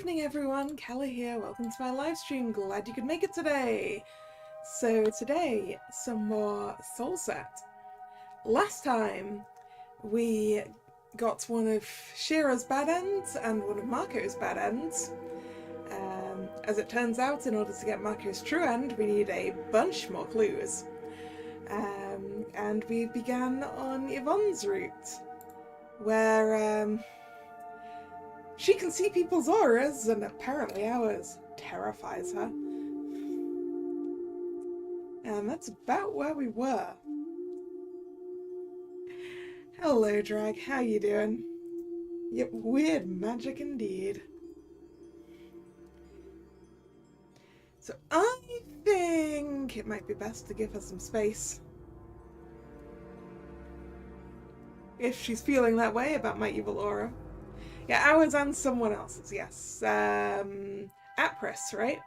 evening everyone, Kalla here, welcome to my live stream, glad you could make it today. So today, some more SoulSet. Last time we got one of Shira's bad ends and one of Marco's bad ends. As it turns out, in order to get Marco's true end, we need a bunch more clues. And we began on Yvonne's route, where she can see people's auras, and apparently ours terrifies her. And that's about where we were. Hello, Drag. How you doing? Yep, weird magic indeed. So I think it might be best to give her some space. If she's feeling that way about my evil aura. Yeah, ours and someone else's, yes. Apris, right?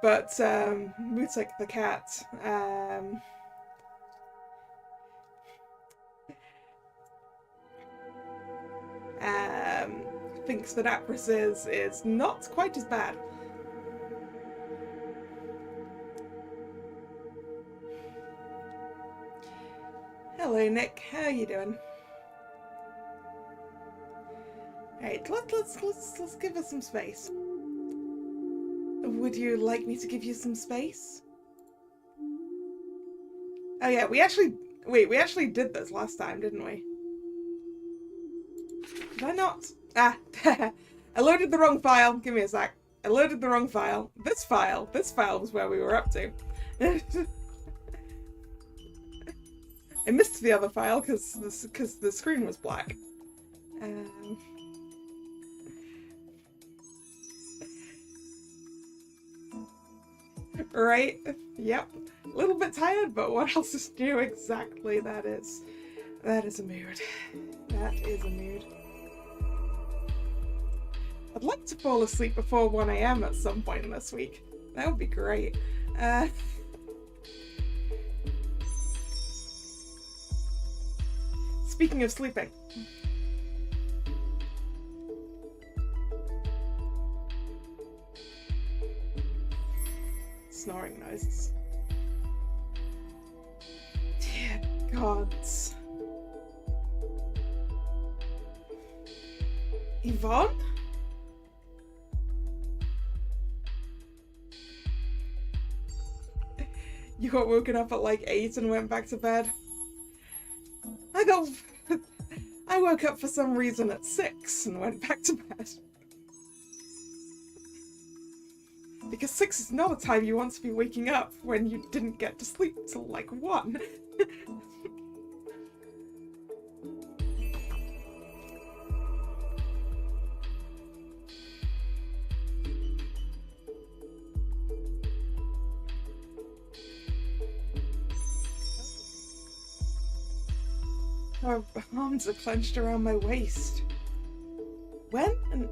But, Mutek the cat, thinks that Apris is not quite as bad. Hello, Nick. How are you doing? Alright, let's give her some space. Would you like me to give you some space? Oh yeah, we actually did this last time, didn't we? Did I not? Ah, I loaded the wrong file. Give me a sec. I loaded the wrong file. This file was where we were up to. I missed the other file because the screen was black. Right? Yep. A little bit tired, but what else is new? Exactly, that is a mood. That is a mood. I'd like to fall asleep before 1 AM at some point this week. That would be great. Speaking of sleeping. Snoring noises. Dear gods. Yvonne? You got woken up at like 8 and went back to bed? I woke up for some reason at 6 and went back to bed. Because 6 is not a time you want to be waking up when you didn't get to sleep till like 1. My arms are clenched around my waist. When and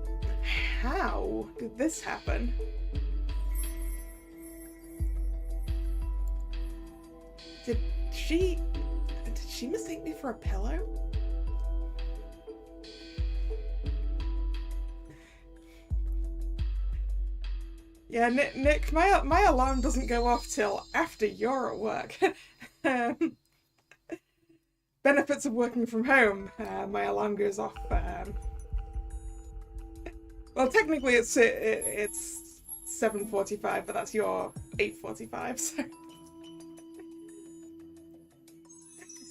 how did this happen? Did she mistake me for a pillow? Yeah, Nick, my alarm doesn't go off till after you're at work. Benefits of working from home. My alarm goes off. Well, technically it's 7:45, but that's your 8:45. So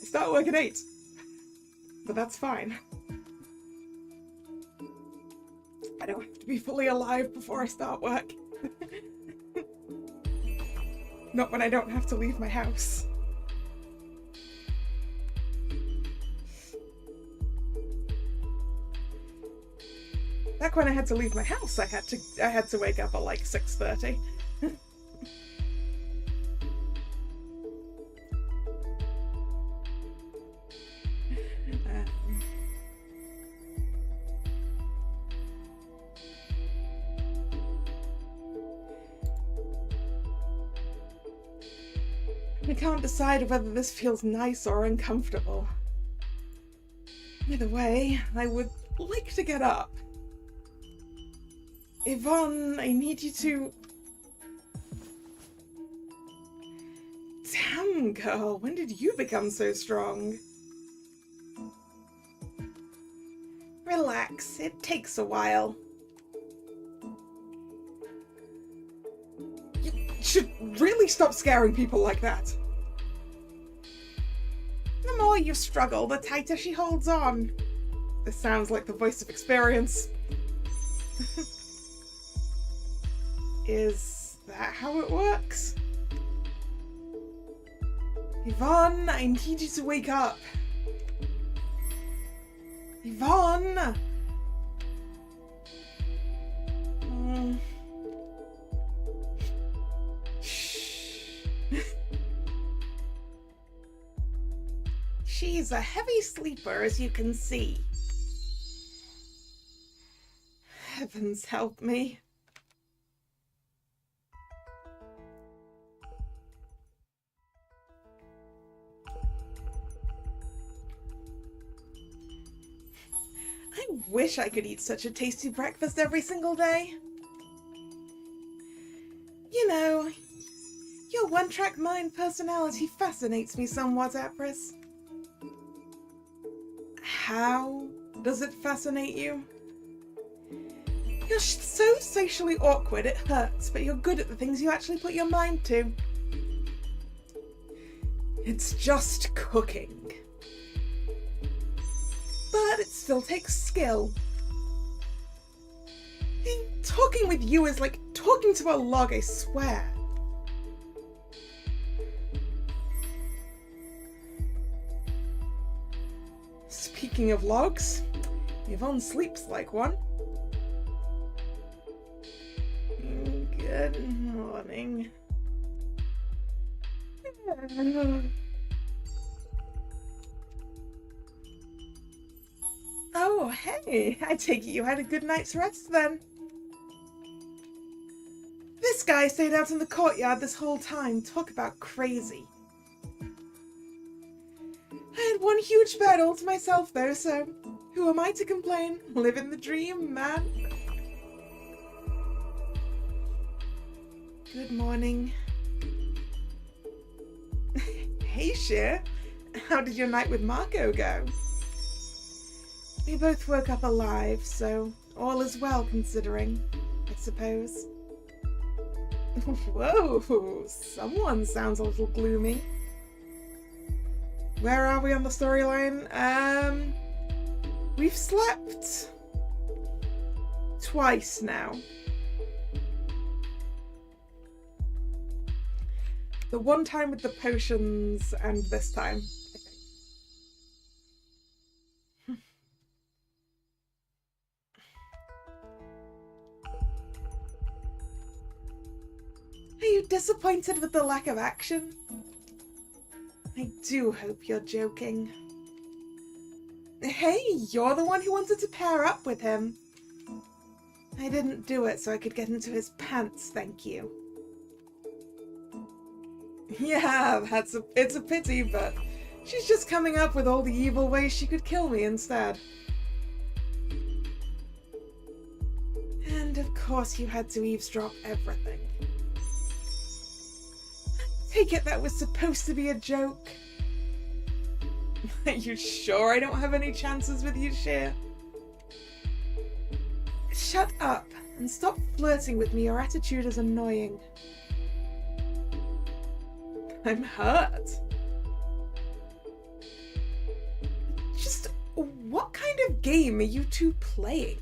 I start work at 8, but that's fine. I don't have to be fully alive before I start work. Not when I don't have to leave my house. Back when I had to leave my house, I had to wake up at like 6:30. I can't decide whether this feels nice or uncomfortable. Either way, I would like to get up. Yvonne, I need you to... Damn, girl, when did you become so strong? Relax, it takes a while. You should really stop scaring people like that. The more you struggle, the tighter she holds on. This sounds like the voice of experience. Is that how it works? Yvonne, I need you to wake up. Yvonne! Shh. She's a heavy sleeper, as you can see. Heavens help me. I wish I could eat such a tasty breakfast every single day. You know, your one-track mind personality fascinates me somewhat, Apris. How does it fascinate you? You're so socially awkward it hurts, but you're good at the things you actually put your mind to. It's just cooking. But it still takes skill. Talking with you is like talking to a log, I swear. Speaking of logs, Yvonne sleeps like one. Good morning. Oh, hey, I take it you had a good night's rest then. This guy stayed out in the courtyard this whole time. Talk about crazy. I had one huge bed all to myself though, so who am I to complain? Living the dream, man. Good morning. Hey, Shear. How did your night with Marco go? We both woke up alive, so all is well considering, I suppose. Whoa, someone sounds a little gloomy. Where are we on the storyline? We've slept twice now. The one time with the potions and this time. Are you disappointed with the lack of action? I do hope you're joking. Hey, you're the one who wanted to pair up with him. I didn't do it so I could get into his pants, thank you. Yeah, it's a pity, but she's just coming up with all the evil ways she could kill me instead. And of course you had to eavesdrop everything. Take it that was supposed to be a joke. Are you sure I don't have any chances with you, Shear? Shut up and stop flirting with me. Your attitude is annoying. I'm hurt. Just what kind of game are you two playing?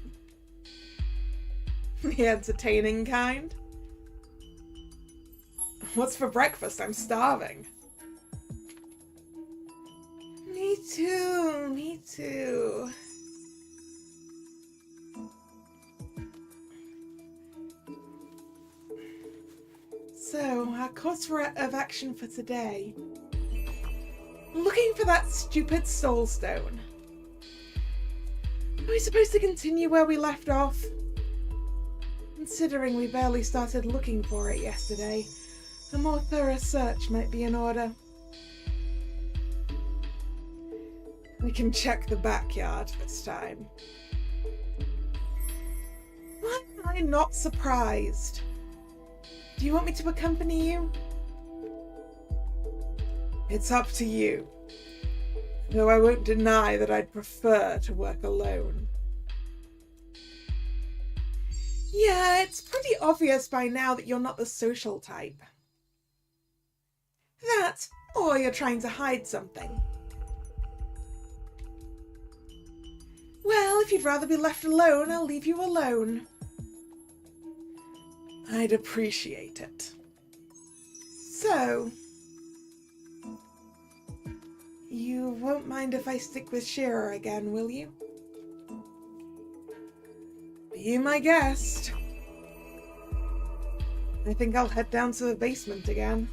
The entertaining kind? What's for breakfast? I'm starving. Me too, me too. So, our course of action for today. Looking for that stupid soul stone. Are we supposed to continue where we left off? Considering we barely started looking for it yesterday, a more thorough search might be in order. We can check the backyard this time. Why I'm not surprised. Do you want me to accompany you? It's up to you. Though I won't deny that I'd prefer to work alone. Yeah, it's pretty obvious by now that you're not the social type. That, or you're trying to hide something. Well, if you'd rather be left alone, I'll leave you alone. I'd appreciate it. So, you won't mind if I stick with Shearer again, will you? Be my guest. I think I'll head down to the basement again.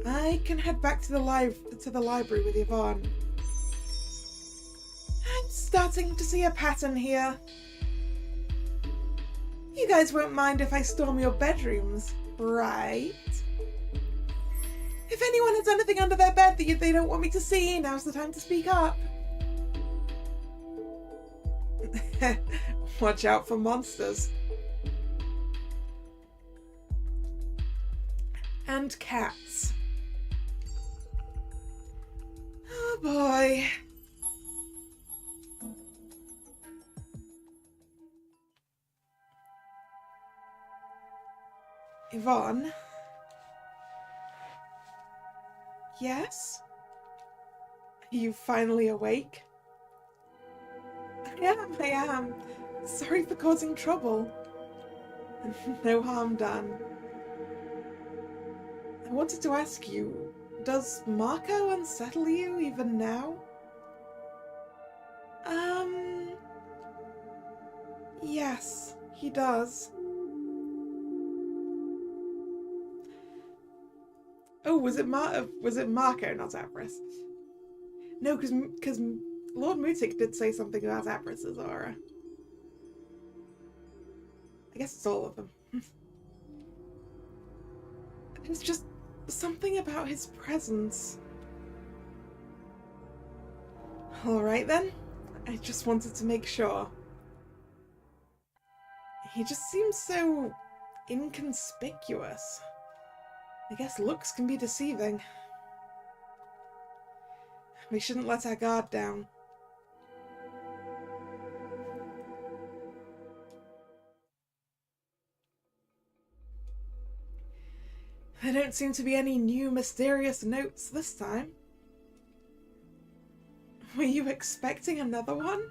I can head back to the library with Yvonne. I'm starting to see a pattern here. You guys won't mind if I storm your bedrooms, right? If anyone has anything under their bed that they don't want me to see, now's the time to speak up. Watch out for monsters. And cats. Oh boy. Yvonne? Yes? Are you finally awake? I am. Sorry for causing trouble. No harm done. I wanted to ask you, does Marco unsettle you even now? Yes, he does. Oh, was it Marco, not Avarice? No, because Lord Mutik did say something about Avarice's aura. I guess it's all of them. There's just something about his presence. Alright then, I just wanted to make sure. He just seems so inconspicuous. I guess looks can be deceiving. We shouldn't let our guard down. There don't seem to be any new mysterious notes this time. Were you expecting another one?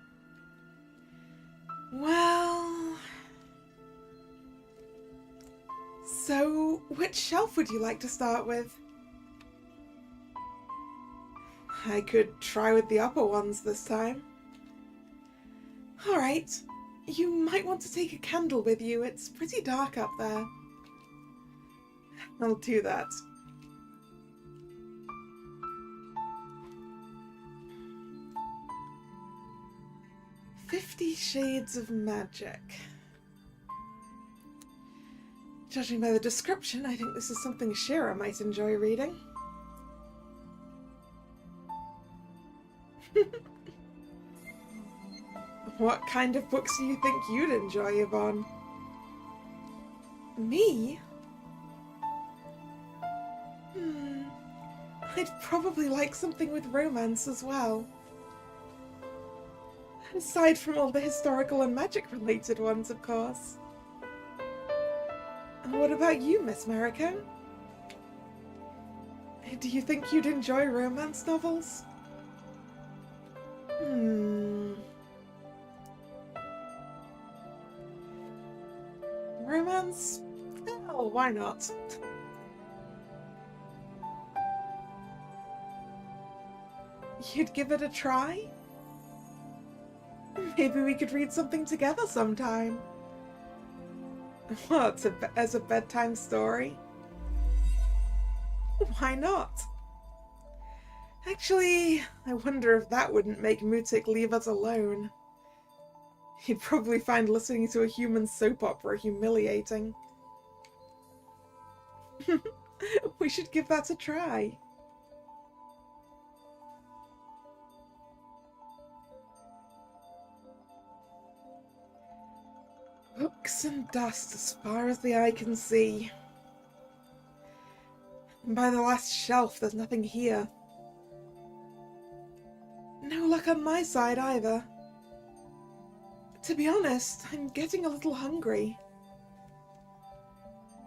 Well... So, which shelf would you like to start with? I could try with the upper ones this time. Alright, you might want to take a candle with you, it's pretty dark up there. I'll do that. "50 Shades of Magic." Judging by the description, I think this is something Shira might enjoy reading. What kind of books do you think you'd enjoy, Yvonne? Me? I'd probably like something with romance as well. Aside from all the historical and magic-related ones, of course. What about you, Miss Mariko? Do you think you'd enjoy romance novels? Romance? Oh, why not? You'd give it a try? Maybe we could read something together sometime. What, as a bedtime story? Why not? Actually, I wonder if that wouldn't make Mutik leave us alone. He'd probably find listening to a human soap opera humiliating. We should give that a try. Rocks and dust as far as the eye can see. And by the last shelf, there's nothing here. No luck on my side either. To be honest, I'm getting a little hungry.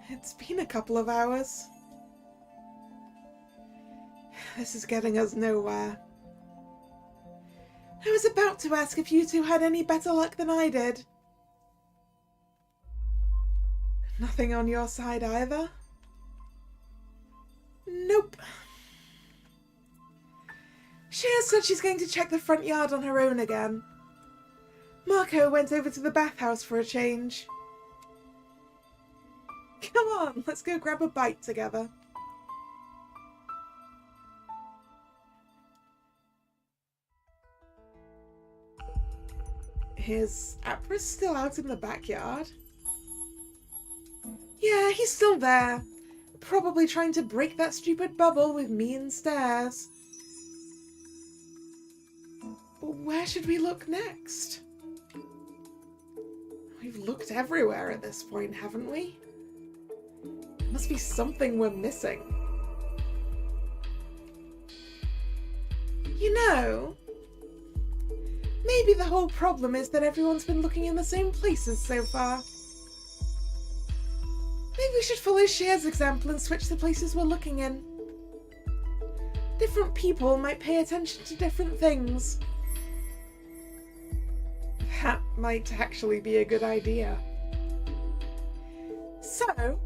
It's been a couple of hours. This is getting us nowhere. I was about to ask if you two had any better luck than I did. Nothing on your side either? Nope. Shears said she's going to check the front yard on her own again. Marco went over to the bathhouse for a change. Come on, let's go grab a bite together. Is Apris still out in the backyard? Yeah, he's still there. Probably trying to break that stupid bubble with mean stares. But where should we look next? We've looked everywhere at this point, haven't we? There must be something we're missing. You know, maybe the whole problem is that everyone's been looking in the same places so far. Maybe we should follow Shear's example and switch the places we're looking in. Different people might pay attention to different things. That might actually be a good idea. So,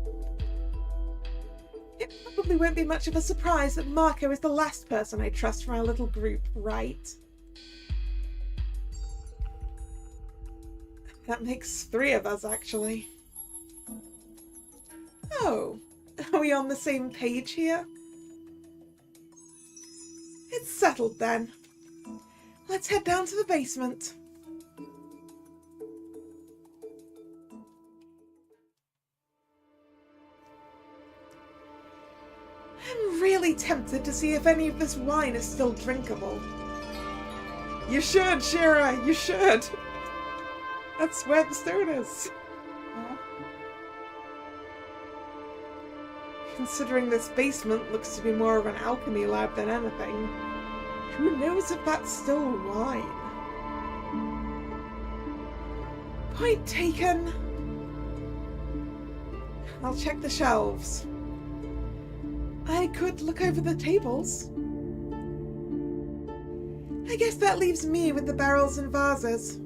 it probably won't be much of a surprise that Marco is the last person I trust from our little group, right? That makes 3 of us, actually. Oh, are we on the same page here? It's settled then. Let's head down to the basement. I'm really tempted to see if any of this wine is still drinkable. You should, Shira, you should. That's where the stone is. Considering this basement looks to be more of an alchemy lab than anything, who knows if that's still wine? Point taken. I'll check the shelves. I could look over the tables. I guess that leaves me with the barrels and vases.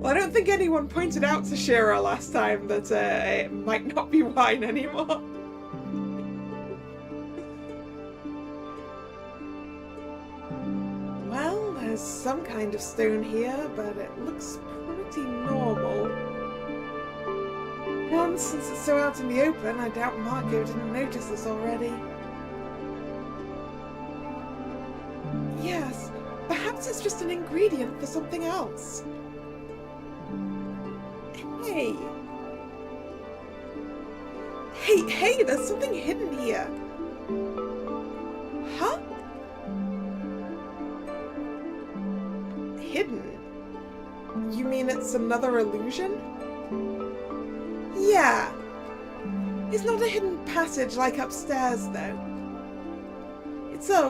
Well, I don't think anyone pointed out to Shira last time that it might not be wine anymore. Well, there's some kind of stone here, but it looks pretty normal. And since it's so out in the open, I doubt Marco didn't notice this already. Yes, perhaps it's just an ingredient for something else. Hey! Hey, there's something hidden here. Huh? Hidden? You mean it's another illusion? Yeah. It's not a hidden passage like upstairs, though. It's a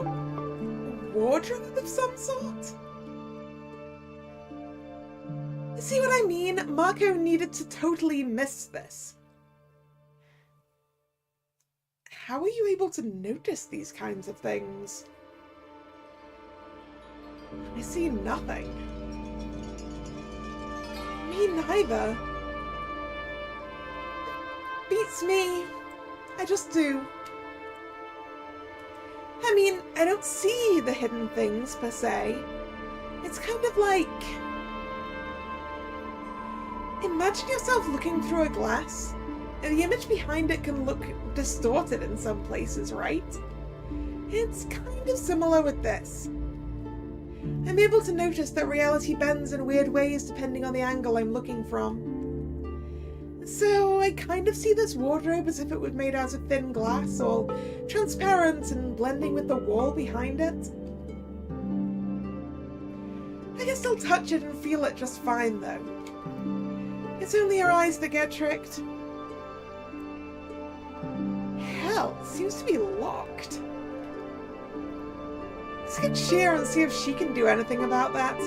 wardrobe of some sort? See what I mean? Marco needed to totally miss this. How are you able to notice these kinds of things? I see nothing. Me neither. Beats me. I just do. I mean, I don't see the hidden things per se. It's kind of like... Imagine yourself looking through a glass, and the image behind it can look distorted in some places, right? It's kind of similar with this. I'm able to notice that reality bends in weird ways depending on the angle I'm looking from. So I kind of see this wardrobe as if it was made out of thin glass, all transparent and blending with the wall behind it. I can still touch it and feel it just fine, though. It's only her eyes that get tricked. Hell, it seems to be locked. Let's get Shear and see if she can do anything about that.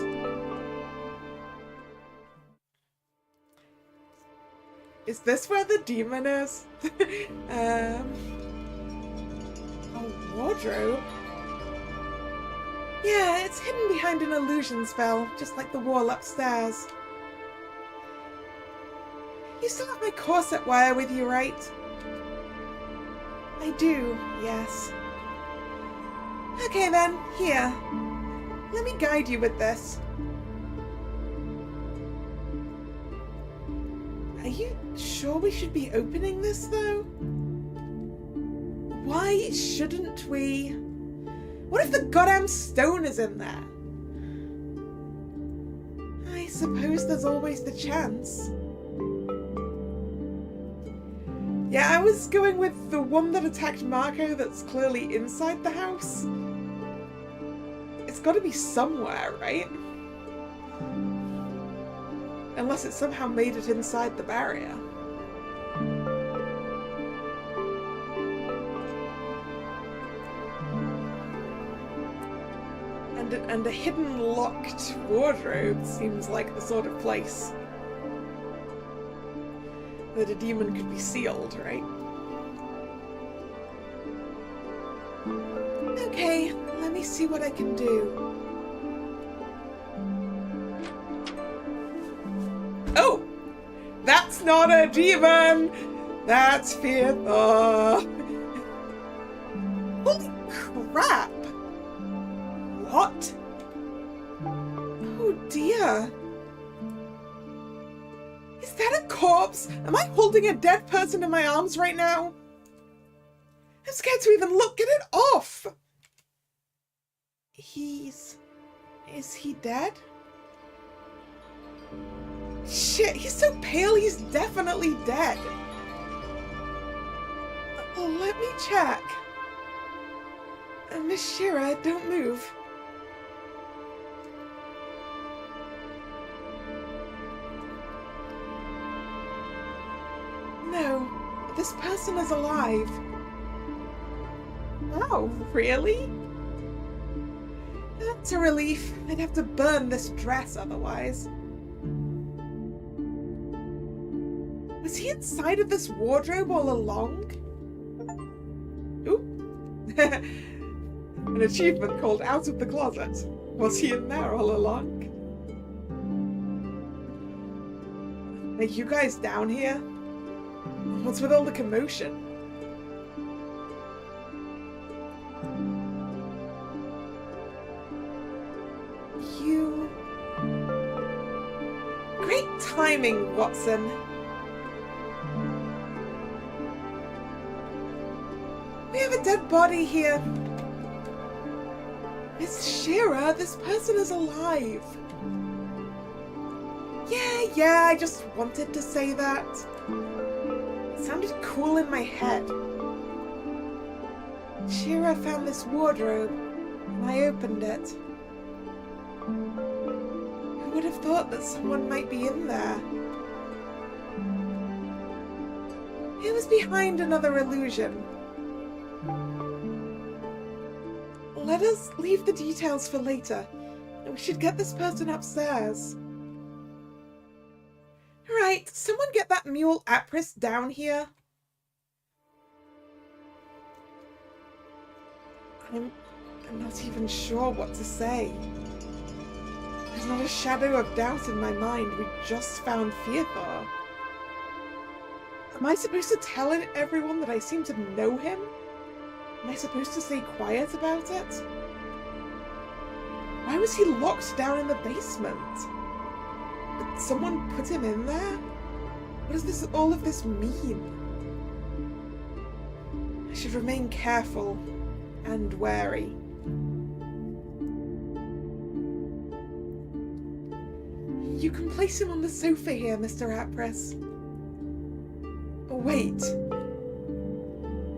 Is this where the demon is? A wardrobe? Yeah, it's hidden behind an illusion spell, just like the wall upstairs. You still have my corset wire with you, right? I do, yes. Okay then, here. Let me guide you with this. Are you sure we should be opening this, though? Why shouldn't we? What if the goddamn stone is in there? I suppose there's always the chance. Yeah, I was going with the one that attacked Marco that's clearly inside the house. It's got to be somewhere, right? Unless it somehow made it inside the barrier. And a hidden locked wardrobe seems like the sort of place that a demon could be sealed, right? Okay, let me see what I can do. Oh! That's not a demon! That's Fearthor! Holy crap! What? Oh dear. Is that a corpse? Am I holding a dead person in my arms right now? I'm scared to even look. Get it off! Is he dead? Shit, he's so pale, he's definitely dead. Let me check. Miss Shearer, don't move. No, this person is alive. Oh, really? That's a relief. I'd have to burn this dress otherwise. Was he inside of this wardrobe all along? Ooh. An achievement called Out of the Closet. Was he in there all along? Are you guys down here? What's with all the commotion? Great timing, Watson. We have a dead body here. Miss Shearer, this person is alive. Yeah, I just wanted to say that. It sounded cool in my head. Shearer found this wardrobe, and I opened it. Who would have thought that someone might be in there? It was behind another illusion. Let us leave the details for later. We should get this person upstairs. Right, someone get that mule Apris down here. I'm not even sure what to say. There's not a shadow of doubt in my mind. We just found Fearthor. Am I supposed to tell everyone that I seem to know him? Am I supposed to stay quiet about it? Why was he locked down in the basement? Did someone put him in there? What does all of this mean? I should remain careful and wary. You can place him on the sofa here, Mr. Apris. Oh, wait.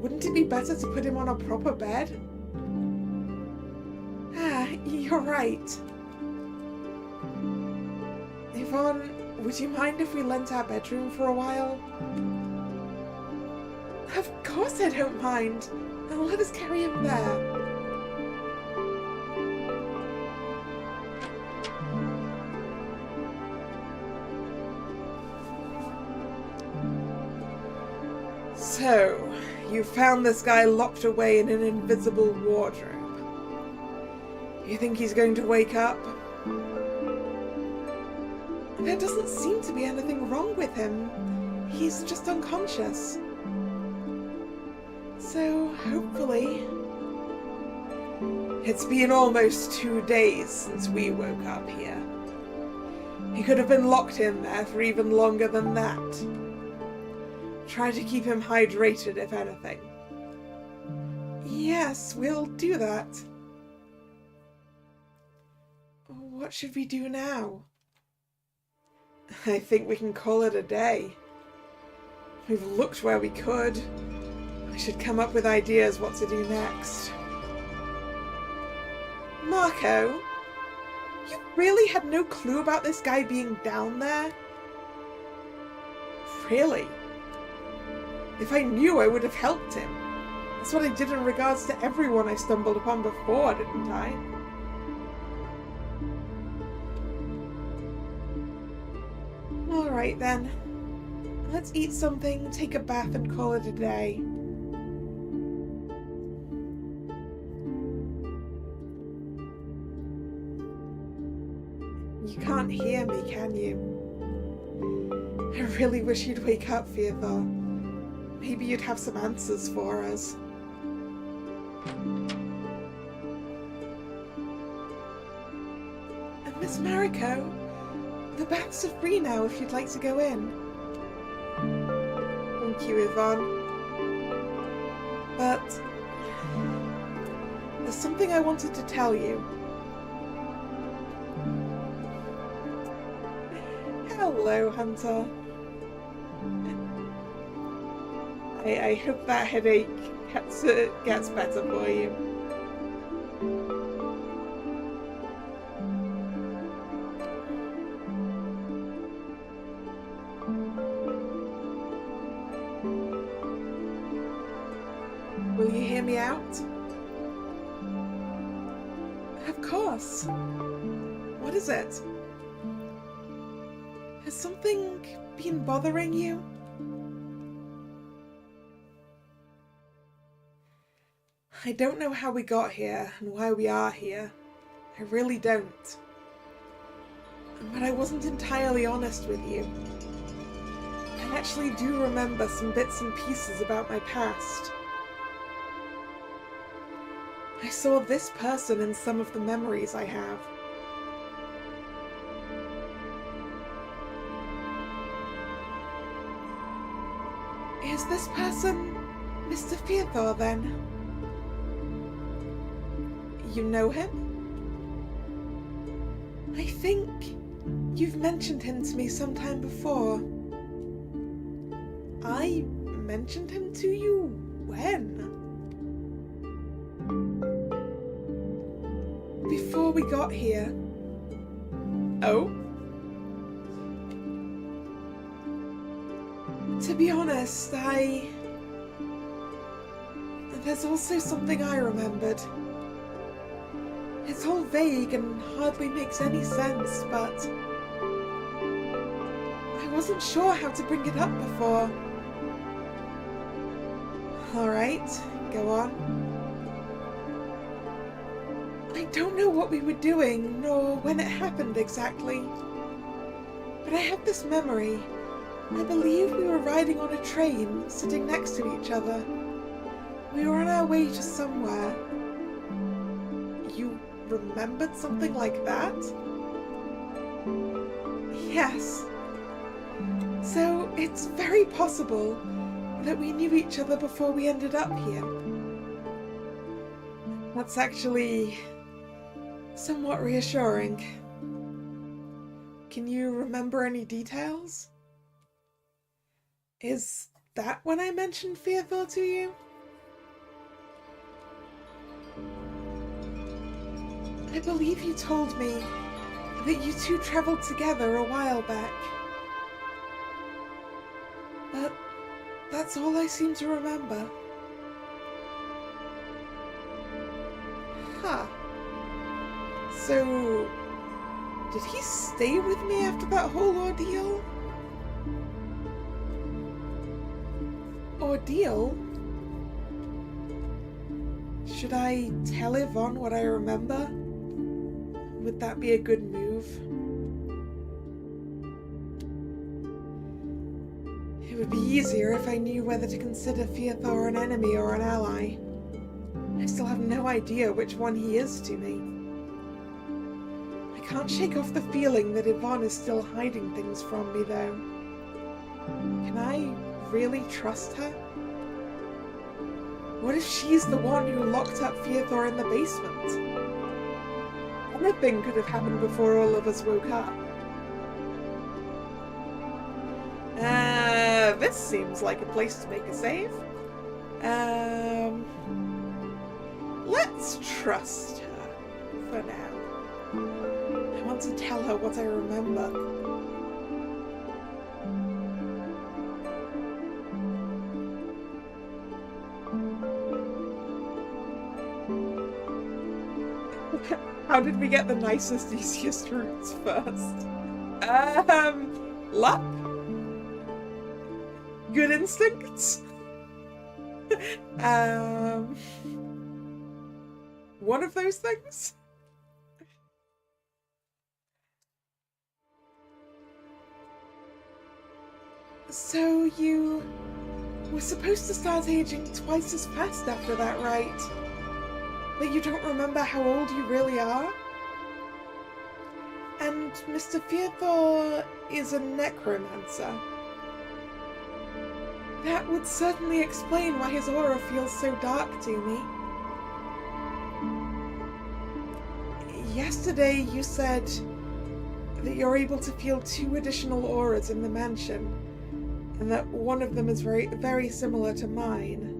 Wouldn't it be better to put him on a proper bed? Ah, you're right. Yvonne, would you mind if we lent our bedroom for a while? Of course I don't mind. And let us carry him there. So, you found this guy locked away in an invisible wardrobe. You think he's going to wake up? There doesn't seem to be anything wrong with him. He's just unconscious. So, hopefully... It's been almost 2 days since we woke up here. He could have been locked in there for even longer than that. Try to keep him hydrated, if anything. Yes, we'll do that. What should we do now? I think we can call it a day. We've looked where we could. I should come up with ideas what to do next. Marco, you really had no clue about this guy being down there? Really? If I knew, I would have helped him. That's what I did in regards to everyone I stumbled upon before, didn't I? Alright then. Let's eat something, take a bath, and call it a day. You can't hear me, can you? I really wish you'd wake up, Theodore. Maybe you'd have some answers for us. Miss Mariko, the baths are free now if you'd like to go in. Thank you, Yvonne. But there's something I wanted to tell you. Hello, Hunter. I hope that headache gets better for you. Will you hear me out? Of course. What is it? Has something been bothering you? I don't know how we got here and why we are here. I really don't. But I wasn't entirely honest with you. I actually do remember some bits and pieces about my past. I saw this person in some of the memories I have. Is this person Mr. Theodore then? You know him? I think you've mentioned him to me sometime before. I mentioned him to you? When? Before we got here. Oh? To be honest, there's also something I remembered. It's all vague and hardly makes any sense, but I wasn't sure how to bring it up before. Alright, go on. I don't know what we were doing, nor when it happened exactly. But I have this memory. I believe we were riding on a train, sitting next to each other. We were on our way to somewhere. You remembered something like that? Yes. So it's very possible that we knew each other before we ended up here. That's actually somewhat reassuring. Can you remember any details? Is that when I mentioned Theodore to you? I believe you told me that you two travelled together a while back. But that's all I seem to remember. Huh. So, did he stay with me after that whole ordeal? Ordeal? Should I tell Yvonne what I remember? Would that be a good move? It would be easier if I knew whether to consider Theodore an enemy or an ally. I still have no idea which one he is to me. I can't shake off the feeling that Yvonne is still hiding things from me, though. Can I really trust her? What if she's the one who locked up Theodore in the basement? Anything could have happened before all of us woke up. This seems like a place to make a save. Let's trust her for now. I want to tell her what I remember. How did we get the nicest, easiest routes first? Luck? Good instincts? One of those things? So you were supposed to start aging twice as fast after that, right? That you don't remember how old you really are? And Mr. Theodore is a necromancer. That would certainly explain why his aura feels so dark to me. Yesterday you said that you're able to feel 2 additional auras in the mansion, and that one of them is very similar to mine.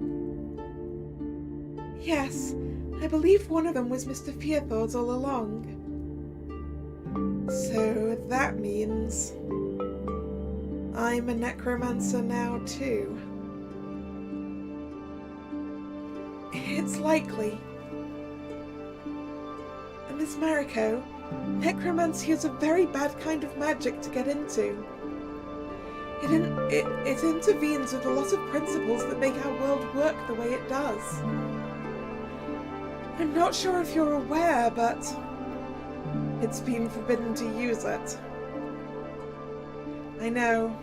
Yes, I believe one of them was Mr. Theodore's all along. So that means I'm a necromancer now too. It's likely. Miss Mariko, necromancy is a very bad kind of magic to get into. It intervenes with a lot of principles that make our world work the way it does. I'm not sure if you're aware, but it's been forbidden to use it. I know.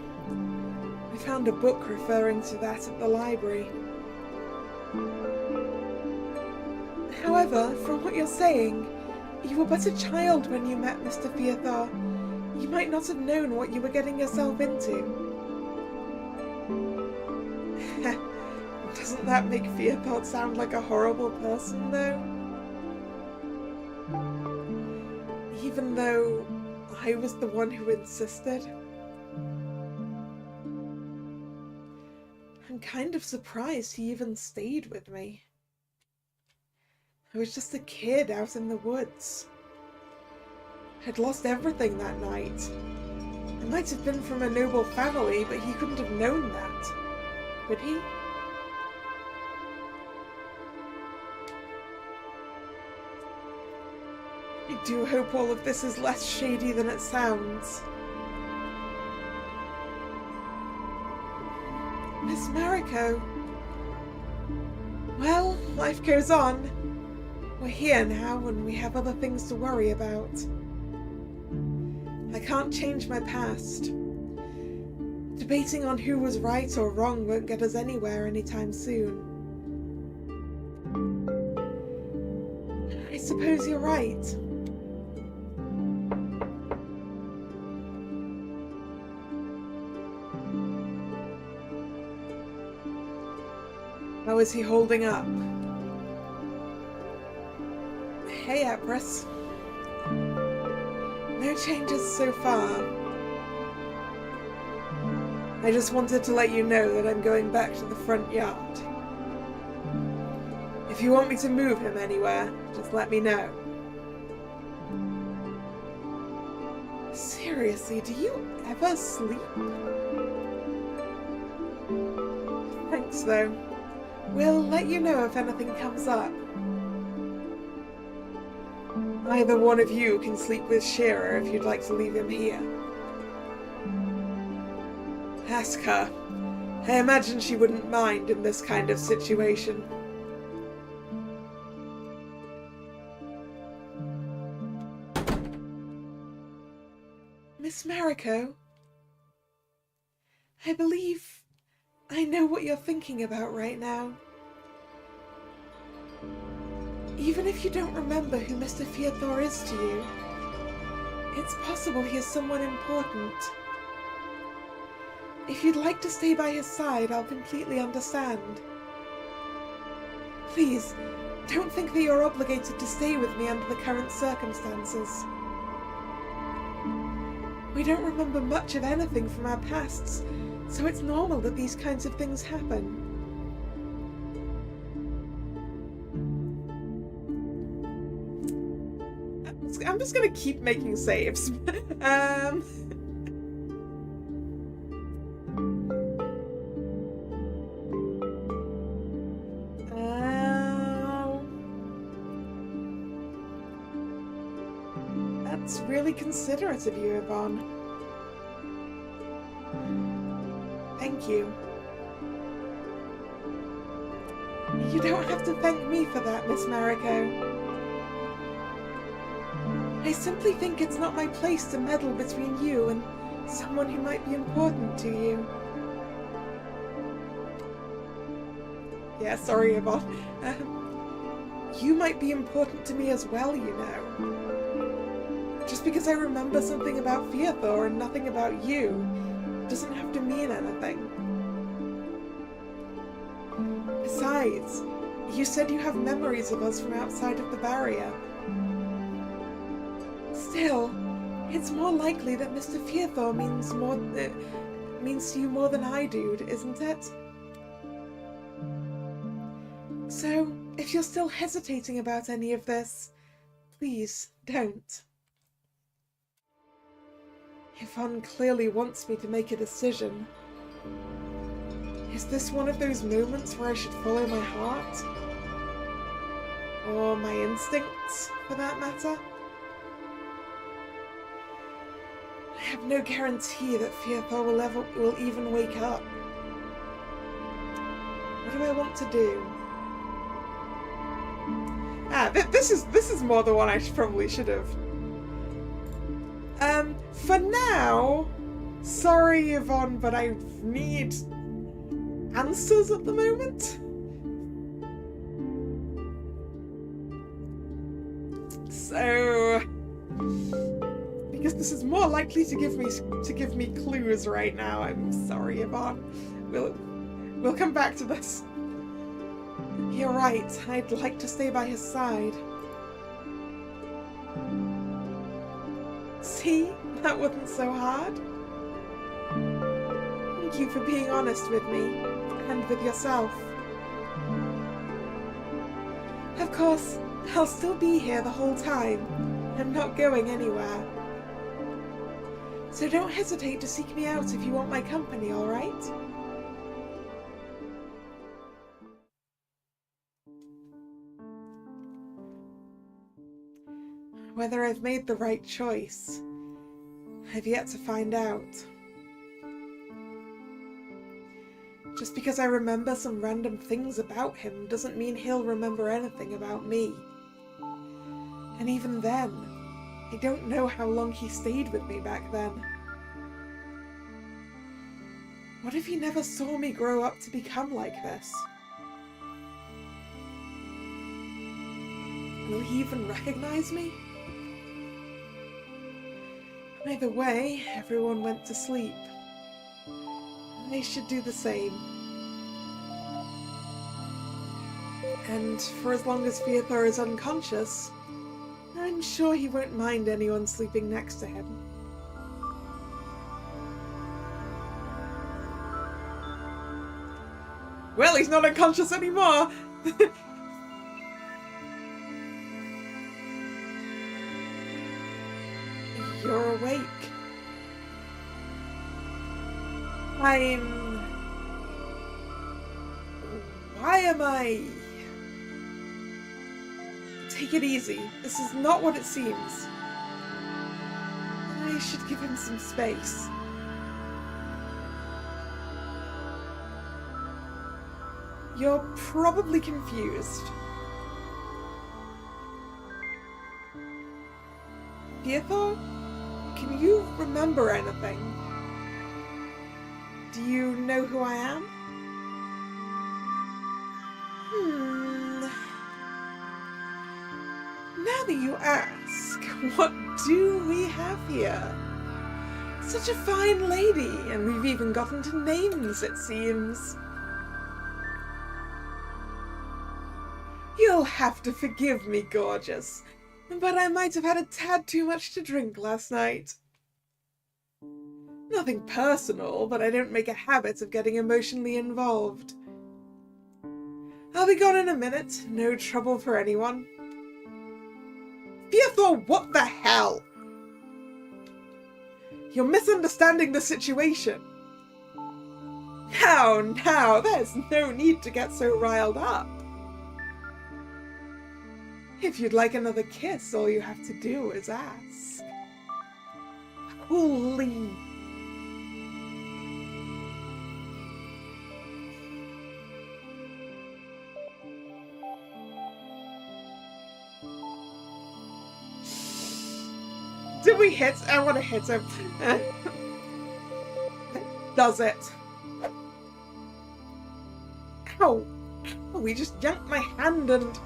I found a book referring to that at the library. However, from what you're saying, you were but a child when you met Mr. Theodore. You might not have known what you were getting yourself into. Doesn't that make Theodore sound like a horrible person, though? Even though I was the one who insisted. I'm kind of surprised he even stayed with me. I was just a kid out in the woods. I'd lost everything that night. I might have been from a noble family, but he couldn't have known that, could he? I do hope all of this is less shady than it sounds. Miss Mariko. Well, life goes on. We're here now, and we have other things to worry about. I can't change my past. Debating on who was right or wrong won't get us anywhere anytime soon. I suppose you're right. How is he holding up? Hey, Empress. No changes so far. I just wanted to let you know that I'm going back to the front yard. If you want me to move him anywhere, just let me know. Seriously, do you ever sleep? Thanks, though. We'll let you know if anything comes up. Either one of you can sleep with Shearer if you'd like to leave him here. Ask her. I imagine she wouldn't mind in this kind of situation. Miss Mariko, I believe I know what you're thinking about right now. Even if you don't remember who Mr. Fearthor is to you, it's possible he is someone important. If you'd like to stay by his side, I'll completely understand. Please, don't think that you're obligated to stay with me under the current circumstances. We don't remember much of anything from our pasts, so it's normal that these kinds of things happen. I'm just gonna keep making saves. That's really considerate of you, Yvonne. Thank you. You don't have to thank me for that, Miss Mariko. I simply think it's not my place to meddle between you and someone who might be important to you. Yeah, sorry, Yvonne. You might be important to me as well, you know. Just because I remember something about Fearthor and nothing about you doesn't have to mean anything. Besides, you said you have memories of us from outside of the barrier. Still, it's more likely that Mr. Fearthor means to you more than I do, isn't it? So, if you're still hesitating about any of this, please don't. Yvonne clearly wants me to make a decision. Is this one of those moments where I should follow my heart? Or my instincts, for that matter? I have no guarantee that Fearthor will even wake up. What do I want to do? This is more the one I probably should have. For now, sorry Yvonne, but I need answers at the moment. So, because this is more likely to give me clues right now. I'm sorry, Yvonne. We'll come back to this. You're right. I'd like to stay by his side. See? That wasn't so hard. Thank you for being honest with me, and with yourself. Of course, I'll still be here the whole time. I'm not going anywhere. So don't hesitate to seek me out if you want my company, alright? Whether I've made the right choice, I've yet to find out. Just because I remember some random things about him doesn't mean he'll remember anything about me. And even then, I don't know how long he stayed with me back then. What if he never saw me grow up to become like this? Will he even recognize me? Either way, everyone went to sleep. They should do the same. And for as long as Fearthor is unconscious, I'm sure he won't mind anyone sleeping next to him. Well, he's not unconscious anymore! you're awake. Why am I... Take it easy. This is not what it seems. I should give him some space. You're probably confused. Theodore, can you remember anything? Do you know who I am? Now that you ask, what do we have here? Such a fine lady, and we've even gotten to names, it seems. You'll have to forgive me, gorgeous, but I might have had a tad too much to drink last night. Nothing personal, but I don't make a habit of getting emotionally involved. I'll be gone in a minute, no trouble for anyone. Theodore, what the hell? You're misunderstanding the situation. Now, there's no need to get so riled up. If you'd like another kiss, all you have to do is ask. Holy... Did we hit? I want to hit him. Does it? Ow! Oh, he just yanked my hand and...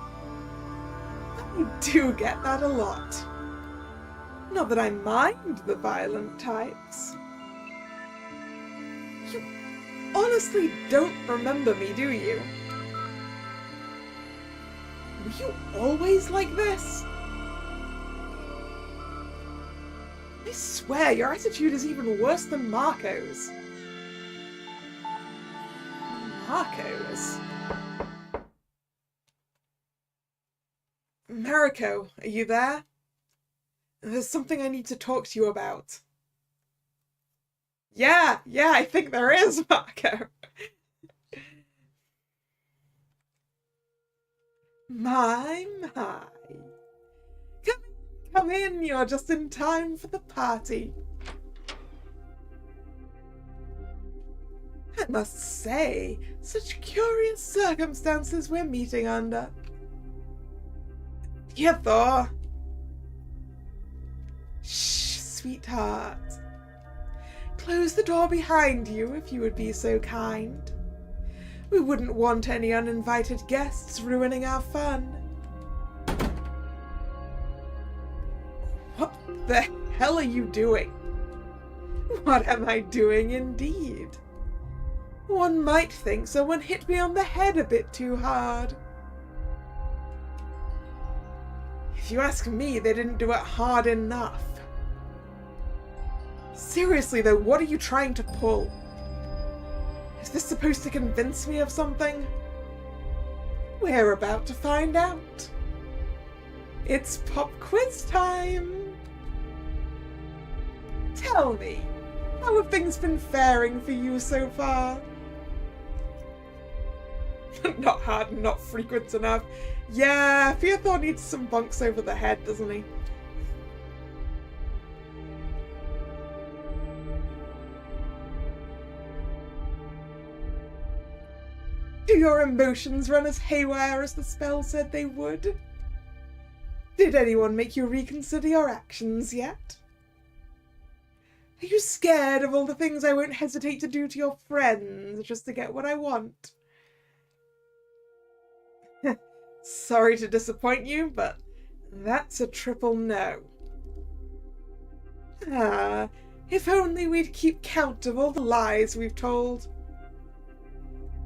You do get that a lot. Not that I mind the violent types. You honestly don't remember me, do you? Were you always like this? I swear, your attitude is even worse than Marco's. Marco's? Mariko, are you there? There's something I need to talk to you about. Yeah, I think there is, Marco. My. Come in, you're just in time for the party. I must say, such curious circumstances we're meeting under. Theodore. Shh, sweetheart. Close the door behind you if you would be so kind. We wouldn't want any uninvited guests ruining our fun. What the hell are you doing? What am I doing indeed? One might think someone hit me on the head a bit too hard. If you ask me, they didn't do it hard enough. Seriously though, what are you trying to pull? Is this supposed to convince me of something? We're about to find out. It's pop quiz time. Tell me, how have things been faring for you so far? Not hard and not frequent enough. Yeah, Theodore needs some bunks over the head, doesn't he? Do your emotions run as haywire as the spell said they would? Did anyone make you reconsider your actions yet? Are you scared of all the things I won't hesitate to do to your friends just to get what I want? Sorry to disappoint you, but that's a triple no. Ah, if only we'd keep count of all the lies we've told.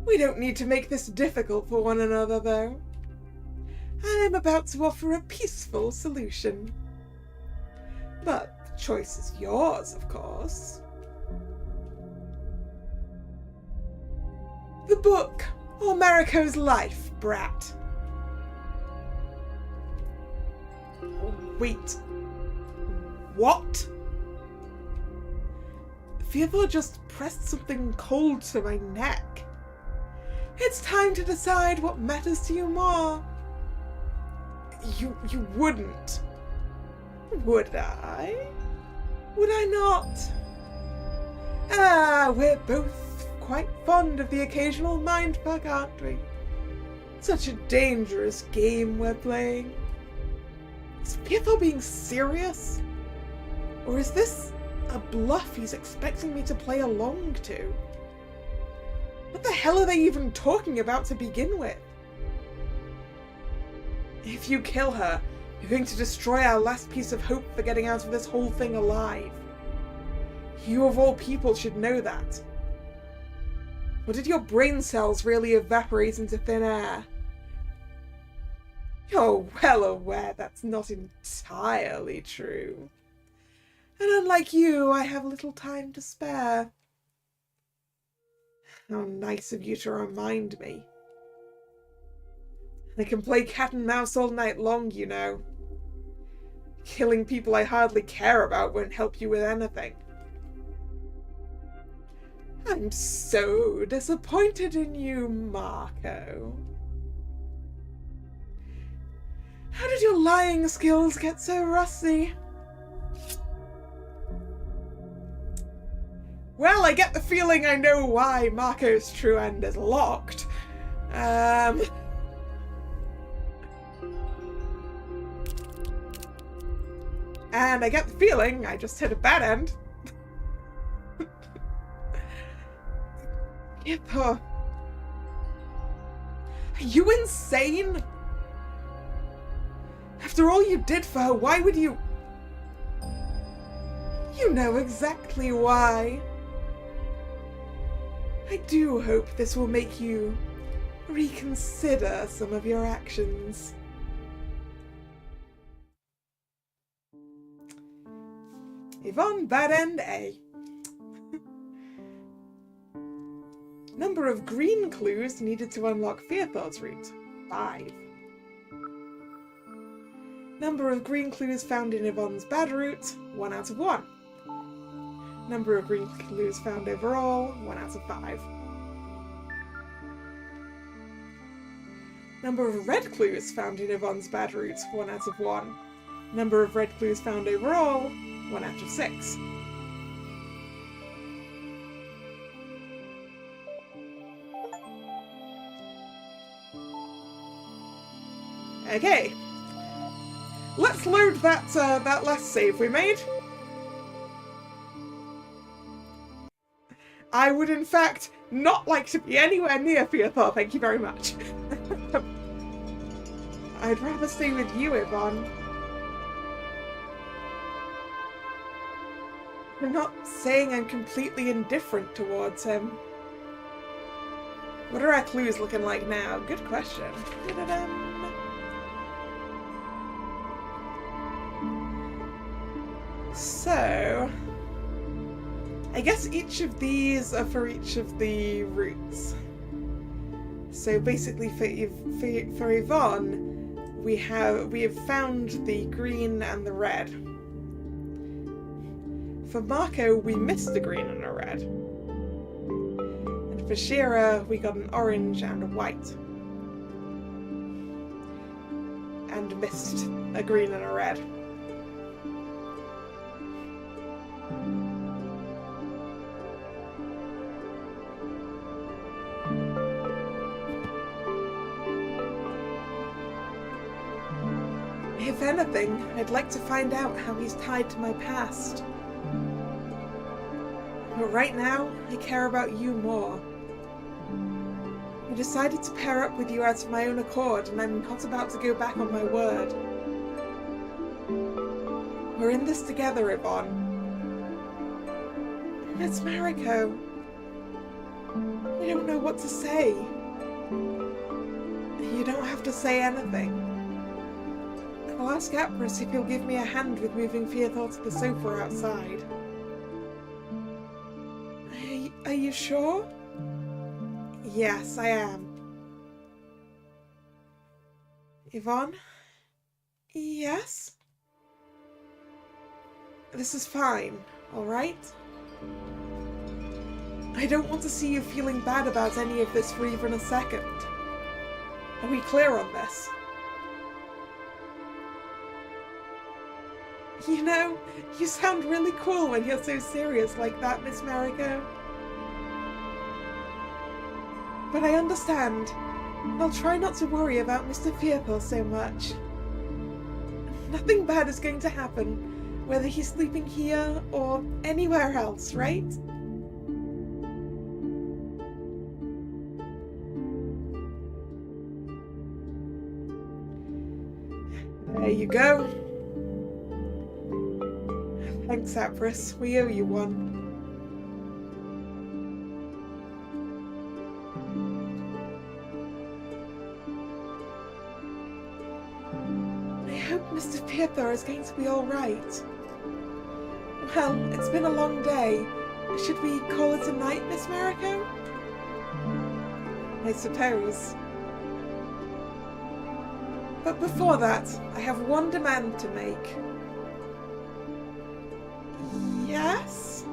We don't need to make this difficult for one another, though. I'm about to offer a peaceful solution. But the choice is yours, of course. The book, or Mariko's life, brat. Wait. What? Fearthought just pressed something cold to my neck. It's time to decide what matters to you more. You wouldn't. Would I? Would I not? Ah, we're both quite fond of the occasional mindfuck, aren't we? Such a dangerous game we're playing. Is Fearthought being serious? Or is this a bluff he's expecting me to play along to? What the hell are they even talking about to begin with? If you kill her, you're going to destroy our last piece of hope for getting out of this whole thing alive. You of all people should know that. Or did your brain cells really evaporate into thin air? You're well aware that's not entirely true. And unlike you, I have little time to spare. How nice of you to remind me. I can play cat and mouse all night long, you know. Killing people I hardly care about won't help you with anything. I'm so disappointed in you, Marco. How did your lying skills get so rusty? Well, I get the feeling I know why Marco's true end is locked. And I get the feeling I just hit a bad end. Are you insane? After all you did for her, why would you... You know exactly why. I do hope this will make you reconsider some of your actions. Yvonne, bad end A. Number of green clues needed to unlock Fearthought's route, 5. Number of green clues found in Yvonne's bad route, 1 out of 1. Number of green clues found overall, 1 out of 5. Number of red clues found in Yvonne's bad route, 1 out of 1. Number of red clues found overall, 1 out of 6. Okay, let's load that last save we made. I would, in fact, not like to be anywhere near Fearthought, thank you very much. I'd rather stay with you, Yvonne. I'm not saying I'm completely indifferent towards him. What are our clues looking like now? Good question. So, I guess each of these are for each of the routes. So basically for Yvonne, we have found the green and the red. For Marco, we missed the green and a red. And for Shearer, we got an orange and a white. And missed a green and a red. If anything, I'd like to find out how he's tied to my past. But right now, I care about you more. I decided to pair up with you out of my own accord, and I'm not about to go back on my word. We're in this together, Yvonne. It's Mariko. I don't know what to say. You don't have to say anything. I'll ask Apris if he'll give me a hand with moving Fearthought to the sofa outside. Are you sure? Yes, I am. Yvonne? Yes? This is fine, alright? I don't want to see you feeling bad about any of this for even a second. Are we clear on this? You know, you sound really cool when you're so serious like that, Miss Mariko. But I understand. I'll try not to worry about Mr. Fearful so much. Nothing bad is going to happen, whether he's sleeping here or anywhere else, right? There you go. Thanks, Apris. We owe you one. I hope Mr. Pietro is going to be all right. Well, it's been a long day. Should we call it a night, Miss Mariko? I suppose. But before that, I have one demand to make. Yes?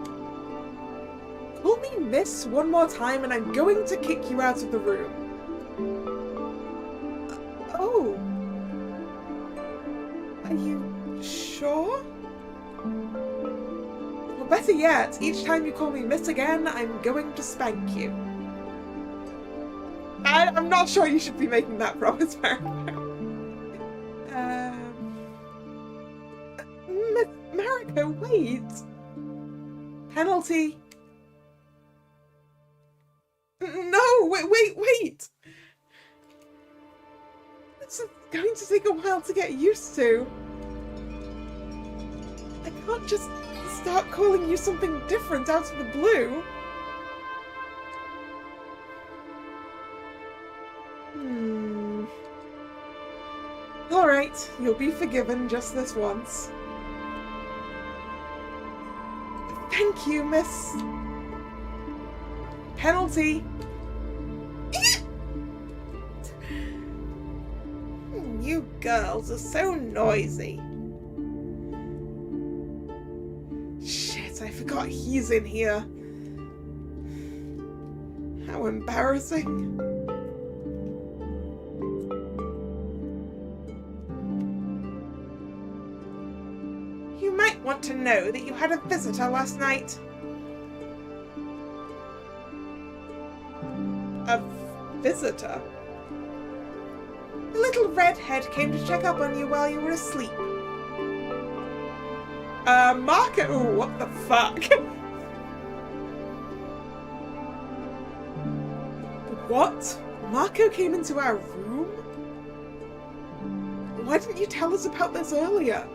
Call me Miss one more time and I'm going to kick you out of the room. Oh. Are you sure? Well, better yet, each time you call me Miss again, I'm going to spank you. I'm not sure you should be making that promise, Mariko. Miss Mariko, wait. Penalty. No, wait. This is going to take a while to get used to. I can't just start calling you something different out of the blue. Alright, you'll be forgiven just this once. Thank you, Miss... Penalty. You girls are so noisy. Shit, I forgot he's in here. How embarrassing. You might want to know that you had a visitor last night. A visitor? The little redhead came to check up on you while you were asleep. Marco, ooh, what the fuck? What? Marco came into our room? Why didn't you tell us about this earlier?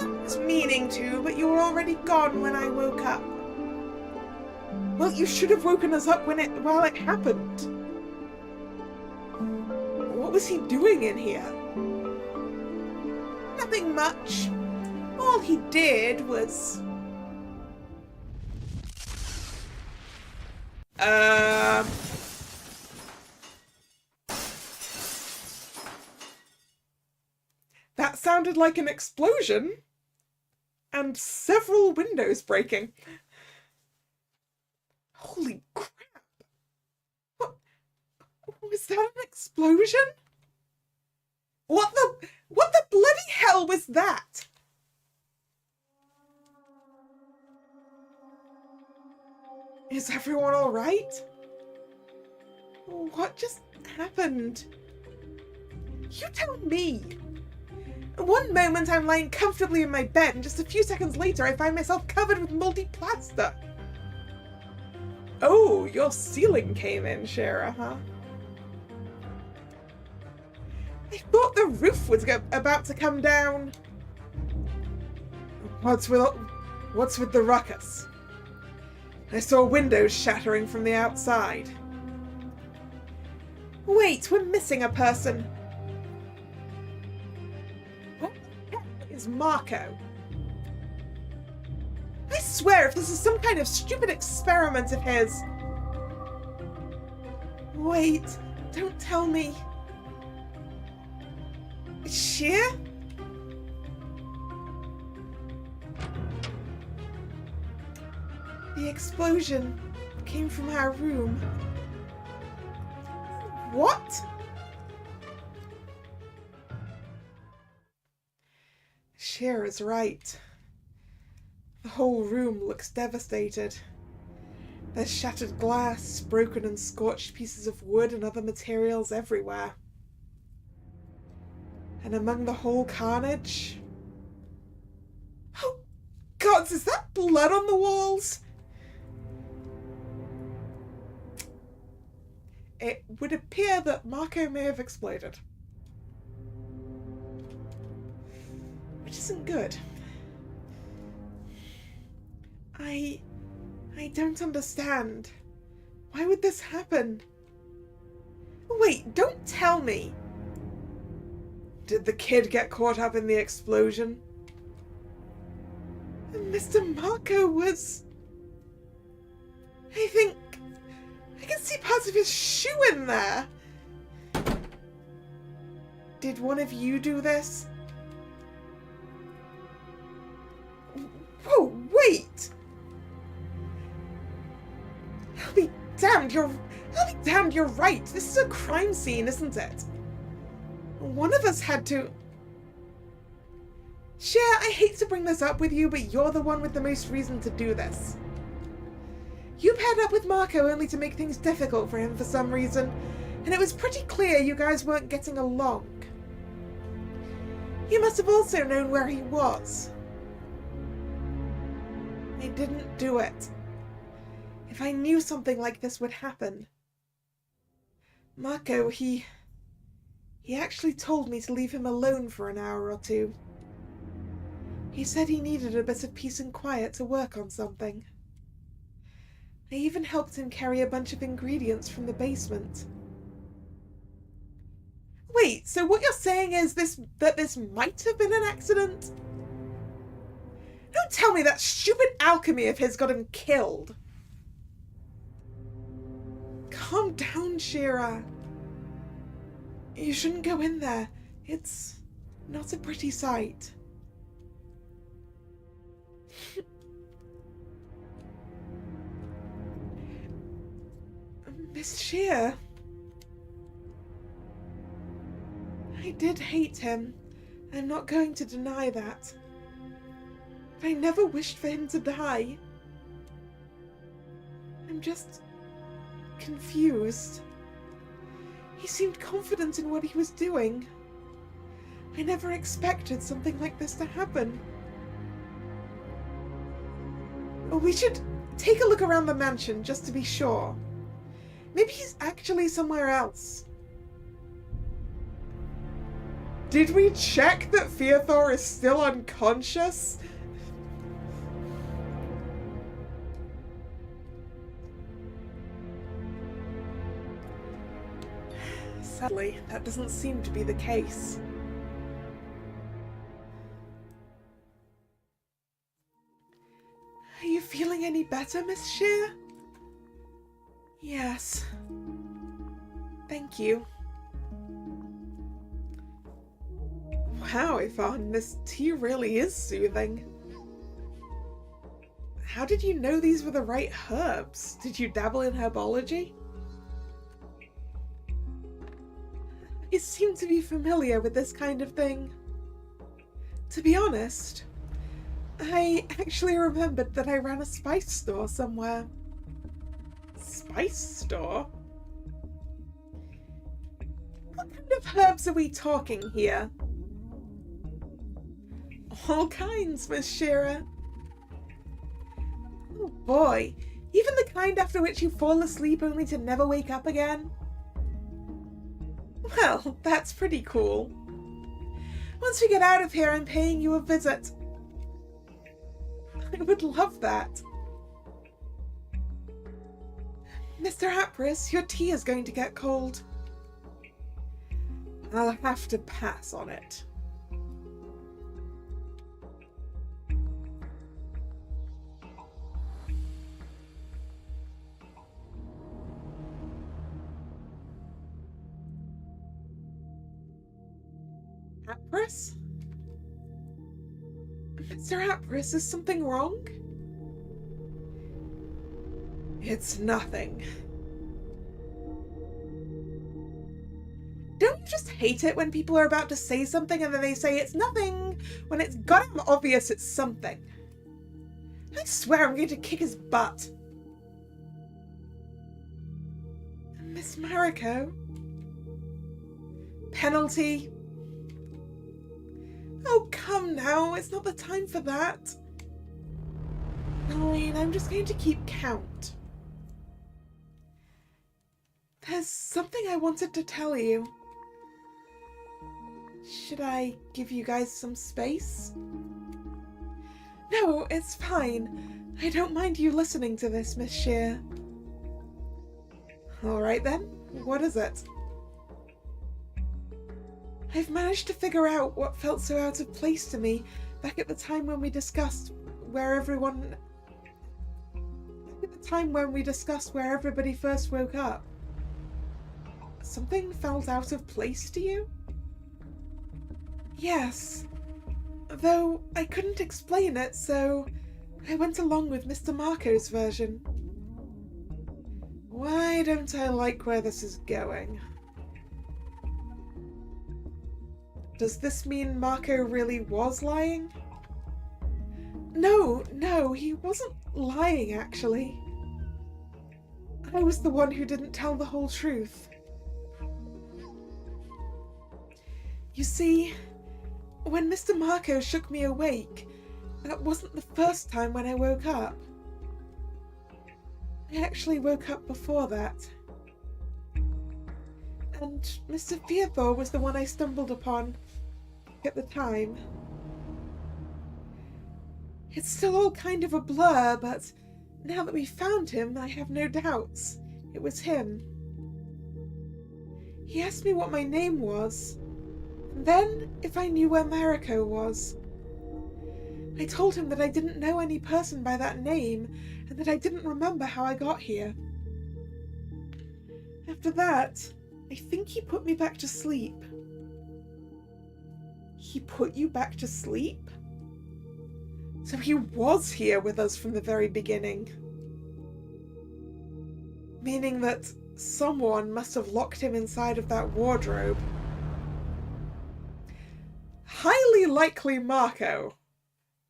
I was meaning to, but you were already gone when I woke up. Well, you should have woken us up while it happened. What was he doing in here? Nothing much. All he did was... That sounded like an explosion. And several windows breaking. Holy crap. What? Was that an explosion? What the bloody hell was that? Is everyone all right? What just happened? You tell me. One moment I'm lying comfortably in my bed, and just a few seconds later I find myself covered with moldy plaster. Oh, your ceiling came in, Shara, huh? I thought the roof was about to come down. What's with the ruckus? I saw windows shattering from the outside. Wait, we're missing a person. What the heck is Marco? I swear, if this is some kind of stupid experiment of his... Wait, don't tell me. Sheer? The explosion came from our room. What? Shearer's right. The whole room looks devastated. There's shattered glass, broken and scorched pieces of wood and other materials everywhere. And among the whole carnage... Oh, gods, is that blood on the walls? It would appear that Marco may have exploded. Which isn't good. I don't understand. Why would this happen? Wait, don't tell me. Did the kid get caught up in the explosion? And Mr. Marco was... I think... I can see parts of his shoe in there. Did one of you do this? Whoa, wait! I'll be damned, you're right. This is a crime scene, isn't it? One of us had to... Cher, I hate to bring this up with you, but you're the one with the most reason to do this. You paired up with Marco only to make things difficult for him for some reason, and it was pretty clear you guys weren't getting along. You must have also known where he was. I didn't do it. If I knew something like this would happen. Marco, he actually told me to leave him alone for an hour or two. He said he needed a bit of peace and quiet to work on something. I even helped him carry a bunch of ingredients from the basement. Wait, so what you're saying is that this might have been an accident? Don't tell me that stupid alchemy of his got him killed. Calm down, Shearer. You shouldn't go in there. It's not a pretty sight. Miss Shear. I did hate him. I'm not going to deny that. But I never wished for him to die. I'm just confused. He seemed confident in what he was doing. I never expected something like this to happen. We should take a look around the mansion just to be sure. Maybe he's actually somewhere else. Did we check that Theothor is still unconscious? Sadly, that doesn't seem to be the case. Are you feeling any better, Miss Shear? Yes. Thank you. Wow, Yvonne, this tea really is soothing. How did you know these were the right herbs? Did you dabble in herbology? You seem to be familiar with this kind of thing. To be honest, I actually remembered that I ran a spice store somewhere. Spice store? What kind of herbs are we talking here? All kinds, Miss Shearer. Oh boy, even the kind after which you fall asleep only to never wake up again? Well, that's pretty cool. Once we get out of here, I'm paying you a visit. I would love that. Mr. Apris, your tea is going to get cold. I'll have to pass on it. Apris? Mr. Apris, is something wrong? It's nothing. Don't you just hate it when people are about to say something and then they say it's nothing, when it's goddamn obvious it's something? I swear I'm going to kick his butt. Miss Mariko? Penalty? Oh, come now, it's not the time for that. Fine, I'm just going to keep count. There's something I wanted to tell you. Should I give you guys some space? No, it's fine. I don't mind you listening to this, Miss Shear. Alright then, what is it? I've managed to figure out what felt so out of place to me back at the time when we discussed where everybody first woke up. Something felt out of place to you? Yes. Though I couldn't explain it, so I went along with Mr. Marco's version. Why don't I like where this is going? Does this mean Marco really was lying? No, he wasn't lying, actually. I was the one who didn't tell the whole truth. You see, when Mr. Marco shook me awake, that wasn't the first time when I woke up. I actually woke up before that. And Mr. Fearthor was the one I stumbled upon at the time. It's still all kind of a blur, but now that we found him, I have no doubts. It was him. He asked me what my name was, and then if I knew where Mariko was. I told him that I didn't know any person by that name, and that I didn't remember how I got here. After that, I think he put me back to sleep. He put you back to sleep? So he was here with us from the very beginning. Meaning that someone must have locked him inside of that wardrobe. Highly likely Marco,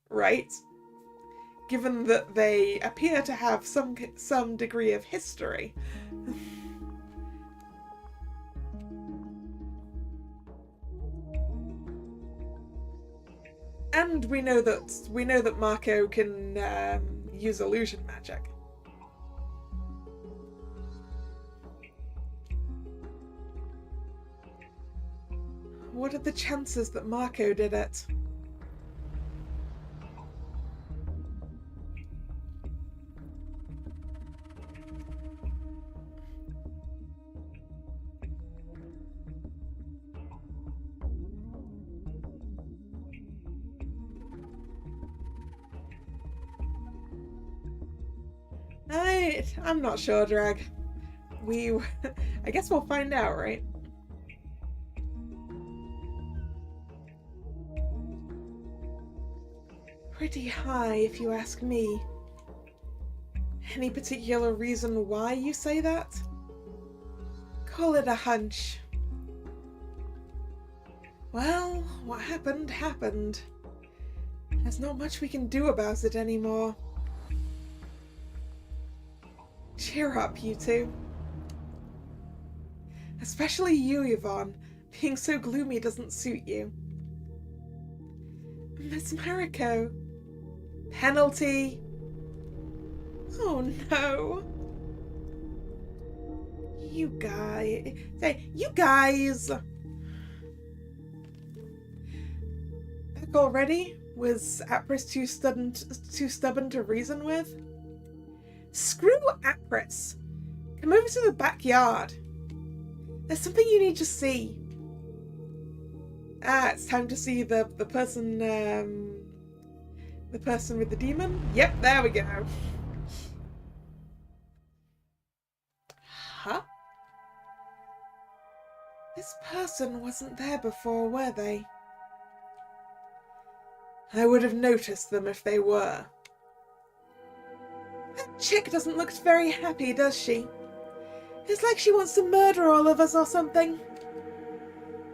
right? Given that they appear to have some degree of history. And we know that Marco can use illusion magic. What are the chances that Marco did it? I'm not sure, Drag. I guess we'll find out, right? Pretty high, if you ask me. Any particular reason why you say that? Call it a hunch. Well, what happened, happened. There's not much we can do about it anymore. Cheer up, you two. Especially you, Yvonne. Being so gloomy doesn't suit you. Miss Mariko. Penalty. Oh no. You guys. Back already? Was Apris too stubborn to reason with? Screw Apris. Come over to the backyard. There's something you need to see. It's time to see the person with the demon? Yep, there we go. Huh? This person wasn't there before, were they? I would have noticed them if they were. That chick doesn't look very happy, does she? It's like she wants to murder all of us or something.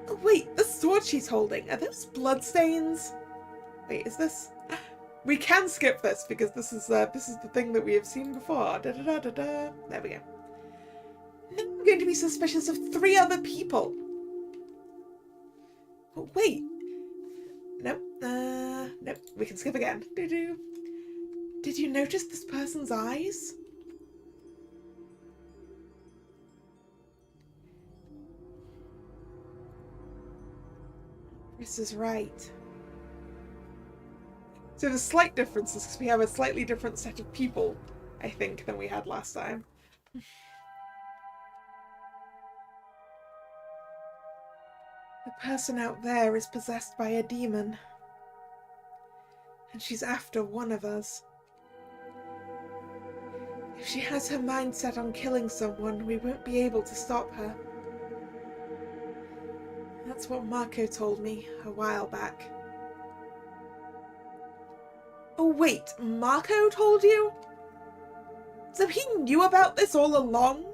Oh wait, the sword she's holding, are those bloodstains? Wait, is this... We can skip this because this is the thing that we have seen before. Da, da, da, da, da. There we go. Now I'm going to be suspicious of 3 other people. Oh, wait. Nope. Nope. We can skip again. Doo-doo. Did you notice this person's eyes? This is right. So the slight difference is because we have a slightly different set of people, I think, than we had last time. The person out there is possessed by a demon. And she's after one of us. If she has her mind set on killing someone, we won't be able to stop her. That's what Marco told me a while back. Oh wait, Marco told you? So he knew about this all along?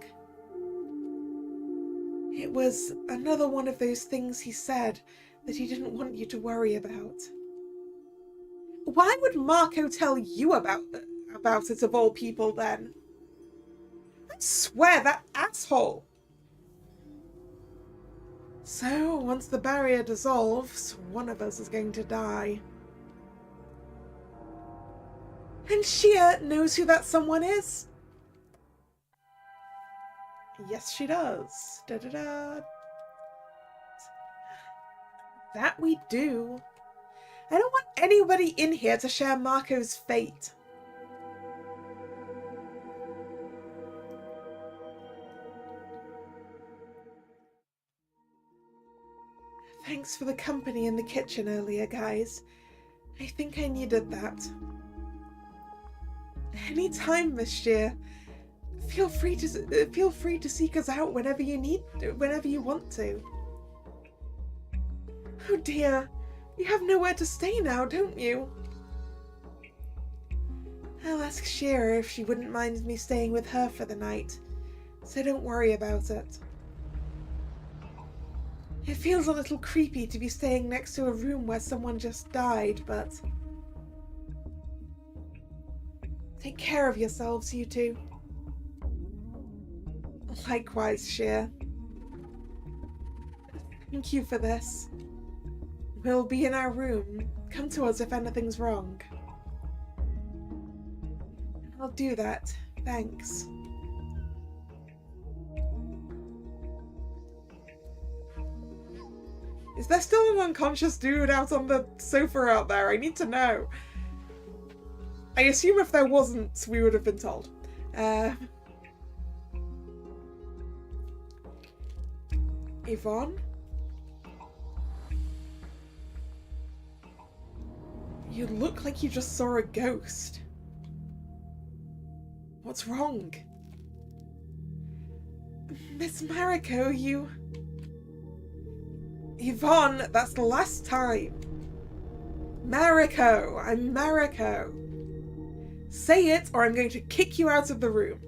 It was another one of those things he said that he didn't want you to worry about. Why would Marco tell you about it of all people then? I swear, that asshole! So, once the barrier dissolves, one of us is going to die. And Shia knows who that someone is? Yes, she does. Da-da-da. That we do. I don't want anybody in here to share Marco's fate. Thanks for the company in the kitchen earlier, guys. I think I needed that. Anytime, Miss Shear. Feel free to seek us out whenever you want to. Oh dear, you have nowhere to stay now, don't you? I'll ask Shearer if she wouldn't mind me staying with her for the night, so don't worry about it. It feels a little creepy to be staying next to a room where someone just died, but... Take care of yourselves, you two. Likewise, Shear. Thank you for this. We'll be in our room. Come to us if anything's wrong. I'll do that. Thanks. Is there still an unconscious dude out on the sofa out there? I need to know. I assume if there wasn't, we would have been told. Yvonne? You look like you just saw a ghost. What's wrong? Miss Mariko, you... Yvonne, that's the last time. Mariko, I'm Mariko. Say it or I'm going to kick you out of the room.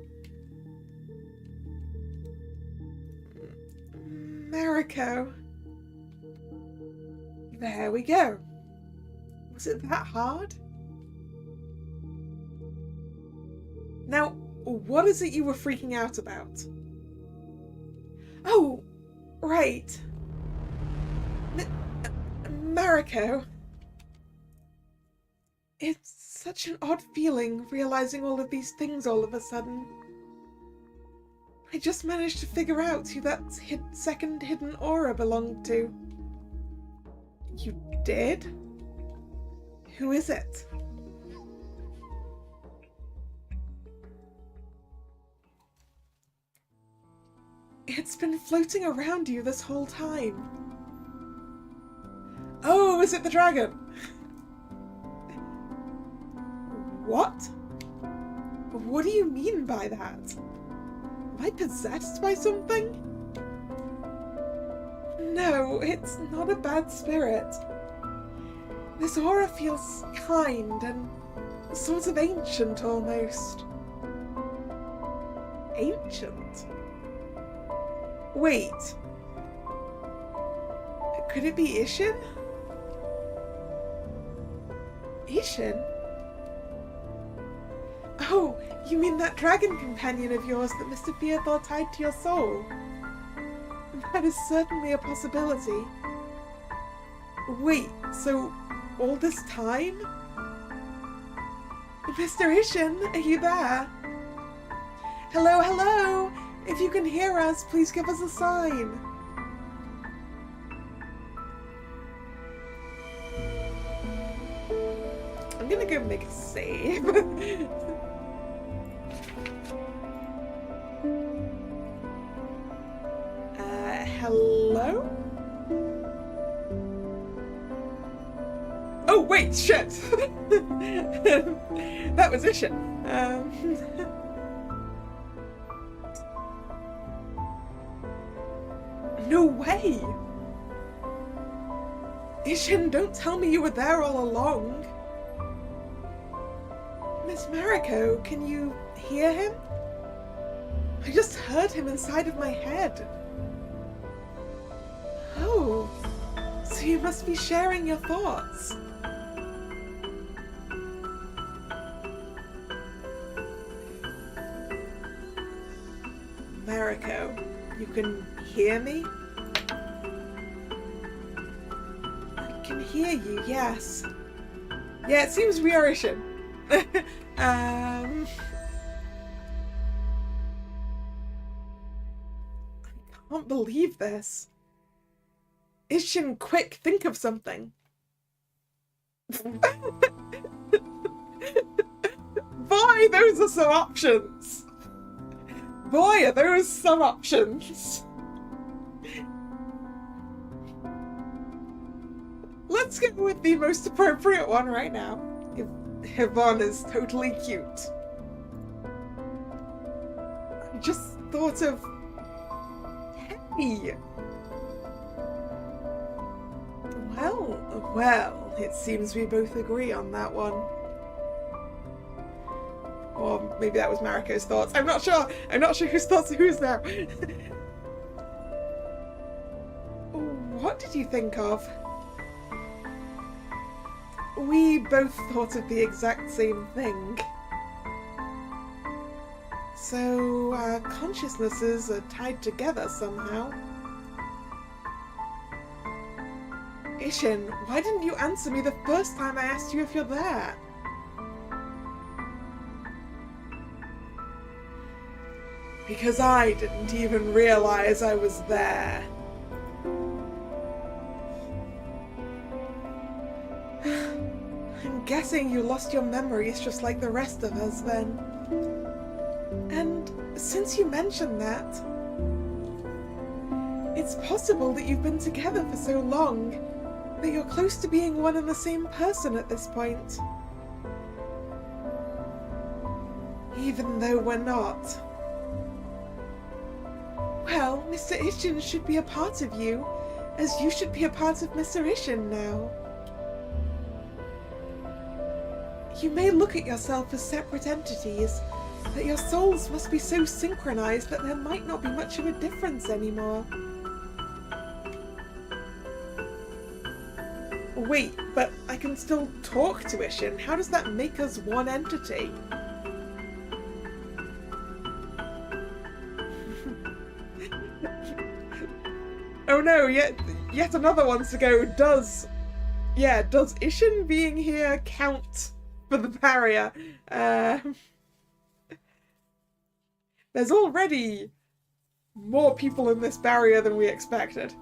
Mariko. There we go. Was it that hard? Now, what is it you were freaking out about? Oh, right. Mariko. It's such an odd feeling, realizing all of these things all of a sudden. I just managed to figure out who that second hidden aura belonged to. You did? Who is it? It's been floating around you this whole time. Oh, is it the dragon? What? What do you mean by that? Am I possessed by something? No, it's not a bad spirit. This aura feels kind and sort of ancient almost. ancient. Wait. Could it be Ishin? Ishin? Oh, you mean that dragon companion of yours that Mr. Theodore tied to your soul? That is certainly a possibility. Wait, so all this time? Mr. Ishin, are you there? Hello, hello! If you can hear us, please give us a sign. I'm gonna go make a save. Hello? Oh, wait, shit! That was Ishin. No way! Ishin, don't tell me you were there all along. Miss Mariko, can you hear him? I just heard him inside of my head. Oh, so you must be sharing your thoughts. Mariko, you can hear me? I can hear you, yes. Yeah, it seems we are Ishin. I can't believe this. Ishin, quick, think of something. Boy, those are some options. Boy, are those some options. Let's go with the most appropriate one right now. Yvonne is totally cute. I just thought of... Hey! Well, it seems we both agree on that one. Or maybe that was Mariko's thoughts. I'm not sure. I'm not sure whose thoughts are whose now. What did you think of? We both thought of the exact same thing. So our consciousnesses are tied together somehow. Ishin, why didn't you answer me the first time I asked you if you're there? Because I didn't even realize I was there. I'm guessing you lost your memories just like the rest of us then. And since you mentioned that, it's possible that you've been together for so long that you're close to being one and the same person at this point. Even though we're not. Well, Mr. Ishin should be a part of you, as you should be a part of Mr. Ishin now. You may look at yourself as separate entities, but your souls must be so synchronized that there might not be much of a difference anymore. Wait, but I can still talk to Ishin. How does that make us one entity? Oh no, yet another one to go. Does Ishin being here count for the barrier? There's already more people in this barrier than we expected.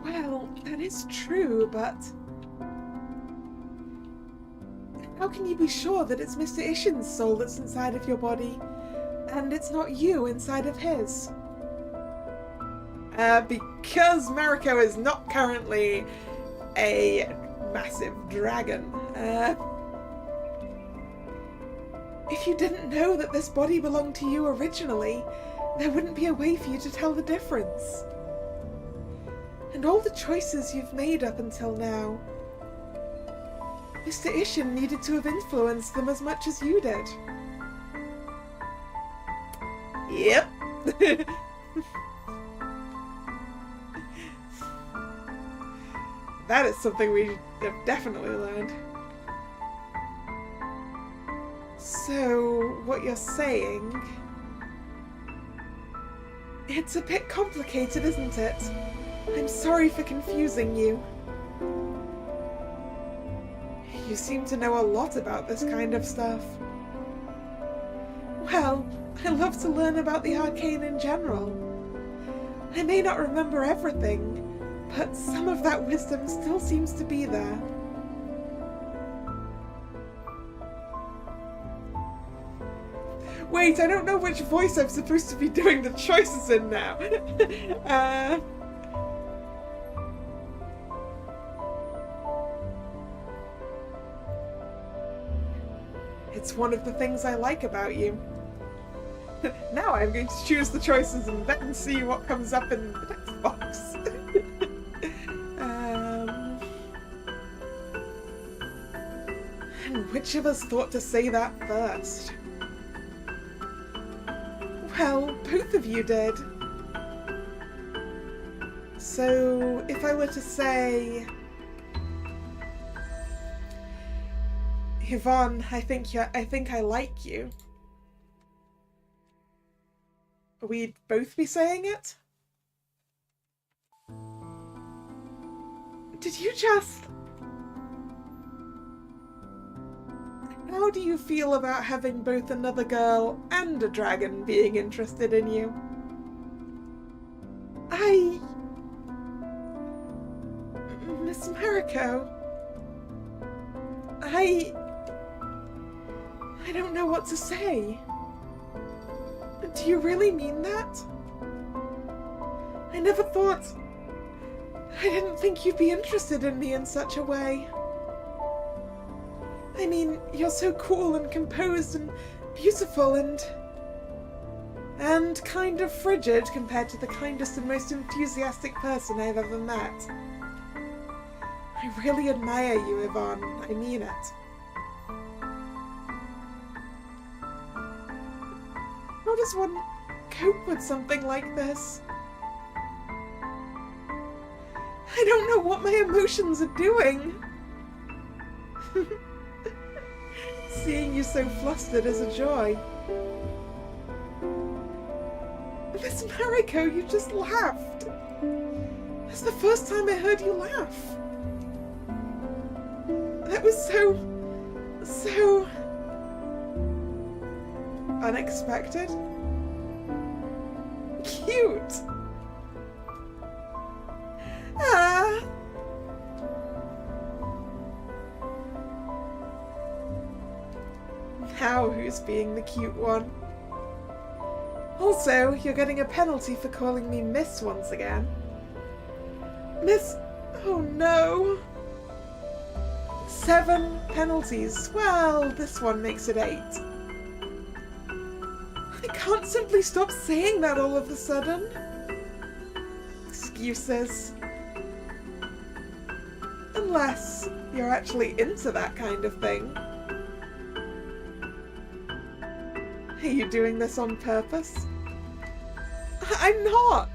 Well, that is true, but how can you be sure that it's Mr. Ishin's soul that's inside of your body, and it's not you inside of his? Because Mariko is not currently a massive dragon. If you didn't know that this body belonged to you originally, there wouldn't be a way for you to tell the difference. And all the choices you've made up until now, Mr. Ishin needed to have influenced them as much as you did. Yep. That is something we have definitely learned. So, what you're saying... It's a bit complicated, isn't it? I'm sorry for confusing you. You seem to know a lot about this kind of stuff. Well, I love to learn about the arcane in general. I may not remember everything, but some of that wisdom still seems to be there. Wait, I don't know which voice I'm supposed to be doing the choices in now. It's one of the things I like about you. Now I'm going to choose the choices and then see what comes up in the text box. And which of us thought to say that first? Well, both of you did. So, if I were to say... Yvonne, I think I like you. We'd both be saying it? Did you just... How do you feel about having both another girl and a dragon being interested in you? Miss Mariko... I don't know what to say. Do you really mean that? I never thought... I didn't think you'd be interested in me in such a way. I mean, you're so cool and composed and beautiful and kind of frigid compared to the kindest and most enthusiastic person I've ever met. I really admire you, Yvonne. I mean it. How does one cope with something like this? I don't know what my emotions are doing. Seeing you so flustered is a joy. Miss Mariko, you just laughed. It's the first time I heard you laugh. That was so unexpected. Cute. Ah. Now who's being the cute one? Also, you're getting a penalty for calling me Miss once again. Miss... Oh no. 7 penalties. Well, this one makes it 8. I can't simply stop saying that all of a sudden. Excuses. Unless you're actually into that kind of thing. Are you doing this on purpose? I'm not!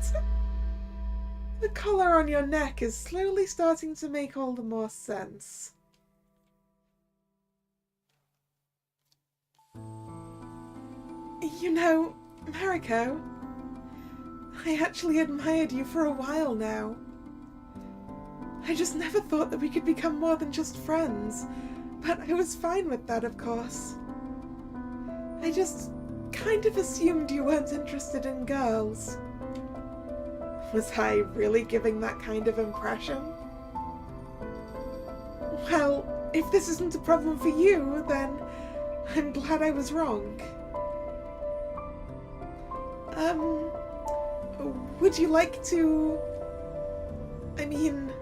The collar on your neck is slowly starting to make all the more sense. You know, Mariko, I actually admired you for a while now. I just never thought that we could become more than just friends, but I was fine with that, of course. I just kind of assumed you weren't interested in girls. Was I really giving that kind of impression? Well, if this isn't a problem for you, then I'm glad I was wrong. Would you like to... I mean...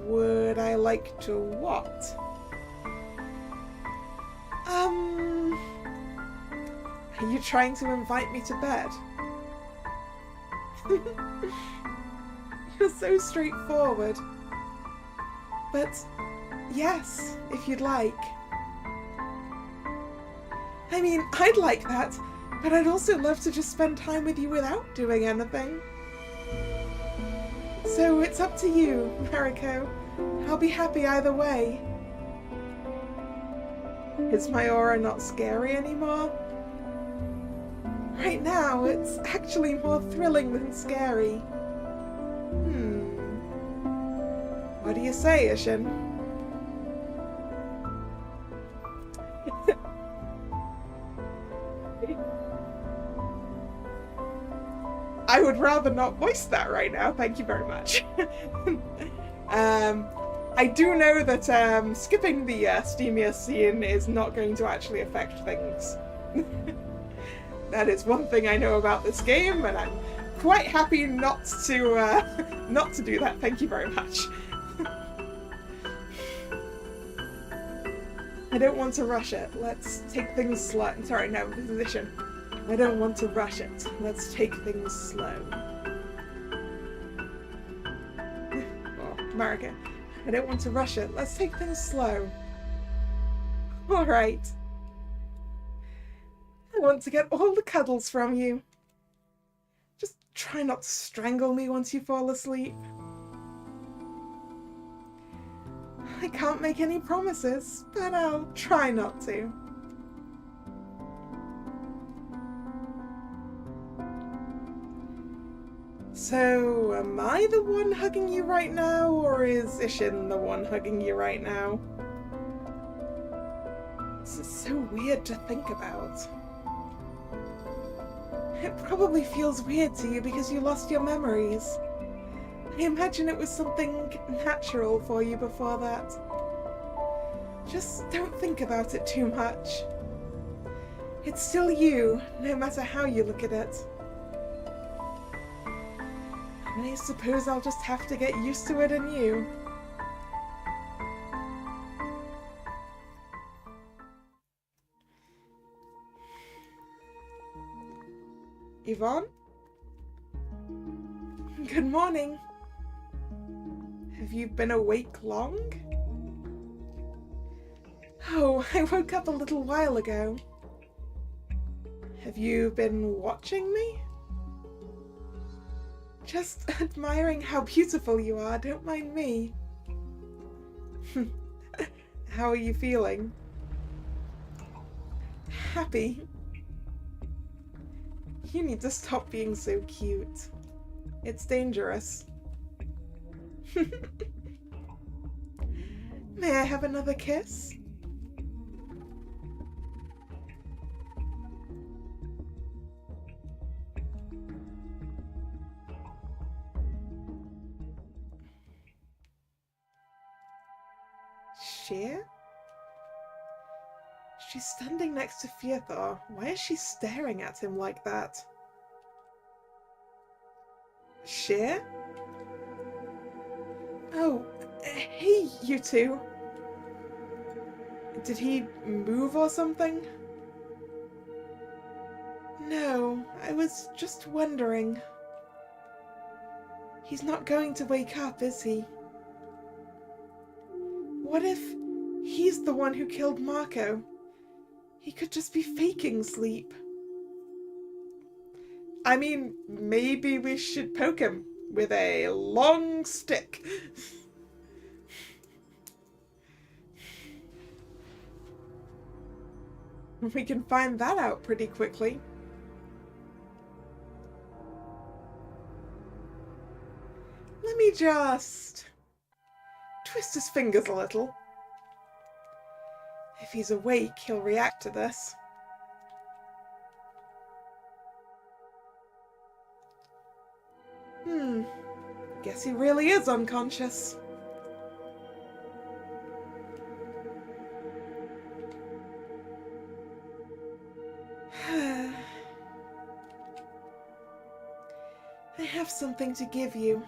Would I like to what? Are you trying to invite me to bed? You're so straightforward. But Yes, if you'd like. I mean, I'd like that, but I'd also love to just spend time with you without doing anything. So it's up to you, Mariko. I'll be happy either way. Is my aura not scary anymore? Right now, it's actually more thrilling than scary. What do you say, Ishin? I would rather not voice that right now, thank you very much. I do know that skipping the steamier scene is not going to actually affect things. That is one thing I know about this game, and I'm quite happy not to do that, thank you very much. I don't want to rush it. Let's take things slow. Sorry, no, position. I don't want to rush it. Let's take things slow. Oh, Marika. I don't want to rush it. Let's take things slow. Alright. I want to get all the cuddles from you. Just try not to strangle me once you fall asleep. I can't make any promises, but I'll try not to. So, am I the one hugging you right now, or is Ishin the one hugging you right now? This is so weird to think about. It probably feels weird to you because you lost your memories. I imagine it was something natural for you before that. Just don't think about it too much. It's still you, no matter how you look at it. I suppose I'll just have to get used to it anew. Yvonne? Good morning. Have you been awake long? Oh, I woke up a little while ago. Have you been watching me? Just admiring how beautiful you are, don't mind me. How are you feeling? Happy? You need to stop being so cute. It's dangerous. May I have another kiss? Shear? She's standing next to Fiethor. Why is she staring at him like that? Shear? Oh, hey, you two. Did he move or something? No, I was just wondering. He's not going to wake up, is he? What if he's the one who killed Marco? He could just be faking sleep. I mean, maybe we should poke him with a long stick. We can find that out pretty quickly. Let me just twist his fingers a little. If he's awake, he'll react to this. Guess he really is unconscious. I have something to give you.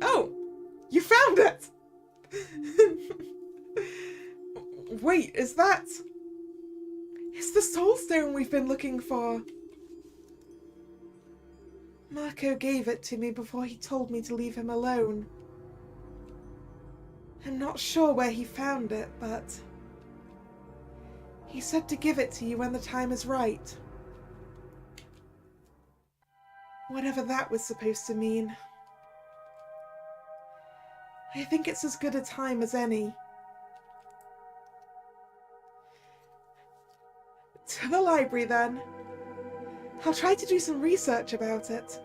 Oh! You found it! Wait, is that... It's the soul stone we've been looking for. Marco gave it to me before he told me to leave him alone. I'm not sure where he found it, but he said to give it to you when the time is right. Whatever that was supposed to mean. I think it's as good a time as any. To the library, then. I'll try to do some research about it.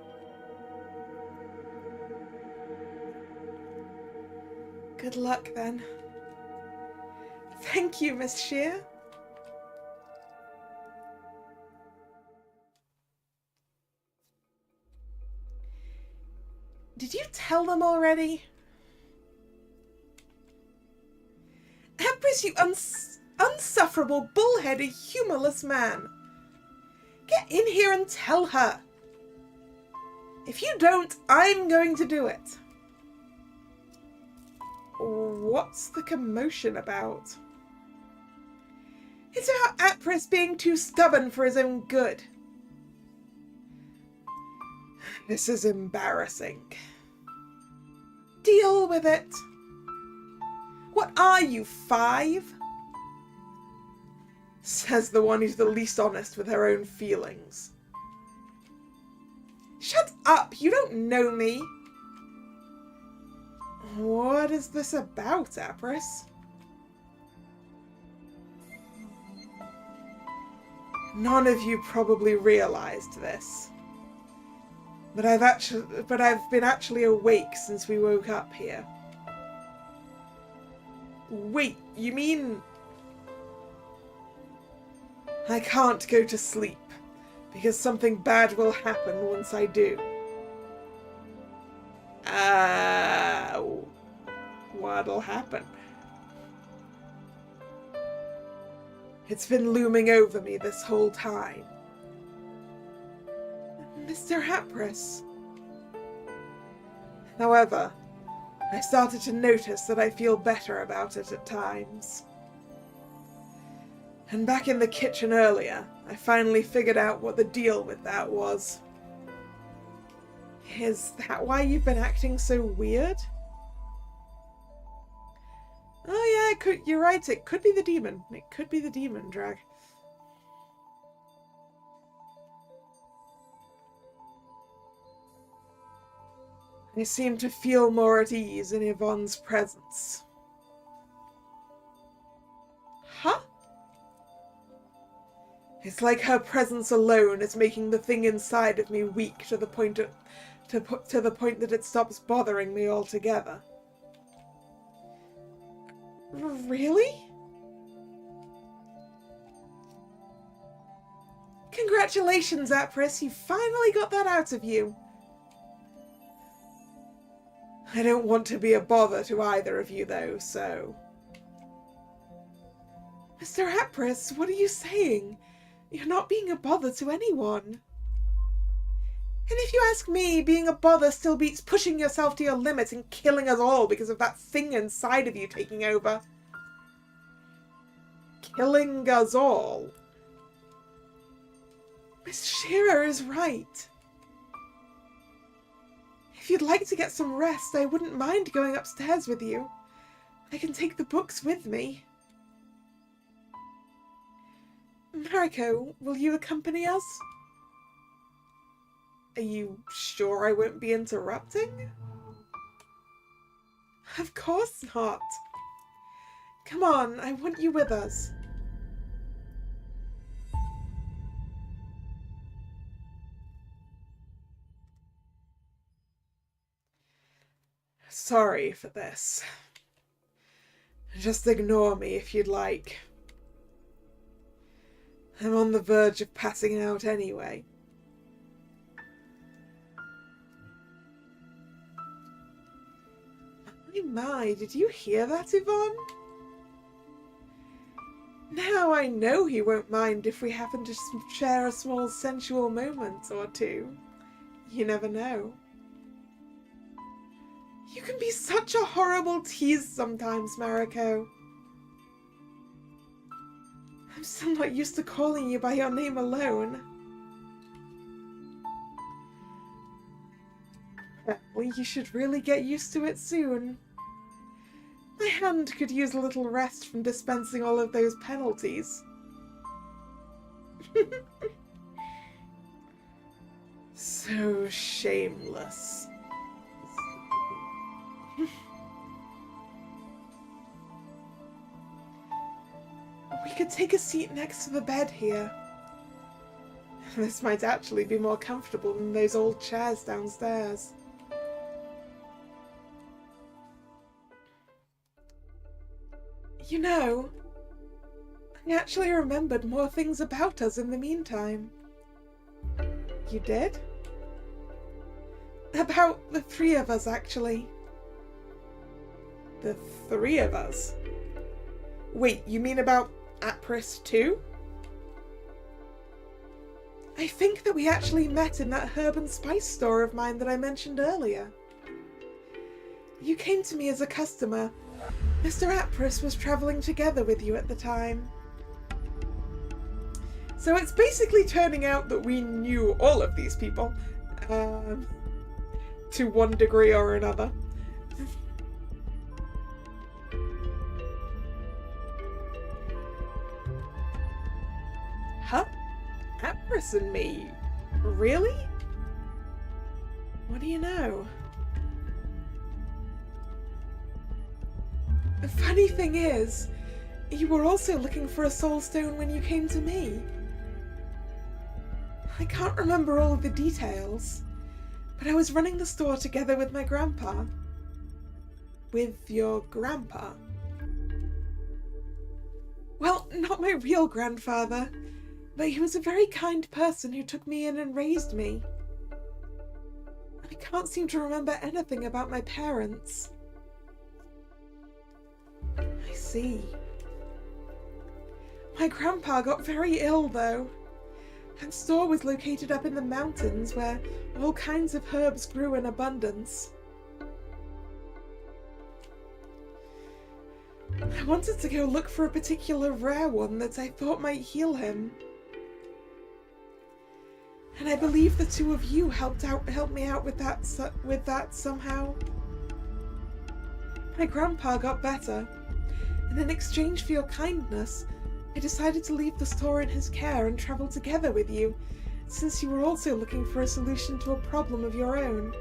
Good luck, then. Thank you, Miss Shear. Did you tell them already? Empress, you unsufferable, bullheaded, humorless man. Get in here and tell her. If you don't, I'm going to do it. What's the commotion about? It's about Apris being too stubborn for his own good. This is embarrassing. Deal with it. What are you, 5? Says the one who's the least honest with her own feelings. Shut up! You don't know me! What is this about, Apris? None of you probably realized this. But I've been actually awake since we woke up here. Wait, you mean... I can't go to sleep, because something bad will happen once I do. What'll happen? It's been looming over me this whole time. Mr. Apris. However, I started to notice that I feel better about it at times. And back in the kitchen earlier, I finally figured out what the deal with that was. Is that why you've been acting so weird? Oh yeah, you're right, it could be the demon. It could be the demon drag. I seem to feel more at ease in Yvonne's presence. Huh? It's like her presence alone is making the thing inside of me weak to the point that it stops bothering me altogether. Really? Congratulations, Apris, you finally got that out of you. I don't want to be a bother to either of you, though, so... Mr. Apris, what are you saying? You're not being a bother to anyone. And if you ask me, being a bother still beats pushing yourself to your limits and killing us all because of that thing inside of you taking over. Killing us all. Miss Shearer is right. If you'd like to get some rest, I wouldn't mind going upstairs with you. I can take the books with me. Mariko, will you accompany us? Are you sure I won't be interrupting? Of course not. Come on, I want you with us. Sorry for this. Just ignore me if you'd like. I'm on the verge of passing out anyway. My, did you hear that, Yvonne? Now I know he won't mind if we happen to share a small sensual moment or two. You never know. You can be such a horrible tease sometimes, Mariko. I'm still not used to calling you by your name alone. Well, you should really get used to it soon. My hand could use a little rest from dispensing all of those penalties. So shameless. We could take a seat next to the bed here. This might actually be more comfortable than those old chairs downstairs. You know, I actually remembered more things about us in the meantime. You did? About the three of us, actually. The three of us? Wait, you mean about Apris too? I think that we actually met in that herb and spice store of mine that I mentioned earlier. You came to me as a customer. Mr. Apris was travelling together with you at the time. So it's basically turning out that we knew all of these people, to one degree or another. Huh? Apris and me? Really? What do you know? The funny thing is, you were also looking for a soul stone when you came to me. I can't remember all of the details, but I was running the store together with my grandpa. With your grandpa? Well, not my real grandfather, but he was a very kind person who took me in and raised me. I can't seem to remember anything about my parents. I see. My grandpa got very ill, though. That store was located up in the mountains where all kinds of herbs grew in abundance. I wanted to go look for a particular rare one that I thought might heal him. And I believe the two of you helped me out with that somehow. My grandpa got better, and in exchange for your kindness, I decided to leave the store in his care and travel together with you, since you were also looking for a solution to a problem of your own.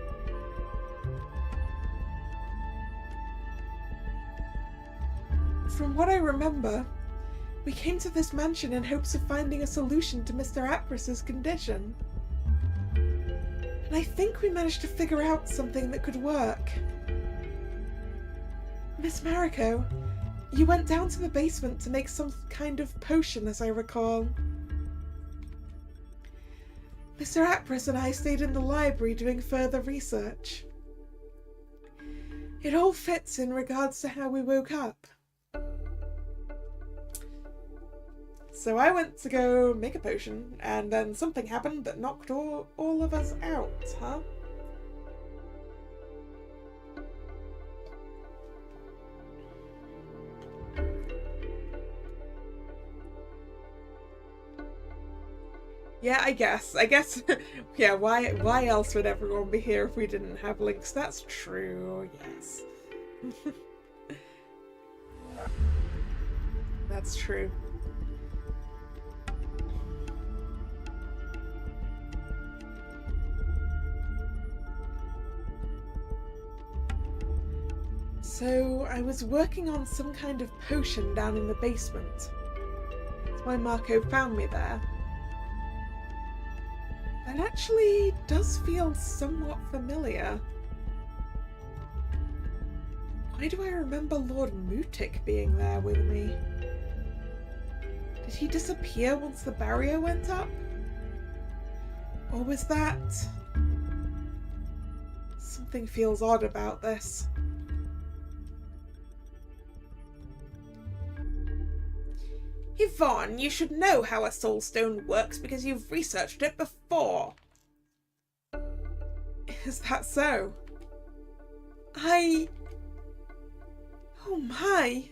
From what I remember, we came to this mansion in hopes of finding a solution to Mr. Apris's condition. And I think we managed to figure out something that could work. Miss Mariko, you went down to the basement to make some kind of potion, as I recall. Mr. Apris and I stayed in the library doing further research. It all fits in regards to how we woke up. So I went to go make a potion, and then something happened that knocked all of us out, huh? Yeah, I guess, yeah, why else would everyone be here if we didn't have links? That's true, yes. That's true. So, I was working on some kind of potion down in the basement. That's why Marco found me there. That actually does feel somewhat familiar. Why do I remember Lord Mutik being there with me? Did he disappear once the barrier went up? Or was that... Something feels odd about this. Yvonne, you should know how a soul stone works because you've researched it before. Is that so? Oh my!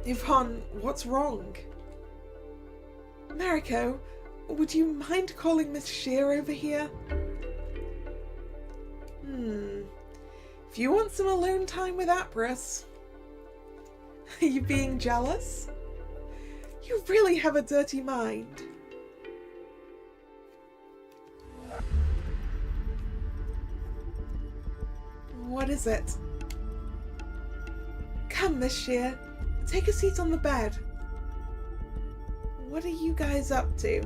Yvonne, what's wrong? Mariko, would you mind calling Miss Shear over here? If you want some alone time with Apris. Are you being jealous? You really have a dirty mind. What is it? Come, Miss Shear. Take a seat on the bed. What are you guys up to?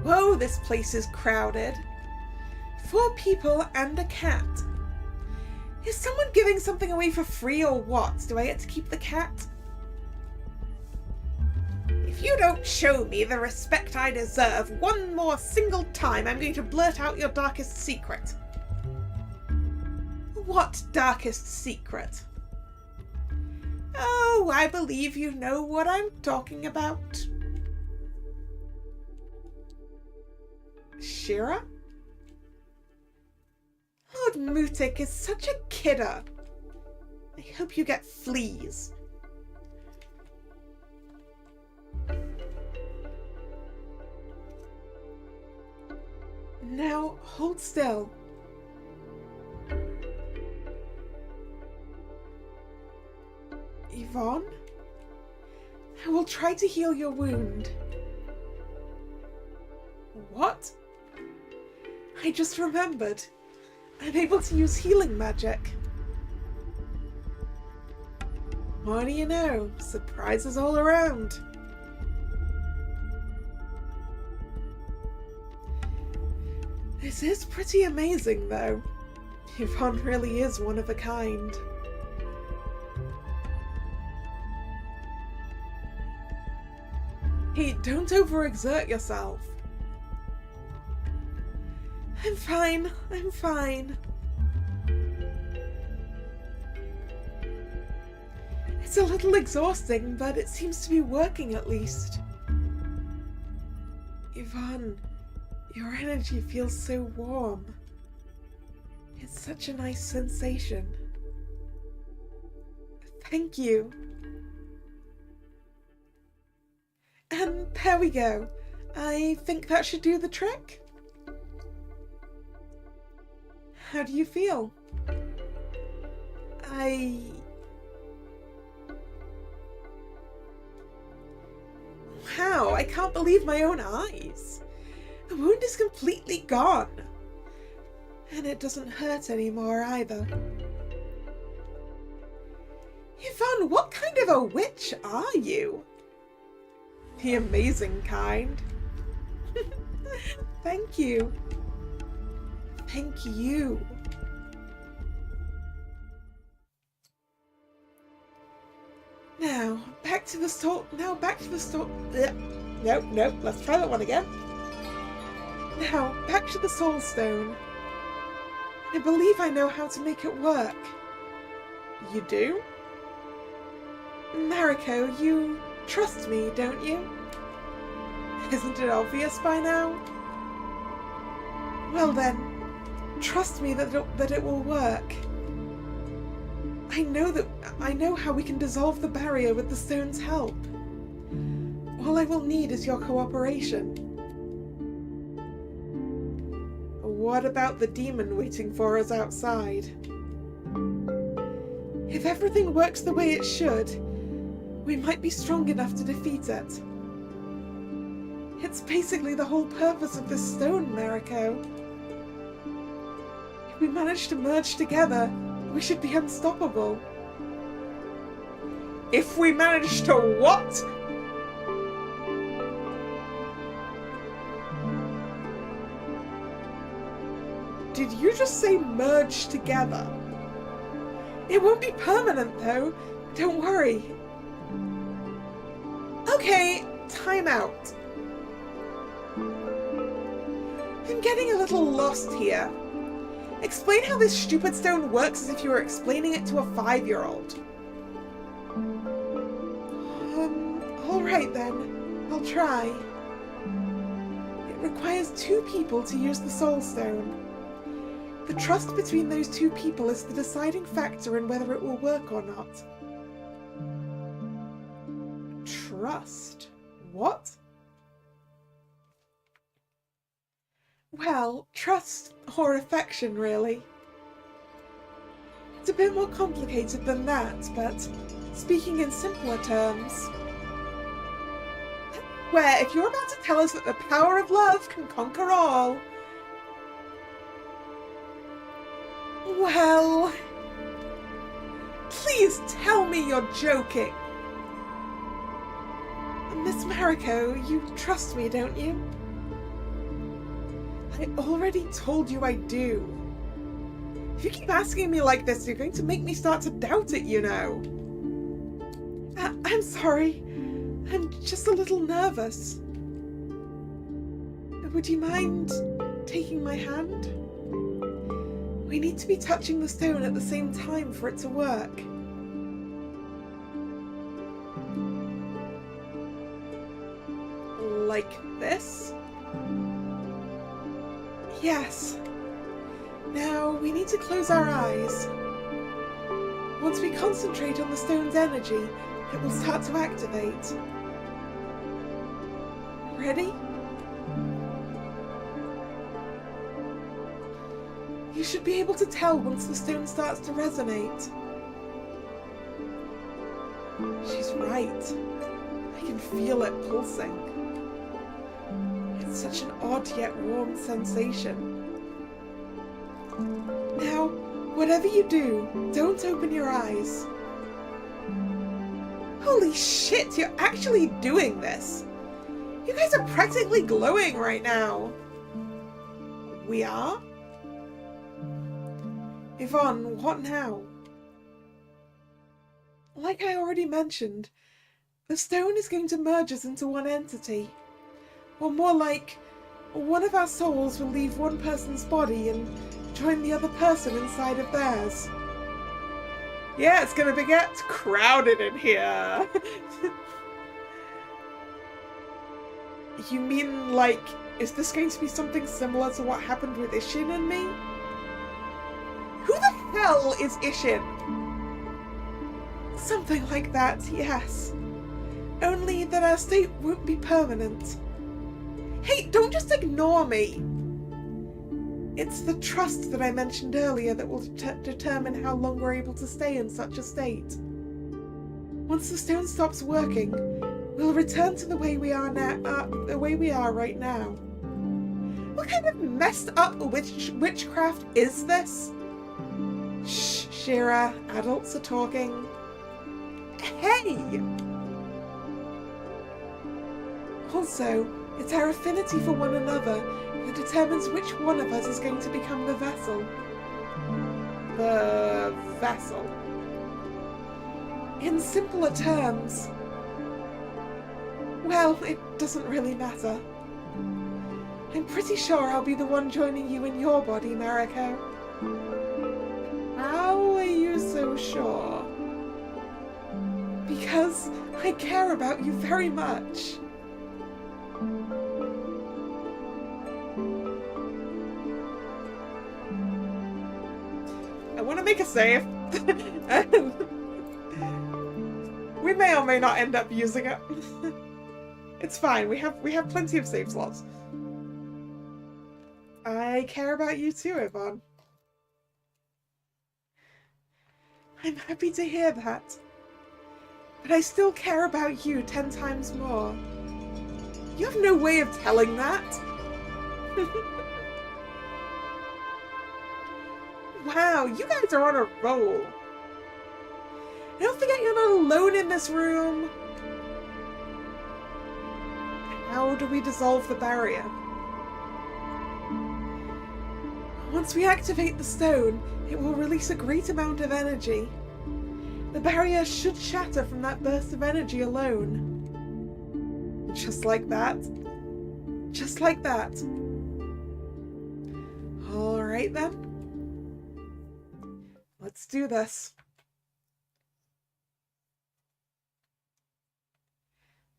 Whoa, this place is crowded. 4 people and a cat. Is someone giving something away for free or what? Do I get to keep the cat? If you don't show me the respect I deserve one more single time, I'm going to blurt out your darkest secret. What darkest secret? Oh, I believe you know what I'm talking about. Shira? Lord Mutik is such a kidder. I hope you get fleas. Now, hold still. Yvonne? I will try to heal your wound. What? I just remembered. I'm able to use healing magic. What do you know? Surprises all around. This is pretty amazing, though. Yvonne really is one of a kind. Hey, don't overexert yourself. I'm fine. I'm fine. It's a little exhausting, but it seems to be working at least. Yvonne, your energy feels so warm. It's such a nice sensation. Thank you. And there we go. I think that should do the trick. How do you feel? Wow, I can't believe my own eyes. The wound is completely gone. And it doesn't hurt anymore either. Yvonne, what kind of a witch are you? The amazing kind. Thank you. Thank you. Now, back to the store. Nope, let's try that one again. Now, back to the Soul Stone. I believe I know how to make it work. You do? Mariko, you trust me, don't you? Isn't it obvious by now? Well then, trust me that it will work. I know how we can dissolve the barrier with the stone's help. All I will need is your cooperation. What about the demon waiting for us outside? If everything works the way it should, we might be strong enough to defeat it. It's basically the whole purpose of this stone, Mariko. If we manage to merge together, we should be unstoppable. If we manage to what? Did you just say merge together? It won't be permanent though, don't worry. Okay, time out. I'm getting a little lost here. Explain how this stupid stone works as if you were explaining it to a 5-year-old. Alright then, I'll try. It requires 2 people to use the Soul Stone. The trust between those 2 people is the deciding factor in whether it will work or not. Trust? What? well, trust or affection, really. It's a bit more complicated than that, but speaking in simpler terms, where if you're about to tell us that the power of love can conquer all, well, please tell me you're joking. Miss Mariko, you trust me, don't you? I already told you I do. If you keep asking me like this, you're going to make me start to doubt it, you know. I'm sorry. I'm just a little nervous. Would you mind taking my hand? We need to be touching the stone at the same time for it to work. Like this? Yes. Now we need to close our eyes. Once we concentrate on the stone's energy, it will start to activate. Ready? You should be able to tell once the stone starts to resonate. She's right. I can feel it pulsing. It's such an odd yet warm sensation. Now, whatever you do, don't open your eyes. Holy shit, you're actually doing this! You guys are practically glowing right now. We are? Yvonne, what now? Like I already mentioned, the stone is going to merge us into one entity. Or more like, one of our souls will leave one person's body and join the other person inside of theirs. Yeah, it's gonna get crowded in here. You mean, like, is this going to be something similar to what happened with Ishin and me? Who the hell is Ishin? Something like that, yes. Only that our state won't be permanent. Hey, don't just ignore me! It's the trust that I mentioned earlier that will determine how long we're able to stay in such a state. Once the stone stops working, we'll return to the way we are now, the way we are right now. What kind of messed up witchcraft is this? Shh, Shira, adults are talking. Hey! Also, it's our affinity for one another that determines which one of us is going to become the vessel. The vessel. In simpler terms, well, it doesn't really matter. I'm pretty sure I'll be the one joining you in your body, Mariko. How are you so sure? Because I care about you very much. I want to make a save. We may or may not end up using it. It's fine. We have plenty of save slots. I care about you too, Yvonne. I'm happy to hear that. But I still care about you 10 times more. You have no way of telling that. Wow, you guys are on a roll. Don't forget you're not alone in this room. How do we dissolve the barrier? Once we activate the stone, it will release a great amount of energy. The barrier should shatter from that burst of energy alone. Just like that. Just like that. Alright then. Let's do this.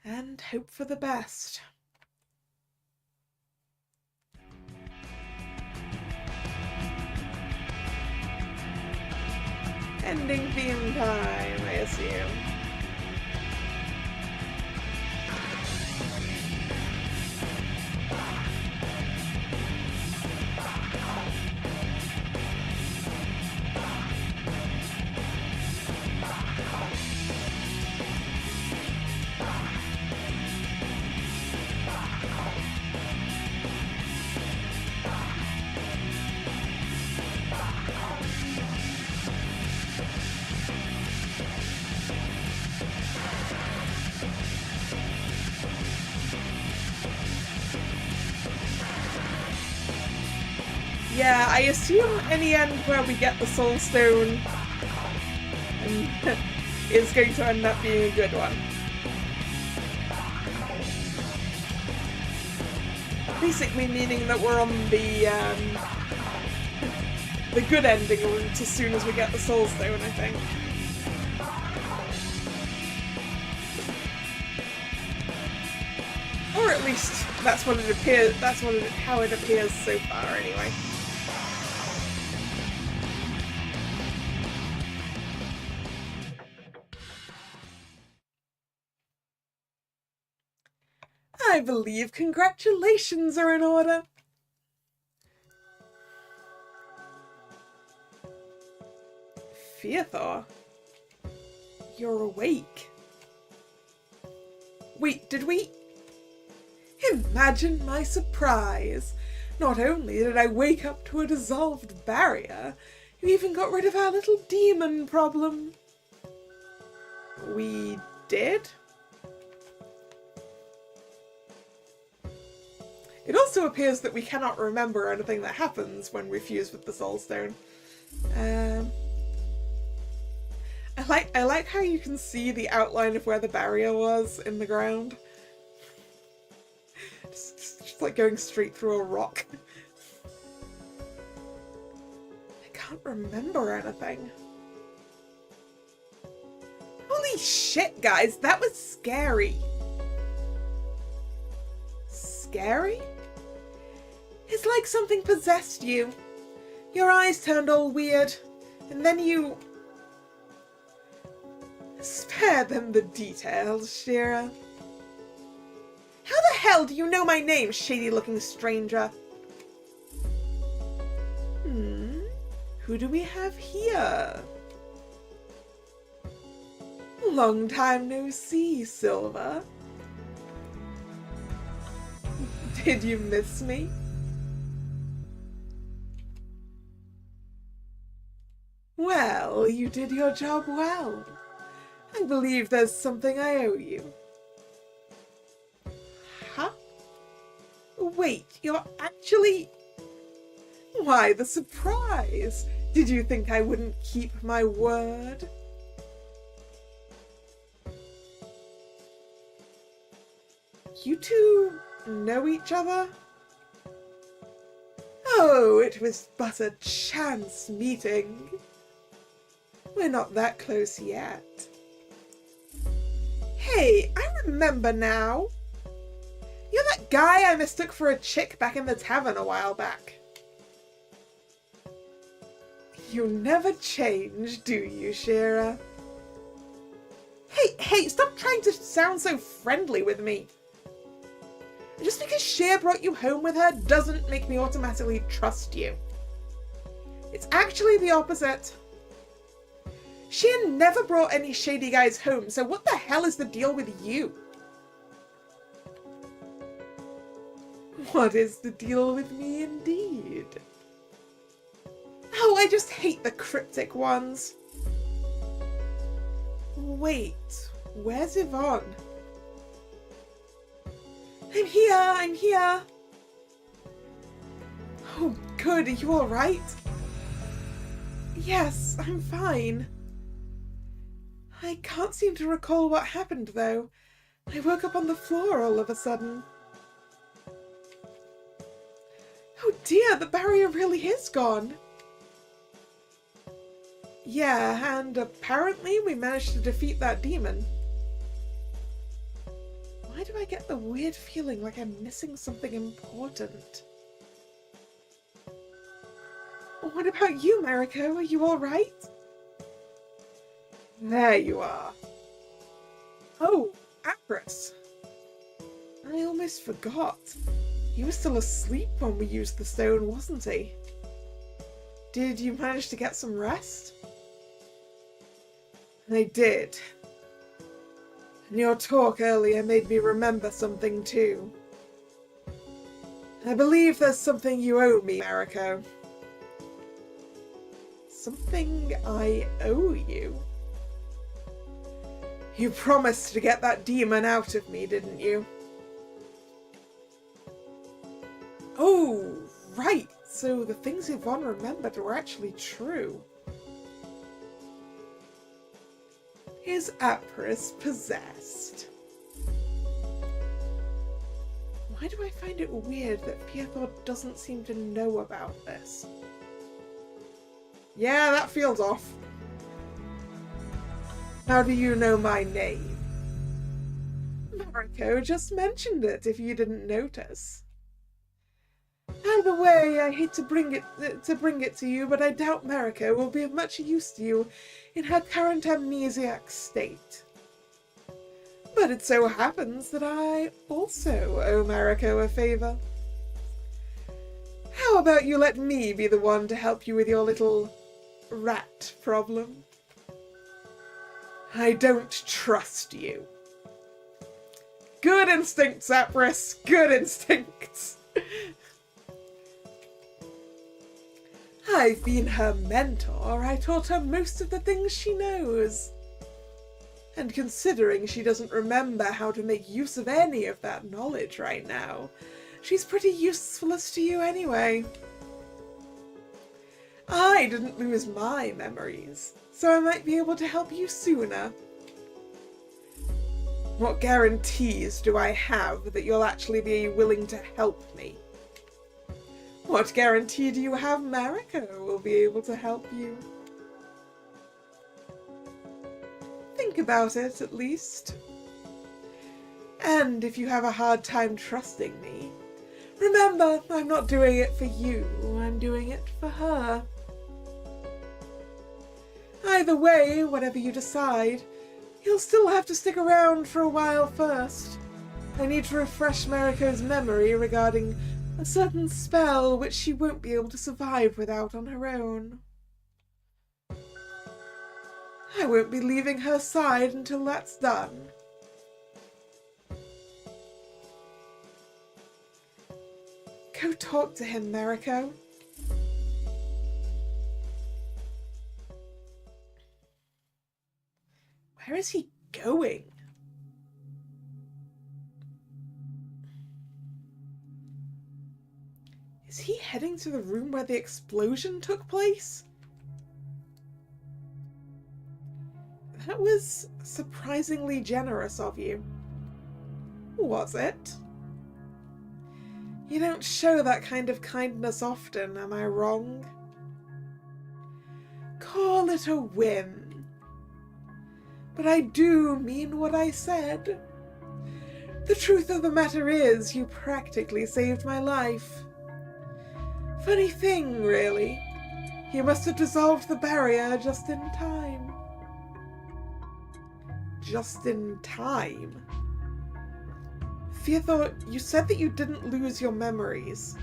And hope for the best. Ending theme time, I assume. Yeah, I assume in the end where we get the Soul Stone is going to end up being a good one. Basically meaning that we're on the good ending route as soon as we get the Soul Stone, I think. Or at least that's what it appears. That's how it appears so far, anyway. I believe congratulations are in order. Fearthor, you're awake. Wait, did we? Imagine my surprise. Not only did I wake up to a dissolved barrier, you even got rid of our little demon problem. We did? It also appears that we cannot remember anything that happens when we fuse with the Soul Stone. I like how you can see the outline of where the barrier was in the ground. Just like going straight through a rock. I can't remember anything. Holy shit, guys, that was scary. Scary? It's like something possessed you. Your eyes turned all weird, and then you... Spare them the details, Shearer. How the hell do you know my name, shady-looking stranger? Who do we have here? Long time no see, Silver. Did you miss me? Well, you did your job well. I believe there's something I owe you. Huh? Wait, you're actually... Why the surprise? Did you think I wouldn't keep my word? You two know each other? Oh, it was but a chance meeting. We're not that close yet. Hey, I remember now. You're that guy I mistook for a chick back in the tavern a while back. You never change, do you, Shearer? Hey, stop trying to sound so friendly with me. Just because Shear brought you home with her doesn't make me automatically trust you. It's actually the opposite. Shear never brought any shady guys home, so what the hell is the deal with you? What is the deal with me indeed? Oh, I just hate the cryptic ones. Wait, where's Yvonne? I'm here. Oh, good, are you alright? Yes, I'm fine. I can't seem to recall what happened, though. I woke up on the floor all of a sudden. Oh dear, the barrier really is gone. Yeah, and apparently we managed to defeat that demon. Why do I get the weird feeling like I'm missing something important? What about you, Mariko? Are you alright? There you are. Oh, Acris. I almost forgot. He was still asleep when we used the stone, wasn't he? Did you manage to get some rest? I did. And your talk earlier made me remember something too. I believe there's something you owe me, Mariko. Something I owe you? You promised to get that demon out of me, didn't you? Oh, right. So the things Yvonne remembered were actually true. Is Apris possessed? Why do I find it weird that Piethor doesn't seem to know about this? Yeah, that feels off. How do you know my name? Mariko just mentioned it, if you didn't notice. Either way, I hate to bring it to you, but I doubt Mariko will be of much use to you in her current amnesiac state. But it so happens that I also owe Mariko a favor. How about you let me be the one to help you with your little rat problem? I don't trust you. Good instincts, Apris. Good instincts. I've been her mentor. I taught her most of the things she knows. And considering she doesn't remember how to make use of any of that knowledge right now, she's pretty useless to you anyway. I didn't lose my memories, so I might be able to help you sooner. What guarantees do I have that you'll actually be willing to help me? What guarantee do you have Mariko will be able to help you? Think about it, at least. And if you have a hard time trusting me, remember, I'm not doing it for you, I'm doing it for her. Either way, whatever you decide, you'll still have to stick around for a while first. I need to refresh Mariko's memory regarding a certain spell which she won't be able to survive without on her own. I won't be leaving her side until that's done. Go talk to him, Mariko. Where is he going? Is he heading to the room where the explosion took place? That was surprisingly generous of you. Was it? You don't show that kind of kindness often, am I wrong? Call it a whim. But I do mean what I said. The truth of the matter is, you practically saved my life. Funny thing, really. You must have dissolved the barrier just in time. Just in time? Piethor, you said that you didn't lose your memories.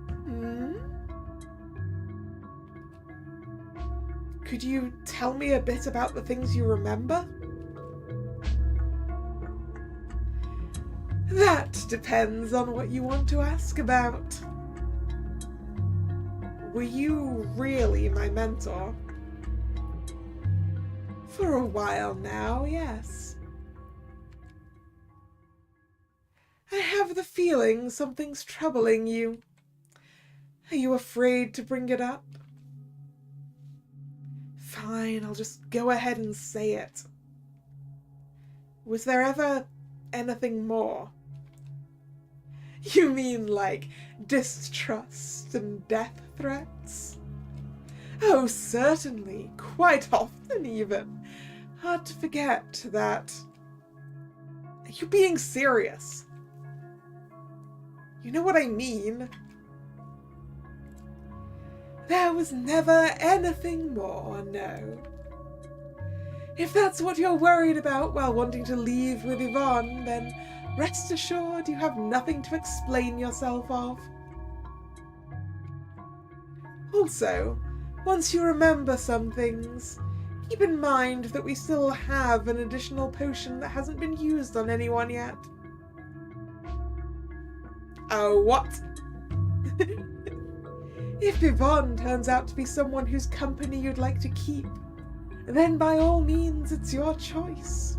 Hmm? Could you tell me a bit about the things you remember? That depends on what you want to ask about. Were you really my mentor? For a while now, yes. I have the feeling something's troubling you. Are you afraid to bring it up? Fine, I'll just go ahead and say it. Was there ever anything more? You mean like distrust and death threats? Oh, certainly, quite often even. Hard to forget that. Are you being serious? You know what I mean? There was never anything more, no. If that's what you're worried about while wanting to leave with Yvonne, then rest assured you have nothing to explain yourself of. Also, once you remember some things, keep in mind that we still have an additional potion that hasn't been used on anyone yet. Oh, what? If Yvonne turns out to be someone whose company you'd like to keep, then by all means it's your choice.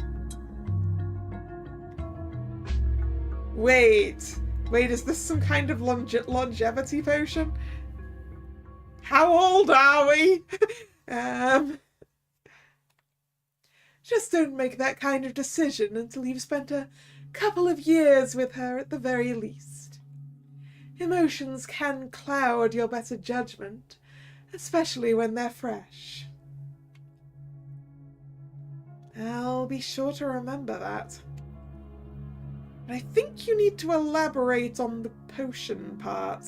Wait, is this some kind of longevity potion? how old are we? Just don't make that kind of decision until you've spent a couple of years with her at the very least. Emotions can cloud your better judgment, especially when they're fresh. I'll be sure to remember that. But I think you need to elaborate on the potion part.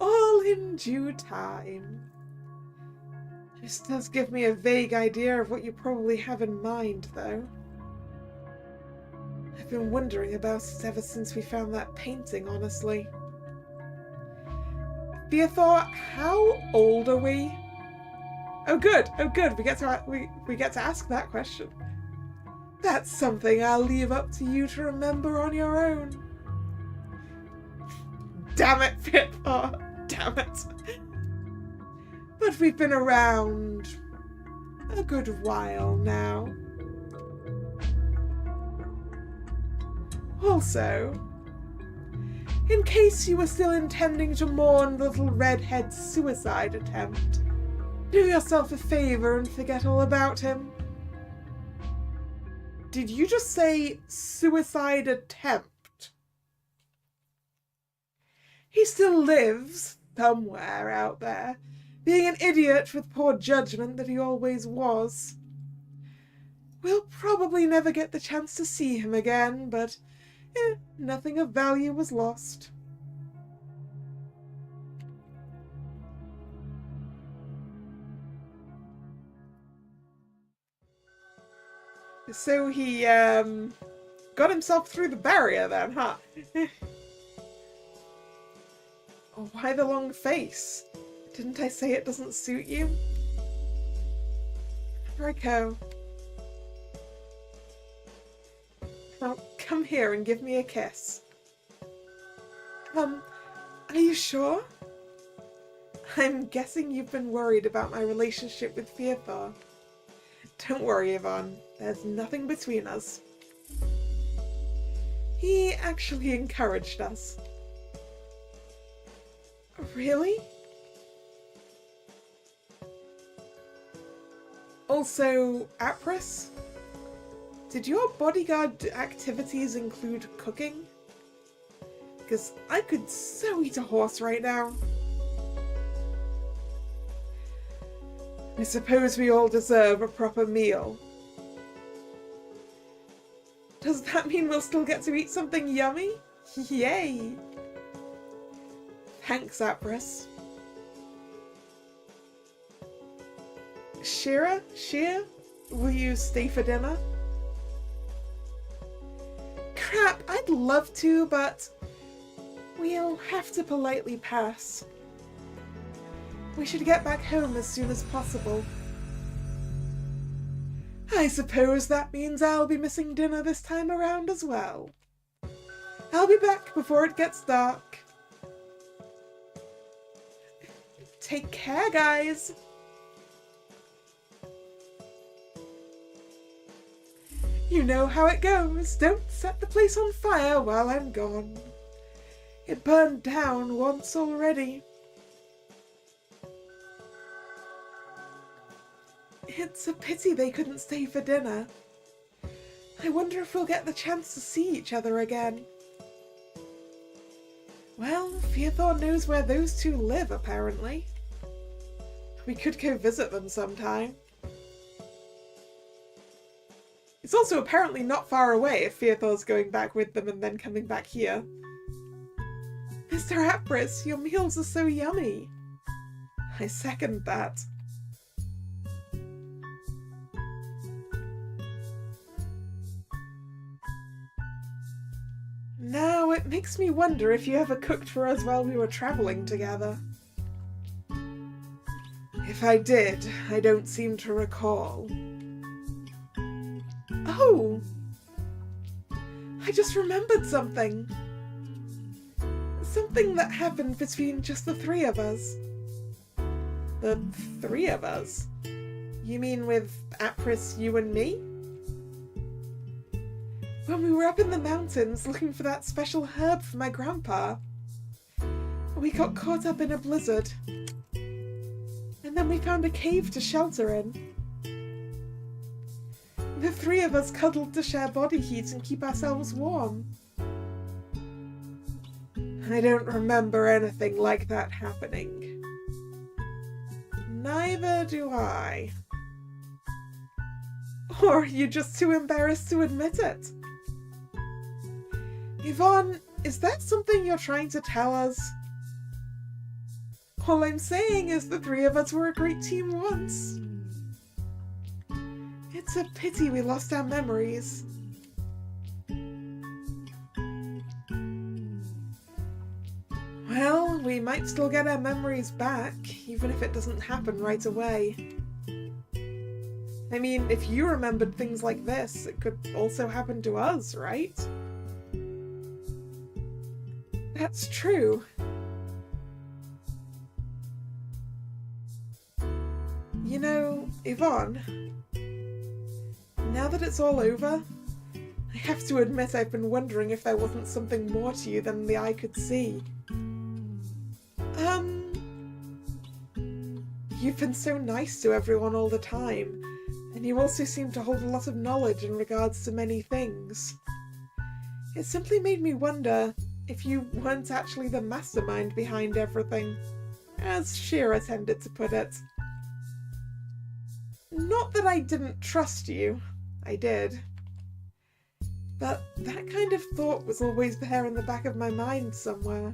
All in due time. This does give me a vague idea of what you probably have in mind, though. I've been wondering about it ever since we found that painting, honestly. Theothor, how old are we? Oh good, we get to ask that question. That's something I'll leave up to you to remember on your own. Damn it, Theothor, damn it. But we've been around a good while now. Also, in case you were still intending to mourn the little redhead's suicide attempt, do yourself a favor and forget all about him. Did you just say suicide attempt? He still lives somewhere out there, being an idiot with poor judgment that he always was. We'll probably never get the chance to see him again, but nothing of value was lost. So he got himself through the barrier then, huh? Oh, why the long face? Didn't I say it doesn't suit you? Here I go. Now, come here and give me a kiss. Are you sure? I'm guessing you've been worried about my relationship with Theothor. Don't worry, Yvonne. There's nothing between us. He actually encouraged us. Really? Also, Apris? Did your bodyguard activities include cooking? Because I could so eat a horse right now. I suppose we all deserve a proper meal. Does that mean we'll still get to eat something yummy? Yay! Thanks, Apris. Shear, will you stay for dinner? Crap, I'd love to, but we'll have to politely pass. We should get back home as soon as possible. I suppose that means I'll be missing dinner this time around as well. I'll be back before it gets dark. Take care, guys! You know how it goes. Don't set the place on fire while I'm gone. It burned down once already. It's a pity they couldn't stay for dinner. I wonder if we'll get the chance to see each other again. Well, Theothor knows where those two live, apparently. We could go visit them sometime. It's also apparently not far away if Theothor's going back with them and then coming back here. Mr. Apris, your meals are so yummy. I second that. Now, it makes me wonder if you ever cooked for us while we were travelling together. If I did, I don't seem to recall. Oh! I just remembered something. Something that happened between just the three of us. The three of us? You mean with Apris, you and me? When we were up in the mountains looking for that special herb for my grandpa. We got caught up in a blizzard. And then we found a cave to shelter in. The three of us cuddled to share body heat and keep ourselves warm. I don't remember anything like that happening. Neither do I. Or are you just too embarrassed to admit it? Yvonne, is that something you're trying to tell us? All I'm saying is the three of us were a great team once. It's a pity we lost our memories. Well, we might still get our memories back, even if it doesn't happen right away. I mean, if you remembered things like this, it could also happen to us, right? That's true. You know, Yvonne, now that it's all over, I have to admit I've been wondering if there wasn't something more to you than the eye could see. You've been so nice to everyone all the time, and you also seem to hold a lot of knowledge in regards to many things. It simply made me wonder if you weren't actually the mastermind behind everything, as Shearer tended to put it. Not that I didn't trust you, I did. But that kind of thought was always there in the back of my mind somewhere.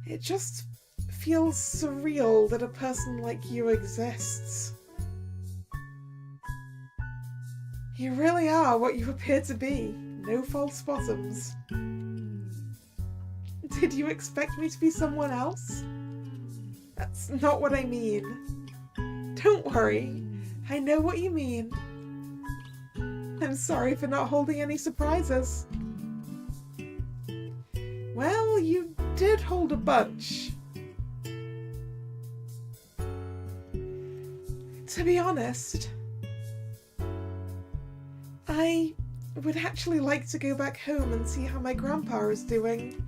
It just feels surreal that a person like you exists. You really are what you appear to be, no false bottoms. Did you expect me to be someone else? That's not what I mean. Don't worry, I know what you mean. I'm sorry for not holding any surprises. Well, you did hold a bunch. To be honest, I would actually like to go back home and see how my grandpa is doing.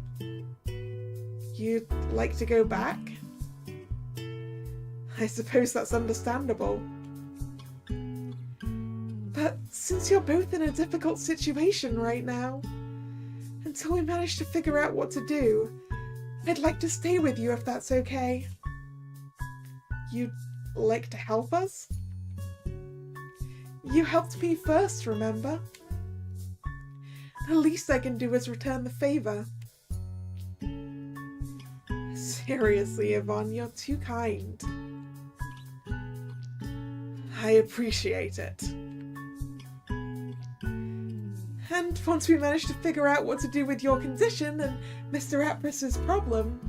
You'd like to go back? I suppose that's understandable. But since you're both in a difficult situation right now, until we manage to figure out what to do, I'd like to stay with you if that's okay. You'd like to help us? You helped me first, remember? The least I can do is return the favor. Seriously, Yvonne, you're too kind. I appreciate it. And once we manage to figure out what to do with your condition and Mr. Apris's problem,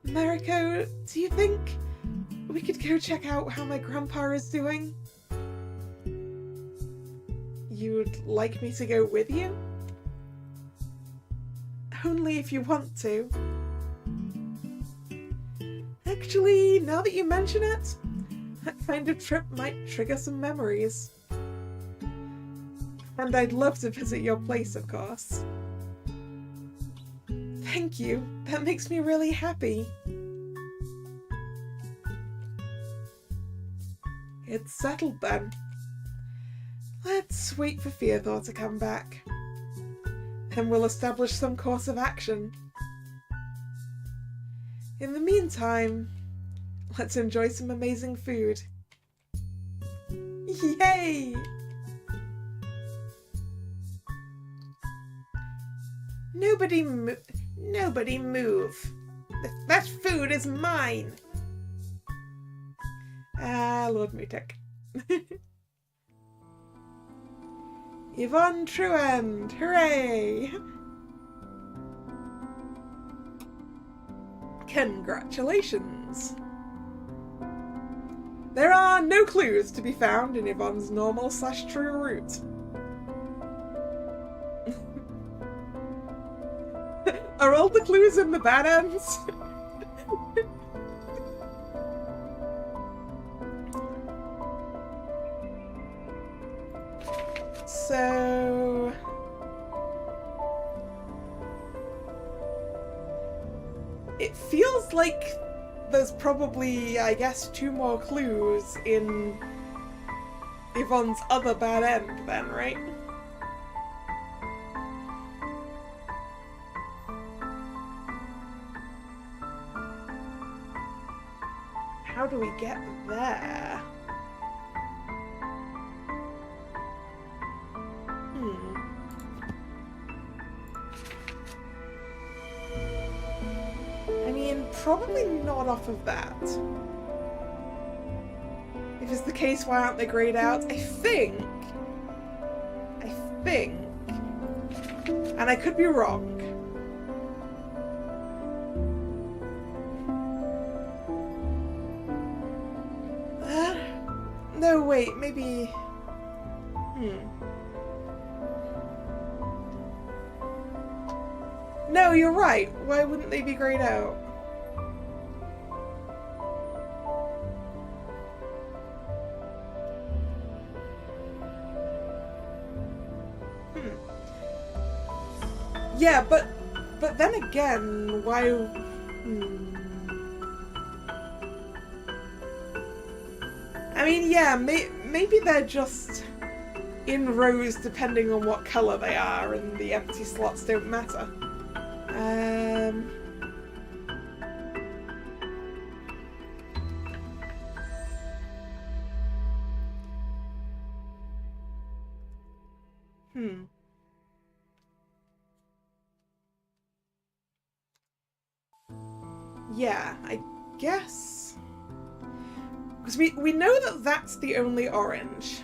Mariko, do you think we could go check out how my grandpa is doing? You'd like me to go with you? Only if you want to. Actually, now that you mention it, that kind of trip might trigger some memories. And I'd love to visit your place, of course. Thank you. That makes me really happy. It's settled then. Let's wait for Fearthor to come back. Then we'll establish some course of action. In the meantime, let's enjoy some amazing food. Yay! Nobody move. That food is mine. Lord Mutek. Yvonne Truend, hooray! Congratulations! There are no clues to be found in Yvonne's normal/true route. Are all the clues in the bad ends? So... It feels like there's probably, I guess, 2 more clues in Yvonne's other bad end then, right? How do we get there? I mean, probably not off of that. If it's the case, why aren't they grayed out? I think, and I could be wrong. No, wait, maybe... No, you're right. Why wouldn't they be grayed out? Yeah, but then again, why... I mean, yeah, maybe they're just in rows depending on what colour they are, and the empty slots don't matter. Yeah, I guess... Because we know that that's the only orange.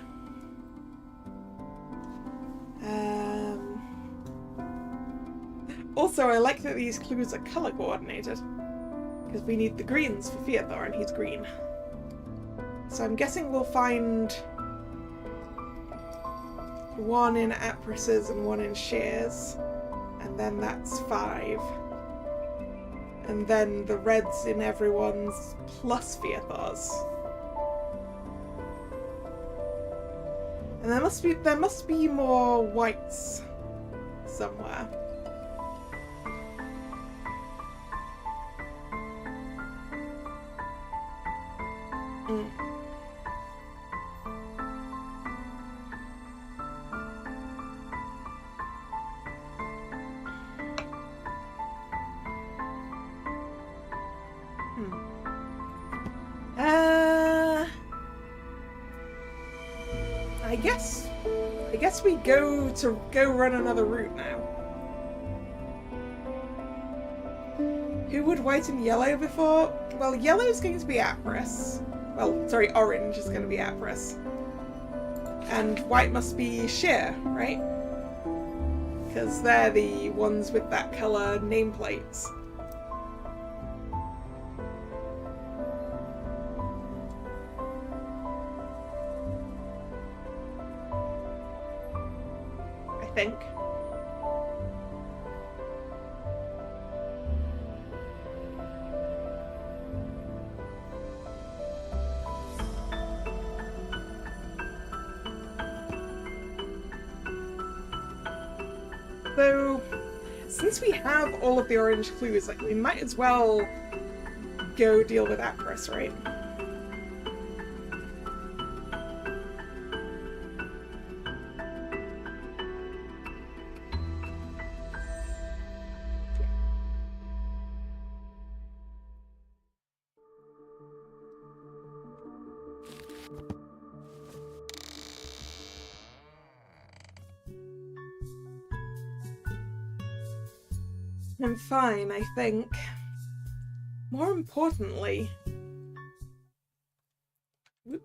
Also, I like that these clues are colour coordinated. Because we need the greens for Theodore, and he's green. So I'm guessing we'll find 1 in Apris's and 1 in Shear's. And then that's 5. And then the reds in everyone's plus Theodore's. And there must be more whites somewhere. I guess we go run another route now. Who would white and yellow before? Well, yellow's going to be Apris. Well, sorry, orange is going to be Apris. And white must be Shear, right? Because they're the ones with that colour nameplates. I think. So, since we have all of the orange clues, like, we might as well go deal with Apris, right? I'm fine, I think. More importantly... Whoop.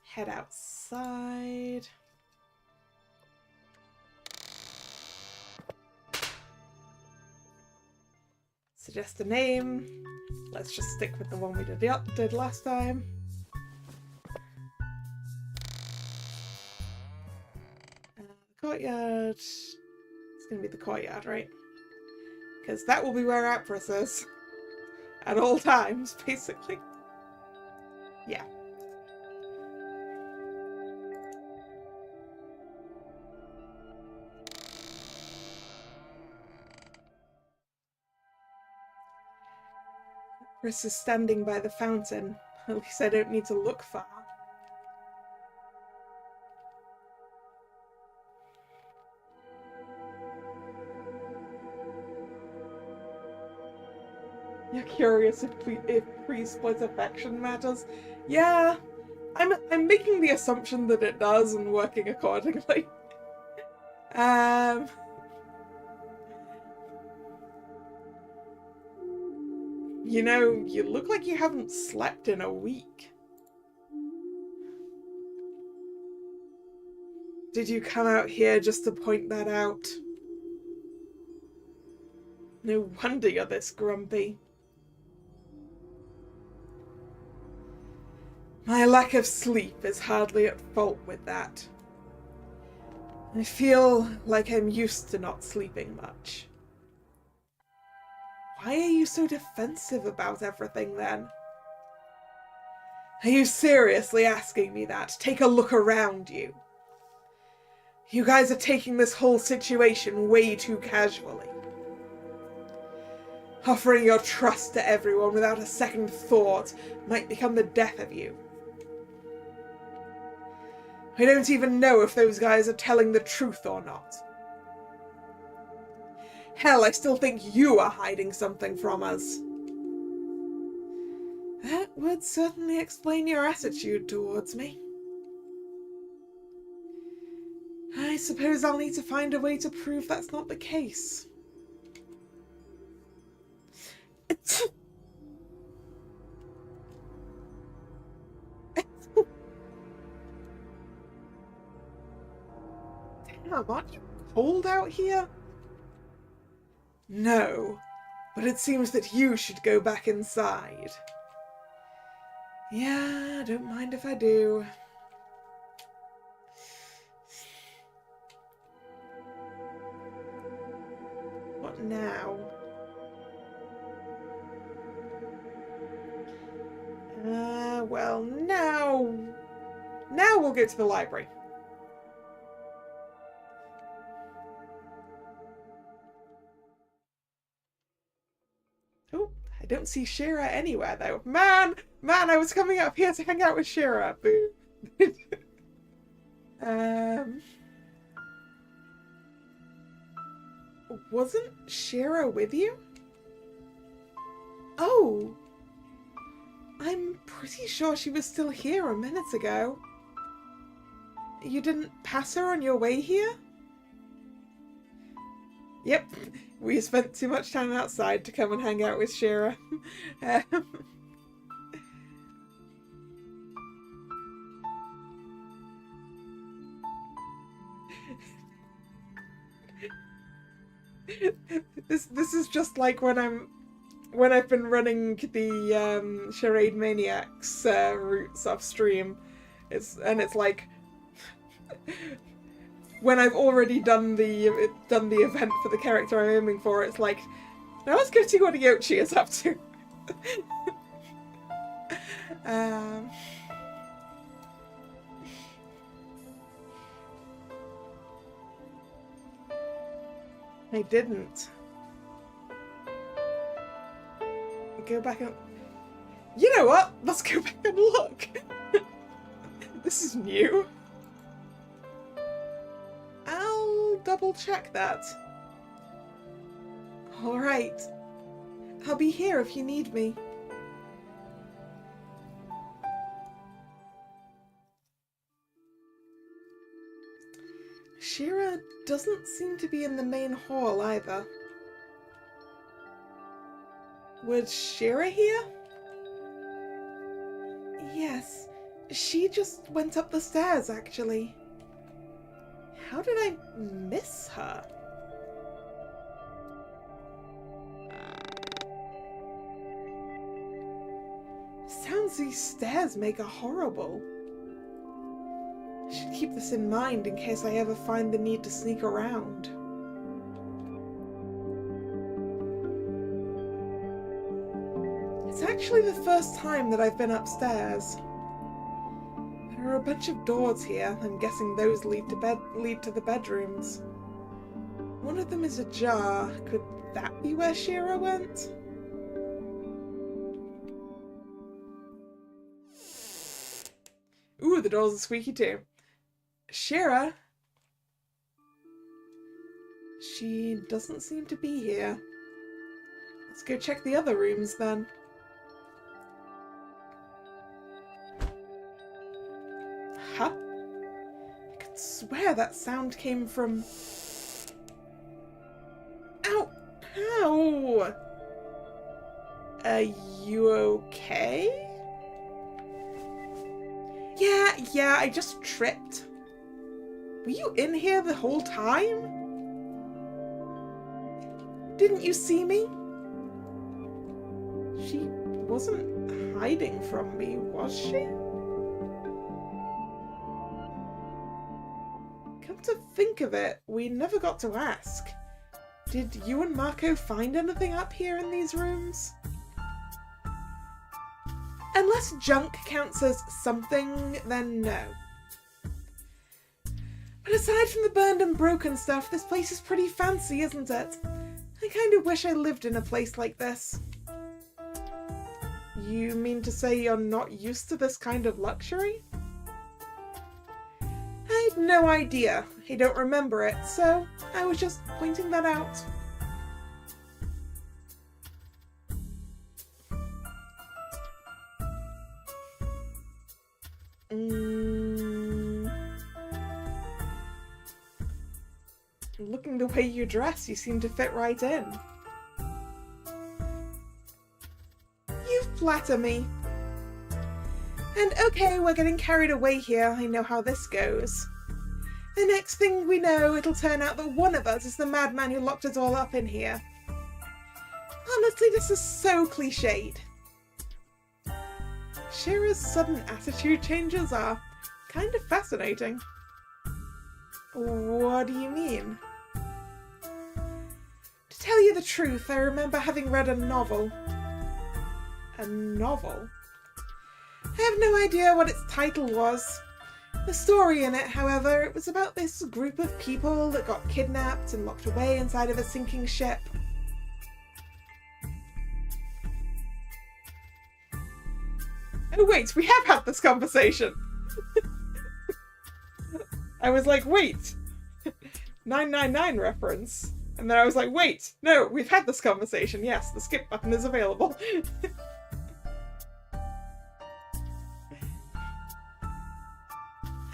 Head outside. Suggest a name. Let's just stick with the one we did last time. Courtyard. It's gonna be the courtyard, right? Because that will be where Apris is. At all times, basically. Yeah. Chris is standing by the fountain. At least I don't need to look far. You're curious if pre-split affection matters? Yeah, I'm making the assumption that it does and working accordingly. You know, you look like you haven't slept in a week. Did you come out here just to point that out? No wonder you're this grumpy. My lack of sleep is hardly at fault with that. I feel like I'm used to not sleeping much. Why are you so defensive about everything then? Are you seriously asking me that? Take a look around you. You guys are taking this whole situation way too casually. Offering your trust to everyone without a second thought might become the death of you. I don't even know if those guys are telling the truth or not. Hell, I still think you are hiding something from us. That would certainly explain your attitude towards me. I suppose I'll need to find a way to prove that's not the case. Damn, aren't you cold out here? No, but it seems that you should go back inside. Yeah, don't mind if I do. What now? Well, now we'll go to the library. Oh, I don't see Shira anywhere though. Man, I was coming up here to hang out with Shira. Boo. Wasn't Shira with you? Oh, I'm pretty sure she was still here a minute ago. You didn't pass her on your way here? Yep, we spent too much time outside to come and hang out with Shira. This is just like when I've been running the Charade Maniacs routes off stream. It's like when I've already done the event for the character I'm aiming for. It's like, now let's go see what Yoshi is up to. I didn't. Go back and... You know what? Let's go back and look. This is new. I'll double check that. Alright. I'll be here if you need me. Shira doesn't seem to be in the main hall either. Was Shira here? Yes, she just went up the stairs, actually. How did I miss her? Sounds these stairs make her horrible. I should keep this in mind in case I ever find the need to sneak around. It's actually the first time that I've been upstairs. There are a bunch of doors here. I'm guessing those lead to the bedrooms. One of them is ajar. Could that be where Shira went? the doors are squeaky too. Shearer? She doesn't seem to be here. Let's go check the other rooms then. Huh? I could swear that sound came from... Ow! Ow! Are you okay? Yeah, I just tripped. Were you in here the whole time? Didn't you see me? She wasn't hiding from me, was she? Come to think of it, we never got to ask. Did you and Marco find anything up here in these rooms? Unless junk counts as something, then no. But aside from the burned and broken stuff, this place is pretty fancy, isn't it? I kind of wish I lived in a place like this. You mean to say you're not used to this kind of luxury? I had no idea. I don't remember it, so I was just pointing that out. Looking the way you dress, you seem to fit right in. You flatter me. And okay, we're getting carried away here. I know how this goes. The next thing we know, it'll turn out that one of us is the madman who locked us all up in here. Honestly, this is so cliched. Shearer's sudden attitude changes are kind of fascinating. What do you mean? To tell you the truth, I remember having read a novel. A novel? I have no idea what its title was. The story in it, however, it was about this group of people that got kidnapped and locked away inside of a sinking ship. Oh wait, we have had this conversation! I was like, wait! 999 reference. And then I was like, wait! No, we've had this conversation. Yes, the skip button is available.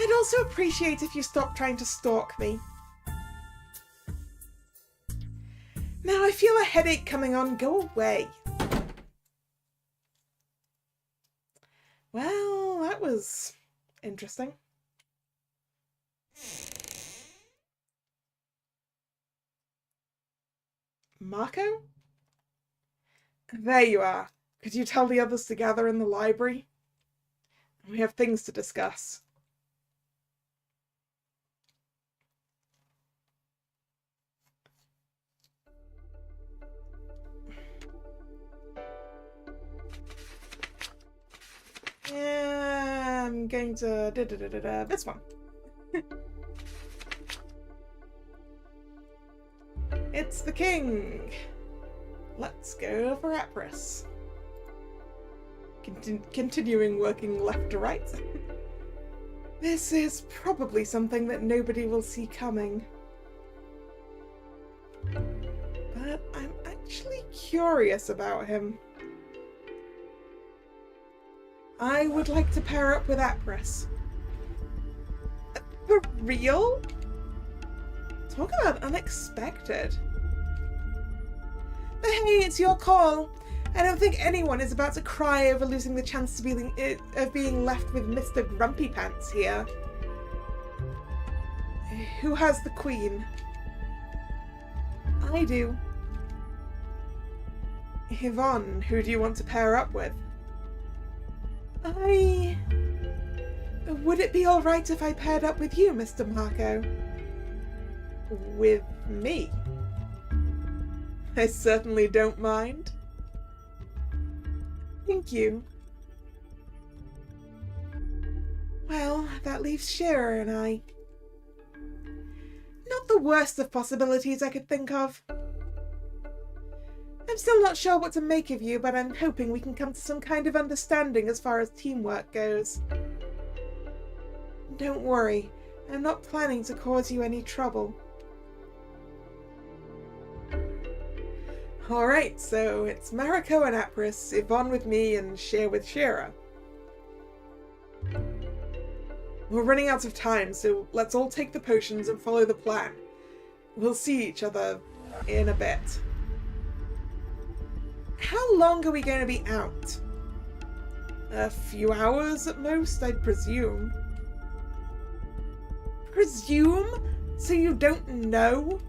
I'd also appreciate if you stopped trying to stalk me. Now I feel a headache coming on. Go away. Well, that was interesting. Marco? There you are. Could you tell the others to gather in the library? We have things to discuss. I'm going to this one. It's the king. Let's go for Apris. Continuing working left to right. This is probably something that nobody will see coming. But I'm actually curious about him. I would like to pair up with Apris. For real? Talk about unexpected. But hey, it's your call. I don't think anyone is about to cry over losing the chance of being left with Mr. Grumpy Pants here. Who has the queen? I do. Yvonne, who do you want to pair up with? Would it be alright if I paired up with you, Mr. Marco? With me? I certainly don't mind. Thank you. Well, that leaves Shearer and I. Not the worst of possibilities I could think of. I'm still not sure what to make of you, but I'm hoping we can come to some kind of understanding as far as teamwork goes. Don't worry, I'm not planning to cause you any trouble. Alright, so it's Mariko and Apris, Yvonne with me, and Shear with Shearer. We're running out of time, so let's all take the potions and follow the plan. We'll see each other in a bit. How long are we going to be out? A few hours at most, I'd presume. Presume? So you don't know?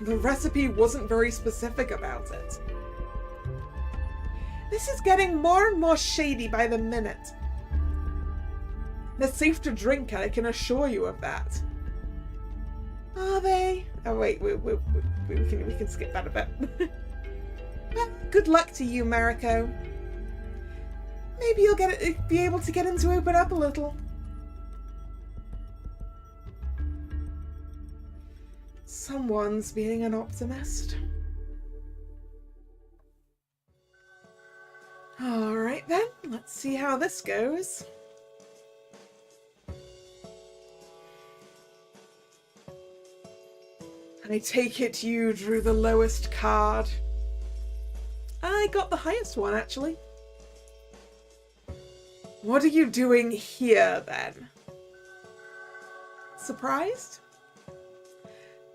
The recipe wasn't very specific about it. This is getting more and more shady by the minute. They're safe to drink, I can assure you of that. Are they? Oh wait, we can skip that a bit. Well, good luck to you, Mariko. Maybe you'll be able to get him to open up a little. Someone's being an optimist. Alright then, let's see how this goes. I take it you drew the lowest card. I got the highest one, actually. What are you doing here, then? Surprised?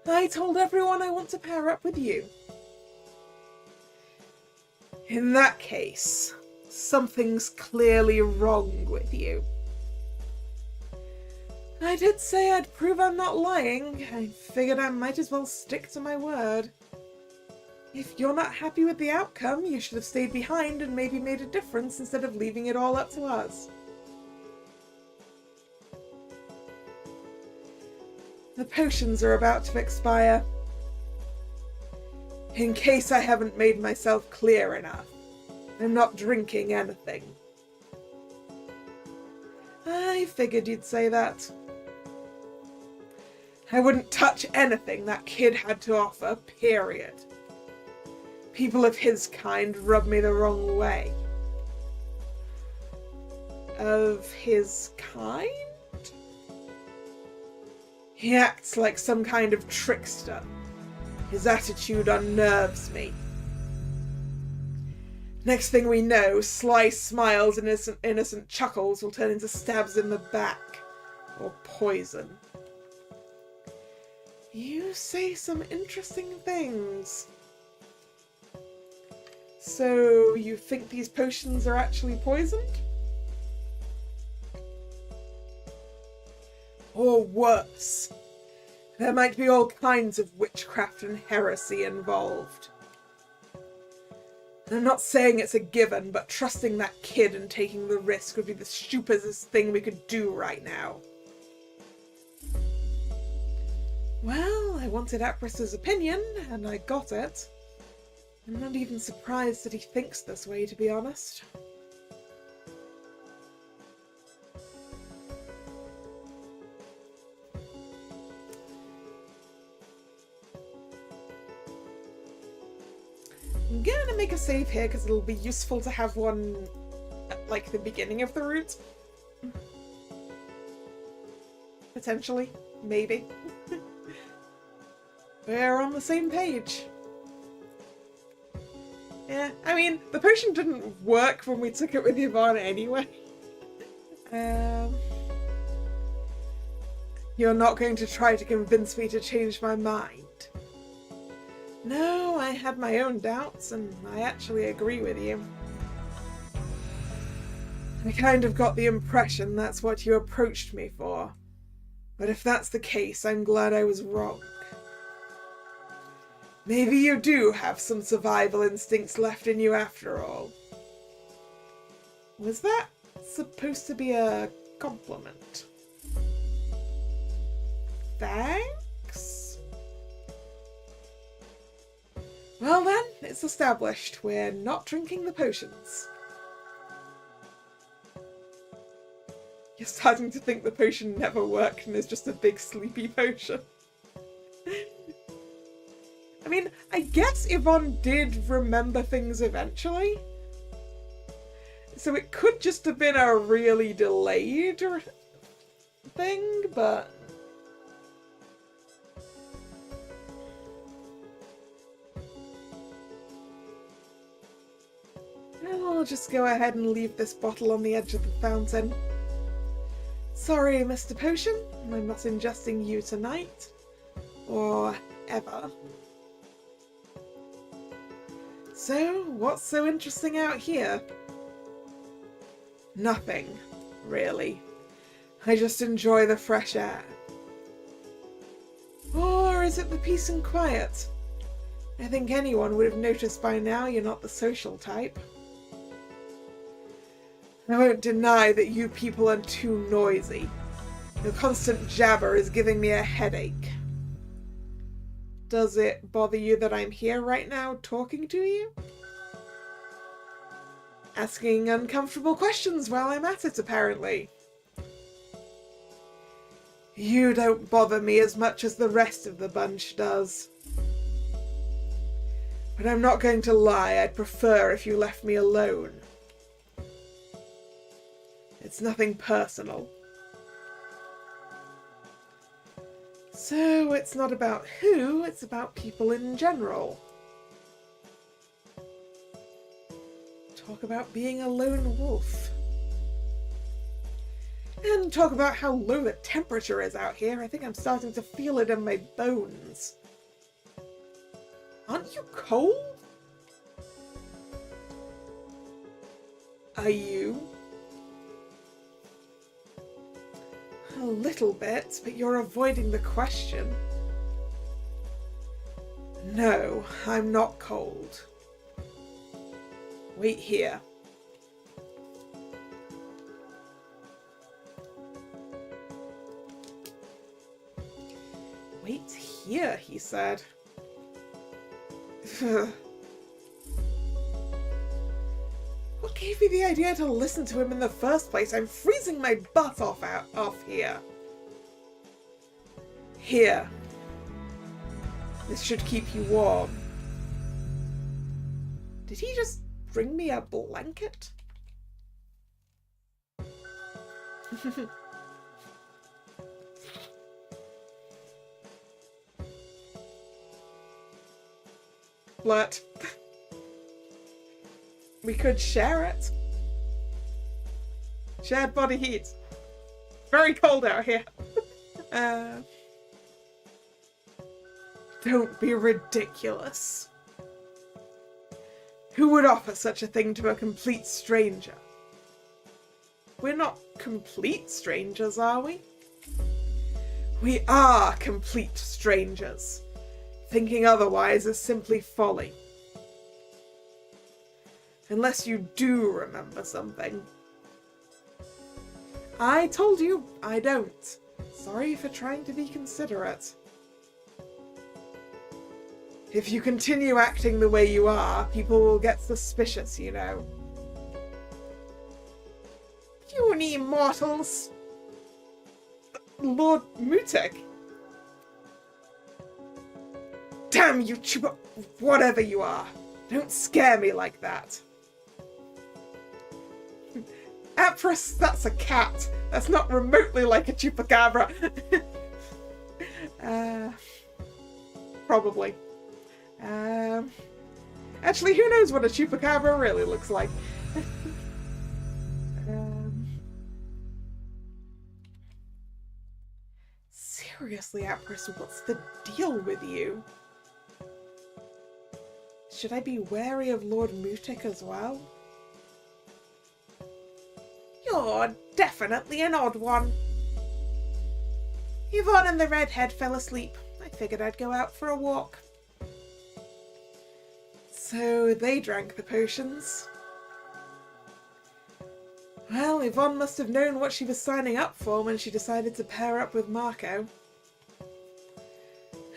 I told everyone I want to pair up with you. In that case, something's clearly wrong with you. I did say I'd prove I'm not lying. I figured I might as well stick to my word. If you're not happy with the outcome, you should have stayed behind and maybe made a difference instead of leaving it all up to us. The potions are about to expire. In case I haven't made myself clear enough, I'm not drinking anything. I figured you'd say that. I wouldn't touch anything that kid had to offer, period. People of his kind rub me the wrong way. Of his kind? He acts like some kind of trickster. His attitude unnerves me. Next thing we know, sly smiles and innocent chuckles will turn into stabs in the back. Or poison. You say some interesting things. So, you think these potions are actually poisoned? Or worse. There might be all kinds of witchcraft and heresy involved. I'm not saying it's a given, but trusting that kid and taking the risk would be the stupidest thing we could do right now. Well, I wanted Apris's opinion, and I got it. I'm not even surprised that he thinks this way, to be honest. I'm gonna make a save here because it'll be useful to have one at, like, the beginning of the route. Potentially. Maybe. We're on the same page. Yeah, I mean, the potion didn't work when we took it with Yvonne anyway. You're not going to try to convince me to change my mind. No, I had my own doubts, and I actually agree with you. I kind of got the impression that's what you approached me for. But if that's the case, I'm glad I was wrong. Maybe you do have some survival instincts left in you after all. Was that supposed to be a compliment? Thanks? Well then, it's established. We're not drinking the potions. You're starting to think the potion never worked and is just a big sleepy potion. I mean, I guess Yvonne did remember things eventually. So it could just have been a really delayed thing, but I'll just go ahead and leave this bottle on the edge of the fountain. Sorry, Mr. Potion, I'm not ingesting you tonight. Or ever. So, what's so interesting out here? Nothing, really. I just enjoy the fresh air. Or is it the peace and quiet? I think anyone would have noticed by now you're not the social type. I won't deny that you people are too noisy. Your constant jabber is giving me a headache. Does it bother you that I'm here right now talking to you? Asking uncomfortable questions while I'm at it, apparently. You don't bother me as much as the rest of the bunch does. But I'm not going to lie, I'd prefer if you left me alone. It's nothing personal. So it's not about who, it's about people in general. Talk about being a lone wolf. And talk about how low the temperature is out here. I think I'm starting to feel it in my bones. Aren't you cold? Are you? A little bit, but you're avoiding the question. No, I'm not cold. Wait here. Wait here, he said. What gave me the idea to listen to him in the first place? I'm freezing my butt off here. Here. This should keep you warm. Did he just bring me a blanket? What? We could share it. Shared body heat. Very cold out here. Don't be ridiculous. Who would offer such a thing to a complete stranger? We're not complete strangers, are we? We are complete strangers. Thinking otherwise is simply folly. Unless you do remember something. I told you, I don't. Sorry for trying to be considerate. If you continue acting the way you are, people will get suspicious, you know. Puny mortals! Lord Mutek! Damn you, Chuba! Whatever you are! Don't scare me like that! Apris, that's a cat! That's not remotely like a chupacabra! Probably. Actually, who knows what a chupacabra really looks like? Seriously, Apris, what's the deal with you? Should I be wary of Lord Mutik as well? You're definitely an odd one. Yvonne and the redhead fell asleep. I figured I'd go out for a walk. So they drank the potions. Well, Yvonne must have known what she was signing up for when she decided to pair up with Marco.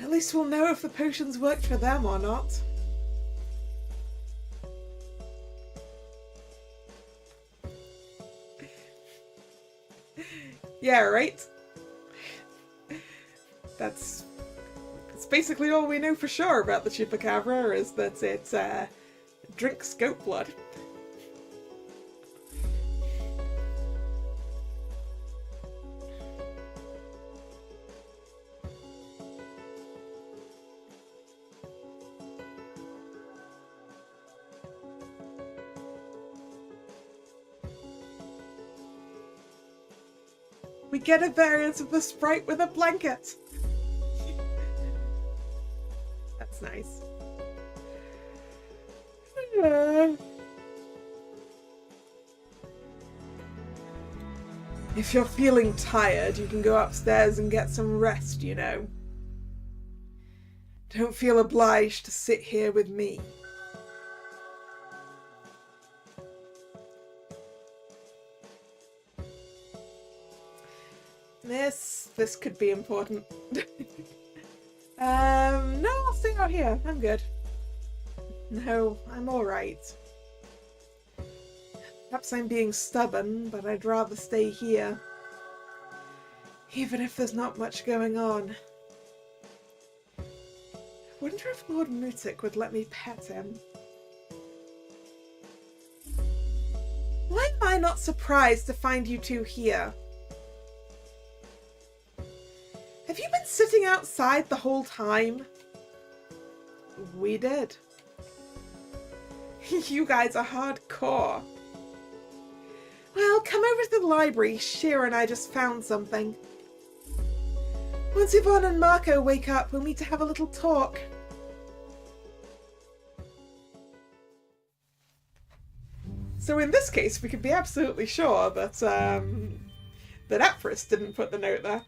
At least we'll know if the potions worked for them or not. Yeah, right? That's basically all we know for sure about the chupacabra, is that it drinks goat blood. We get a variant of the sprite with a blanket. That's nice. If you're feeling tired, you can go upstairs and get some rest, you know. Don't feel obliged to sit here with me. This could be important. No, I'll stay out here. I'm good. No, I'm alright. Perhaps I'm being stubborn, but I'd rather stay here. Even if there's not much going on. I wonder if Lord Mutik would let me pet him. Why am I not surprised to find you two here? Have you been sitting outside the whole time? We did. You guys are hardcore. Well, come over to the library. Shear and I just found something. Once Yvonne and Marco wake up, we'll meet to have a little talk. So in this case, we can be absolutely sure that that Apris didn't put the note there.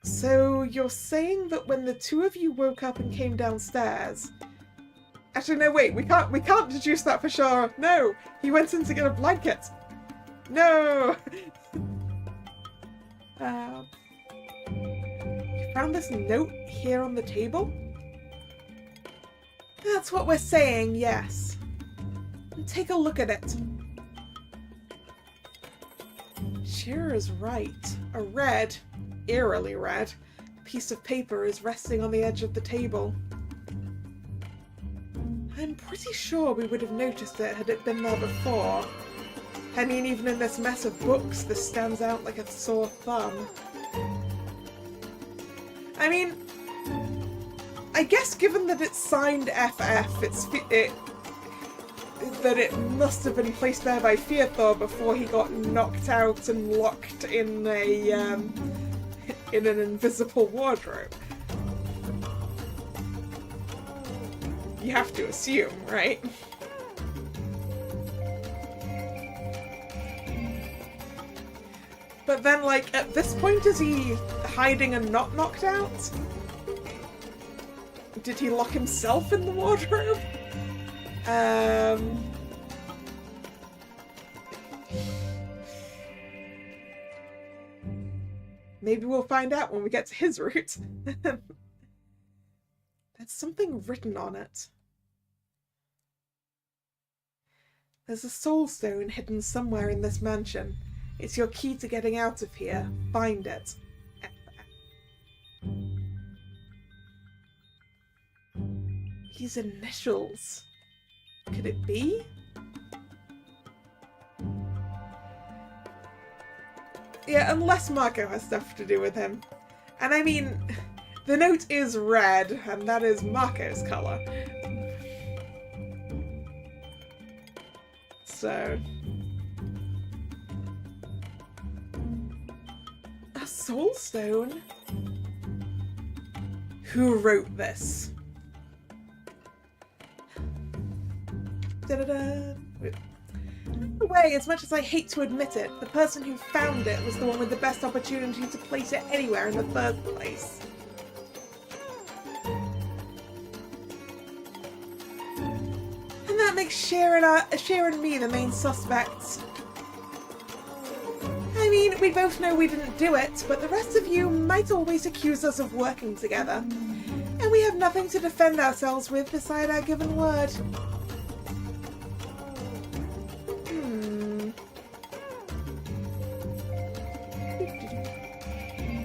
So you're saying that when the two of you woke up and came downstairs... Actually, no, wait, we can't deduce that for sure. No, he went in to get a blanket. No! You found this note here on the table? That's what we're saying, yes. Take a look at it. Shearer is right. A red, eerily red, piece of paper is resting on the edge of the table. I'm pretty sure we would have noticed it had it been there before. I mean, even in this mess of books, this stands out like a sore thumb. I mean, I guess given that it's signed FF, that it must have been placed there by Fearthor before he got knocked out and locked in an invisible wardrobe. You have to assume, right? But then, like, at this point, is he hiding and not knocked out? Did he lock himself in the wardrobe? Maybe we'll find out when we get to his route. There's something written on it. There's a soul stone hidden somewhere in this mansion. It's your key to getting out of here. Find it. His initials. Could it be? Yeah, unless Marco has stuff to do with him. And I mean, the note is red, and that is Marco's colour. So... a soul stone? Who wrote this? Da-da-da. Way, as much as I hate to admit it, the person who found it was the one with the best opportunity to place it anywhere in the first place. And that makes Shear and me the main suspects. I mean, we both know we didn't do it, but the rest of you might always accuse us of working together. And we have nothing to defend ourselves with beside our given word.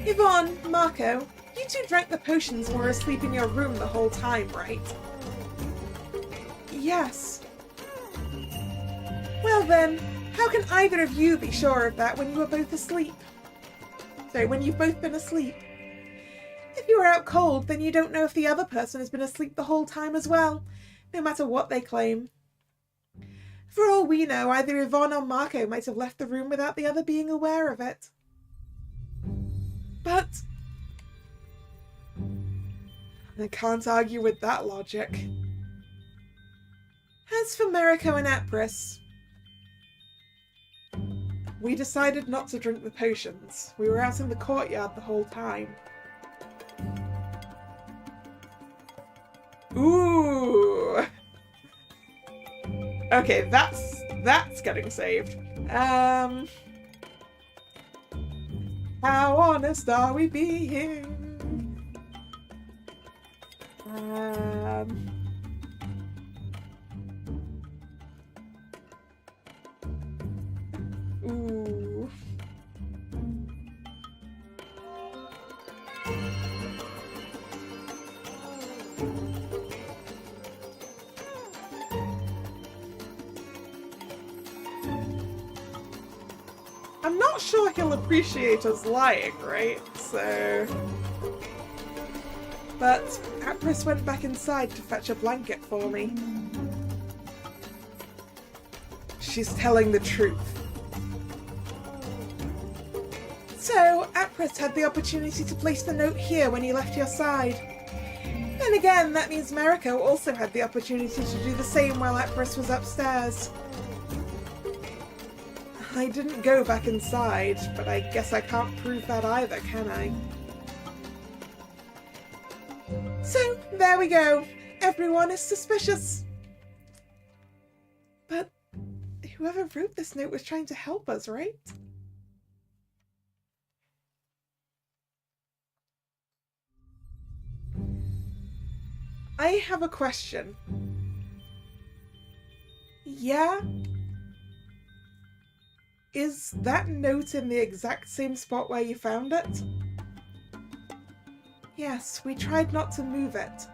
Yvonne, Marco, you two drank the potions and were asleep in your room the whole time, right? Yes. Well then, how can either of you be sure of that when you were both asleep? Sorry, when you've both been asleep. If you were out cold, then you don't know if the other person has been asleep the whole time as well, no matter what they claim. For all we know, either Yvonne or Marco might have left the room without the other being aware of it. But I can't argue with that logic. As for Mariko and Apris, we decided not to drink the potions. We were out in the courtyard the whole time. Ooh! Okay, that's getting saved. How honest are we being? Ooh. I'm not sure he'll appreciate us lying, right? So... But Apris went back inside to fetch a blanket for me. She's telling the truth. So, Apris had the opportunity to place the note here when he left your side. Then again, that means Mariko also had the opportunity to do the same while Apris was upstairs. I didn't go back inside, but I guess I can't prove that either, can I? So, there we go. Everyone is suspicious. But whoever wrote this note was trying to help us, right? I have a question. Yeah? Is that note in the exact same spot where you found it? Yes, we tried not to move it.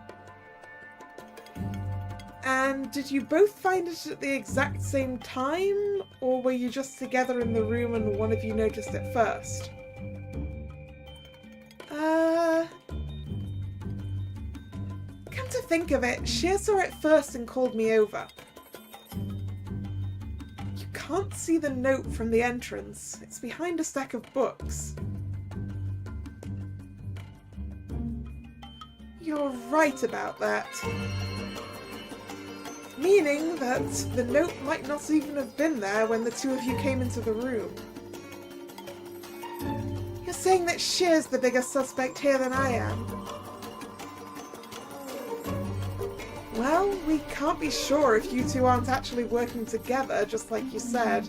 And did you both find it at the exact same time, or were you just together in the room and one of you noticed it first? Come to think of it, Shear saw it first and called me over. You can't see the note from the entrance. It's behind a stack of books. You're right about that. Meaning that the note might not even have been there when the two of you came into the room. You're saying that Shear's the bigger suspect here than I am. Well, we can't be sure if you two aren't actually working together, just like you said.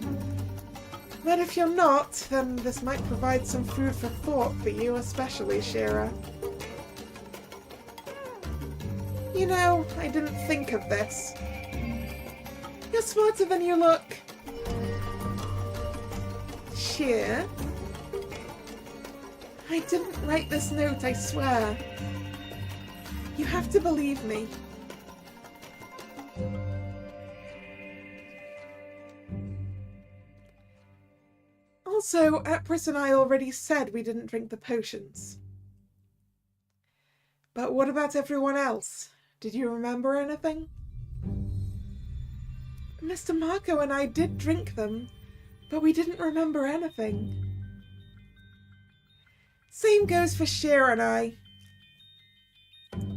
But if you're not, then this might provide some food for thought for you especially, Shearer. You know, I didn't think of this. You're smarter than you look. Shear? I didn't write this note, I swear. You have to believe me. Also, Apris and I already said we didn't drink the potions. But what about everyone else? Did you remember anything? Mr. Marco and I did drink them, but we didn't remember anything. Same goes for Shear and I.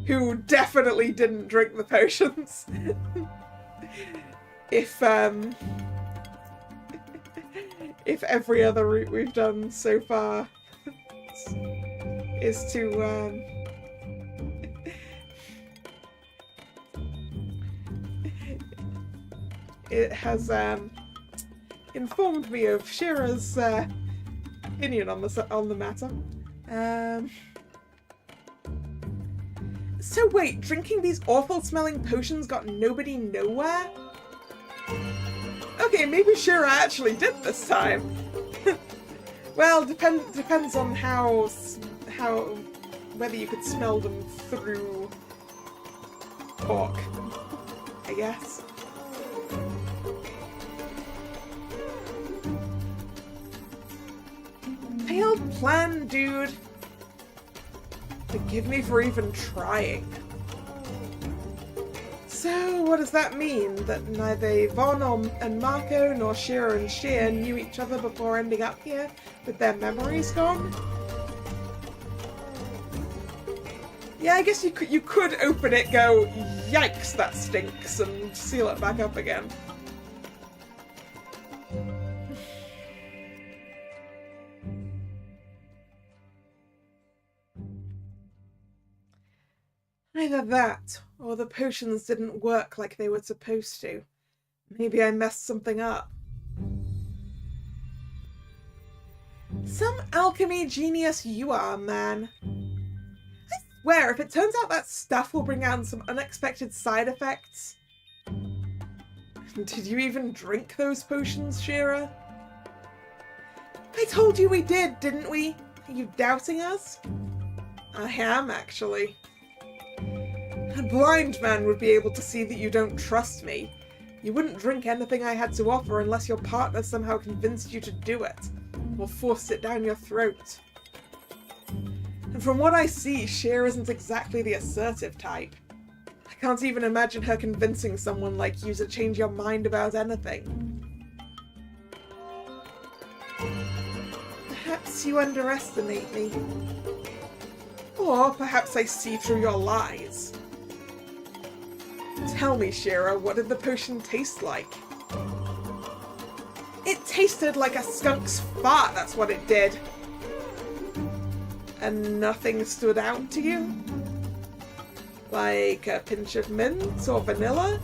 Who definitely didn't drink the potions. If every other route we've done so far is to it has informed me of Shearer's opinion on the matter. So wait, drinking these awful smelling potions got nobody nowhere? Okay, maybe Shearer actually did this time. Well, depends on how whether you could smell them through cork, I guess. Failed plan, dude. Forgive me for even trying. So what does that mean? That neither Yvonne and Marco nor Shearer and Sheer knew each other before ending up here with their memories gone? Yeah, I guess you could open it, go, yikes, that stinks, and seal it back up again. Either that, or the potions didn't work like they were supposed to. Maybe I messed something up. Some alchemy genius you are, man. I swear, if it turns out that stuff will bring out some unexpected side effects. Did you even drink those potions, Shearer? I told you we did, didn't we? Are you doubting us? I am, actually. A blind man would be able to see that you don't trust me. You wouldn't drink anything I had to offer unless your partner somehow convinced you to do it, or forced it down your throat. And from what I see, Sheer isn't exactly the assertive type. I can't even imagine her convincing someone like you to change your mind about anything. Perhaps you underestimate me. Or perhaps I see through your lies. Tell me, Shearer, what did the potion taste like? It tasted like a skunk's fart, that's what it did. And nothing stood out to you? Like a pinch of mint or vanilla?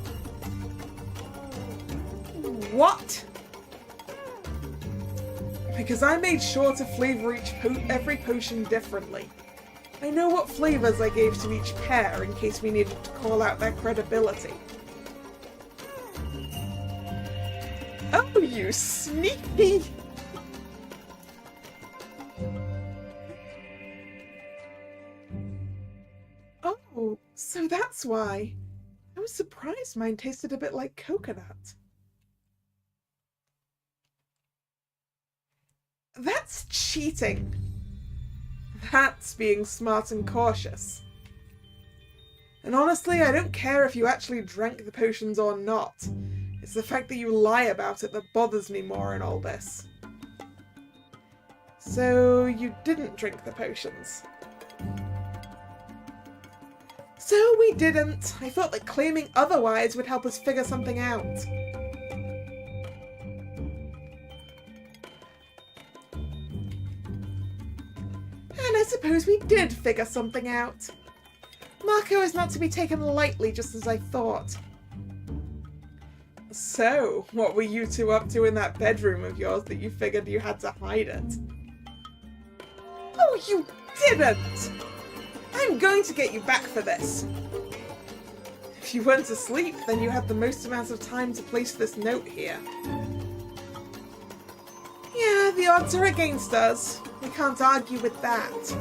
What? Because I made sure to flavour every potion differently. I know what flavours I gave to each pair in case we needed to call out their credibility. Oh, you sneaky! Oh, so that's why. I was surprised mine tasted a bit like coconut. That's cheating. That's being smart and cautious. And honestly, I don't care if you actually drank the potions or not. It's the fact that you lie about it that bothers me more in all this. So, you didn't drink the potions? So we didn't. I thought that claiming otherwise would help us figure something out. And I suppose we did figure something out. Marco is not to be taken lightly, just as I thought. So, what were you two up to in that bedroom of yours that you figured you had to hide it? Oh, you didn't! I'm going to get you back for this. If you weren't asleep, then you had the most amount of time to place this note here. Yeah, the odds are against us. We can't argue with that.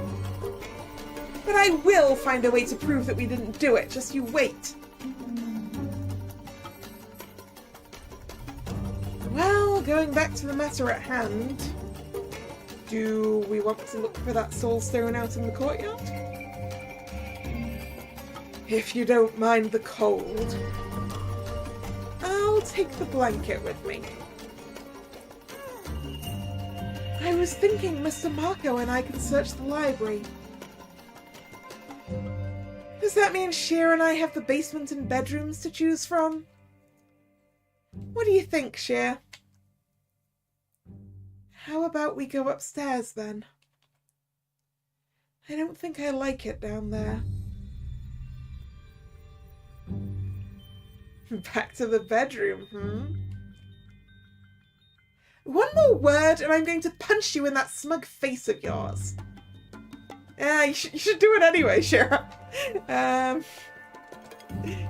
But I will find a way to prove that we didn't do it. Just you wait. Well, going back to the matter at hand, do we want to look for that soul stone out in the courtyard? If you don't mind the cold, I'll take the blanket with me. I was thinking Mr. Marco and I can search the library. Does that mean Sheer and I have the basement and bedrooms to choose from? What do you think, Sheer? How about we go upstairs then? I don't think I like it down there. Back to the bedroom, One more word and I'm going to punch you in that smug face of yours. Yeah, you should do it anyway, Sheriff.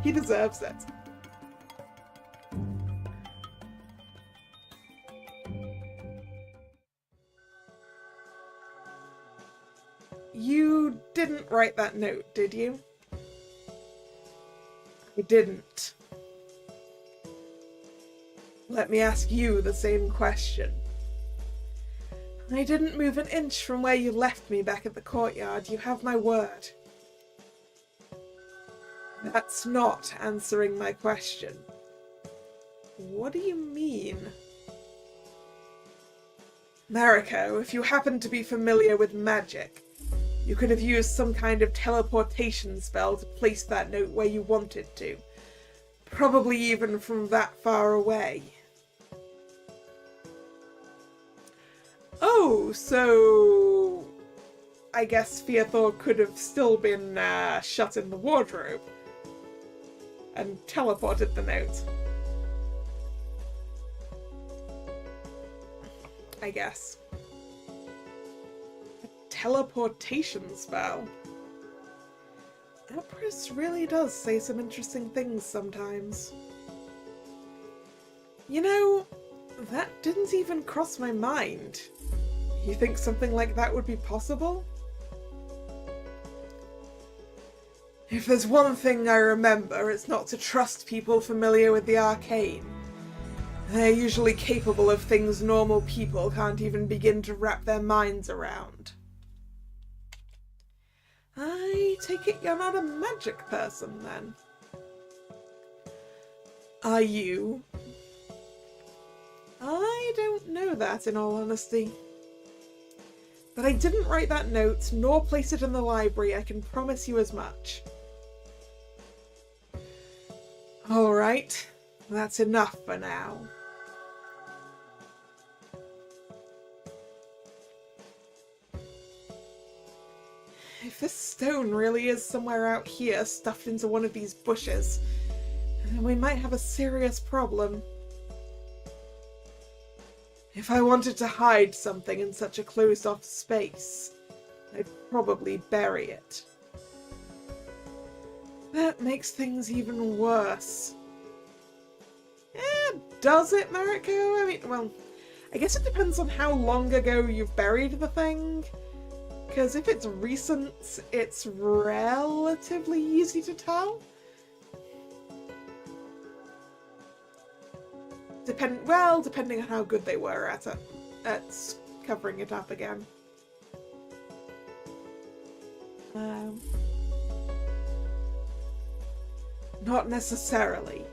He deserves it. You didn't write that note, did you? I didn't. Let me ask you the same question. I didn't move an inch from where you left me back at the courtyard. You have my word. That's not answering my question. What do you mean? Mariko, if you happen to be familiar with magic, you could have used some kind of teleportation spell to place that note where you wanted to. Probably even from that far away. Oh, so I guess Fearthor could have still been shut in the wardrobe and teleported the note. I guess. A teleportation spell. Empress really does say some interesting things sometimes. You know, that didn't even cross my mind. You think something like that would be possible? If there's one thing I remember, it's not to trust people familiar with the arcane. They're usually capable of things normal people can't even begin to wrap their minds around. I take it you're not a magic person, then? Are you? I don't know that, in all honesty. But I didn't write that note, nor place it in the library, I can promise you as much. Alright, that's enough for now. If this stone really is somewhere out here, stuffed into one of these bushes, then we might have a serious problem. If I wanted to hide something in such a closed-off space, I'd probably bury it. That makes things even worse. Does it, Mariko? I mean, well, I guess it depends on how long ago you've buried the thing. Because if it's recent, it's relatively easy to tell. Depending on how good they were at covering it up again. Not necessarily.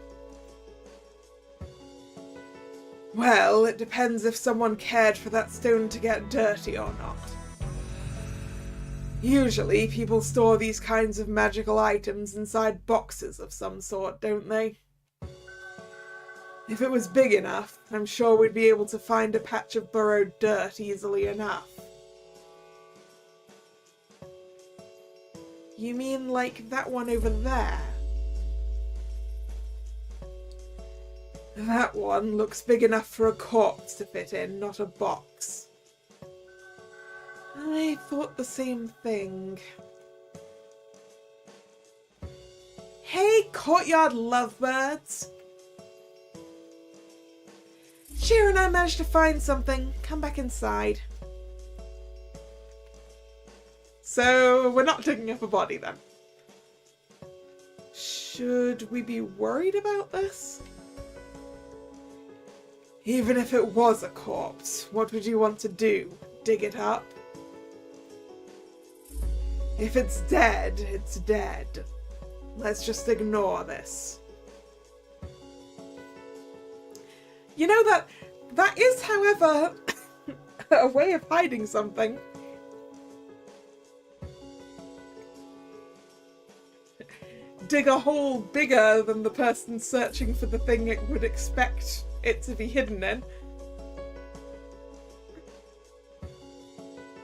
Well, it depends if someone cared for that stone to get dirty or not. Usually, people store these kinds of magical items inside boxes of some sort, don't they? If it was big enough, I'm sure we'd be able to find a patch of burrowed dirt easily enough. You mean like that one over there? That one looks big enough for a corpse to fit in, not a box. I thought the same thing. Hey, courtyard lovebirds! Sheer and I managed to find something. Come back inside. So, we're not digging up a body then. Should we be worried about this? Even if it was a corpse, what would you want to do? Dig it up? If it's dead, it's dead. Let's just ignore this. You know that is, however, a way of hiding something. Dig a hole bigger than the person searching for the thing it would expect it to be hidden in.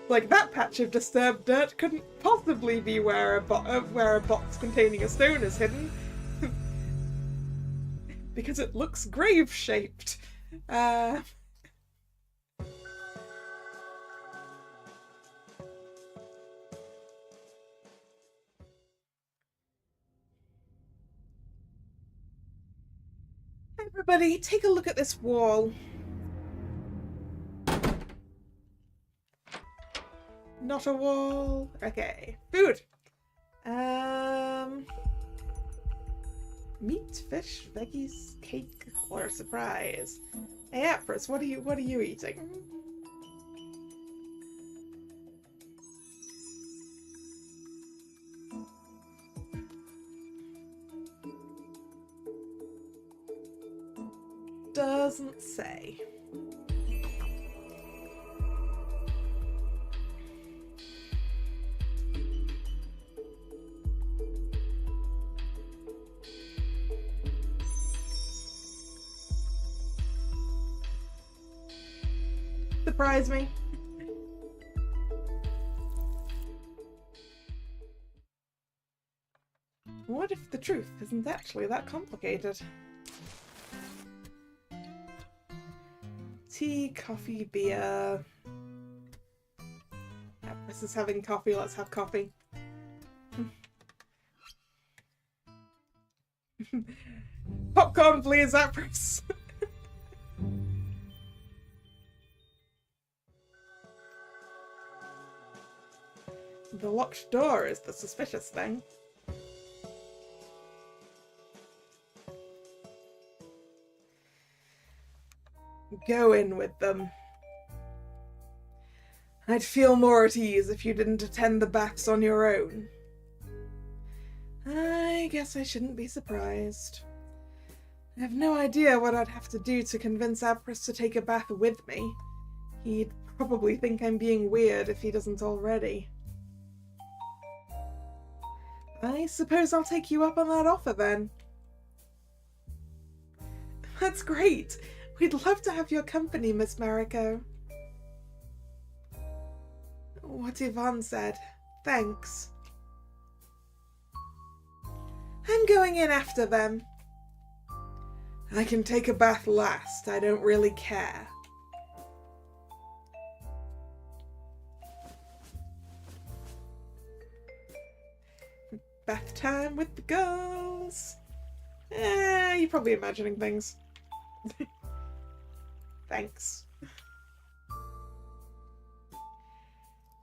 Like, that patch of disturbed dirt couldn't possibly be where a box containing a stone is hidden. Because it looks grave-shaped. Everybody, take a look at this wall. Not a wall. Okay. Food. Meat, fish, veggies, cake, or a surprise. Hey, Empress, what are you eating? doesn't say. Surprise me. What if the truth isn't actually that complicated? Tea, coffee, beer. This is having coffee, let's have coffee. Popcorn, please, Apris. The locked door is the suspicious thing. Go in with them. I'd feel more at ease if you didn't attend the baths on your own. I guess I shouldn't be surprised. I have no idea what I'd have to do to convince Apris to take a bath with me. He'd probably think I'm being weird if he doesn't already. I suppose I'll take you up on that offer then. That's great! We'd love to have your company, Miss Mariko. What Yvonne said. Thanks. I'm going in after them. I can take a bath last. I don't really care. Bath time with the girls. You're probably imagining things. Thanks.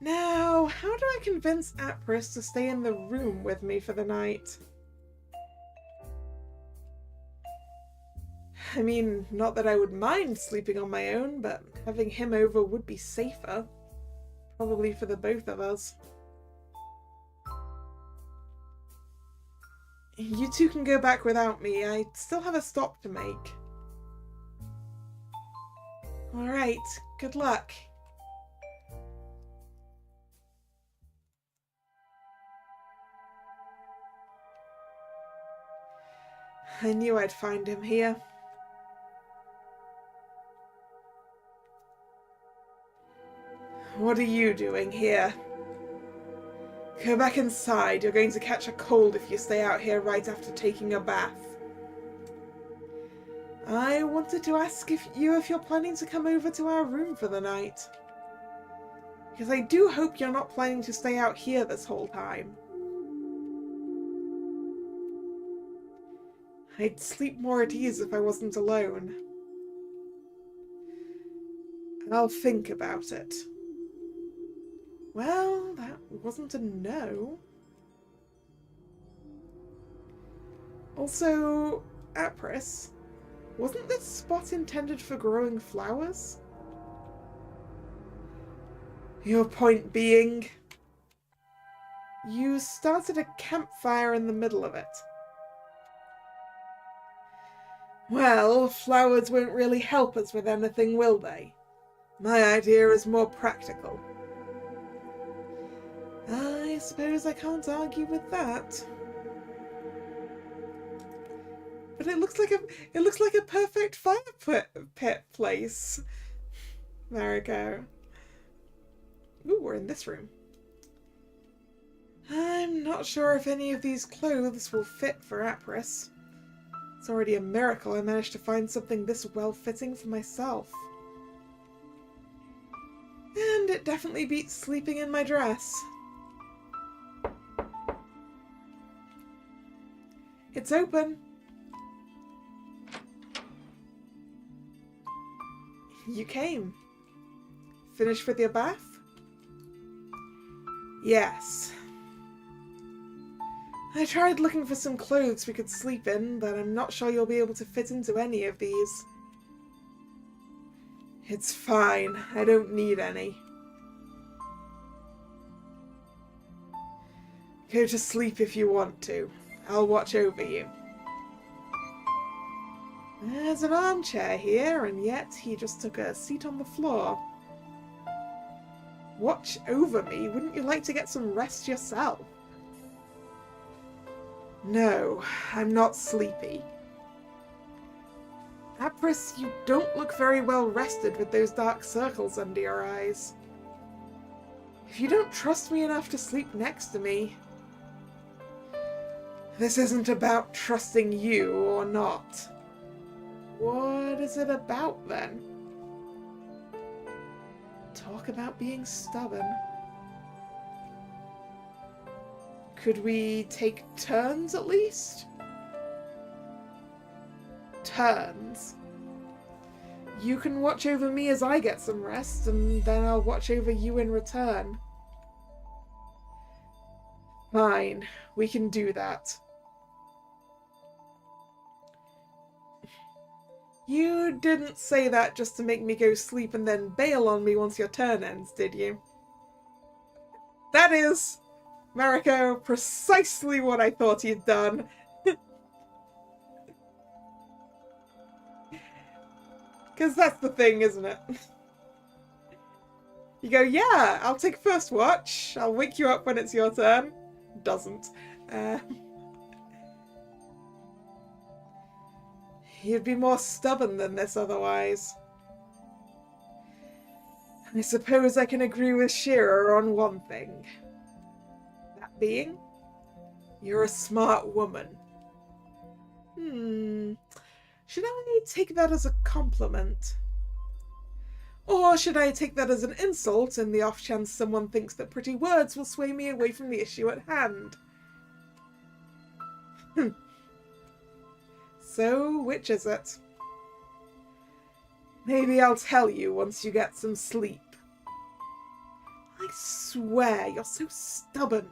Now, how do I convince Apris to stay in the room with me for the night? I mean, not that I would mind sleeping on my own, but having him over would be safer. Probably for the both of us. You two can go back without me. I still have a stop to make. Alright, good luck. I knew I'd find him here. What are you doing here? Go back inside. You're going to catch a cold if you stay out here right after taking a bath. I wanted to ask if you're planning to come over to our room for the night. Because I do hope you're not planning to stay out here this whole time. I'd sleep more at ease if I wasn't alone. I'll think about it. Well, that wasn't a no. Also, Apris, wasn't this spot intended for growing flowers? Your point being, you started a campfire in the middle of it. Well, flowers won't really help us with anything, will they? My idea is more practical. I suppose I can't argue with that. But it looks like a perfect fire pit place. Mariko. Ooh, we're in this room. I'm not sure if any of these clothes will fit for Apris. It's already a miracle I managed to find something this well-fitting for myself. And it definitely beats sleeping in my dress. It's open. You came. Finished with your bath? Yes. I tried looking for some clothes we could sleep in, but I'm not sure you'll be able to fit into any of these. It's fine. I don't need any. Go to sleep if you want to. I'll watch over you. There's an armchair here, and yet he just took a seat on the floor. Watch over me. Wouldn't you like to get some rest yourself? No, I'm not sleepy. Apris, you don't look very well rested with those dark circles under your eyes. If you don't trust me enough to sleep next to me... This isn't about trusting you or not. What is it about, then? Talk about being stubborn. Could we take turns, at least? Turns? You can watch over me as I get some rest, and then I'll watch over you in return. Fine, we can do that. You didn't say that just to make me go sleep and then bail on me once your turn ends, did you? That is, Mariko, precisely what I thought you'd done. Because that's the thing, isn't it? You go, yeah, I'll take first watch. I'll wake you up when it's your turn. Doesn't. You'd be more stubborn than this otherwise. I suppose I can agree with Shearer on one thing. That being, you're a smart woman. Should I take that as a compliment? Or should I take that as an insult in the off chance someone thinks that pretty words will sway me away from the issue at hand? So, which is it? Maybe I'll tell you once you get some sleep. I swear, you're so stubborn.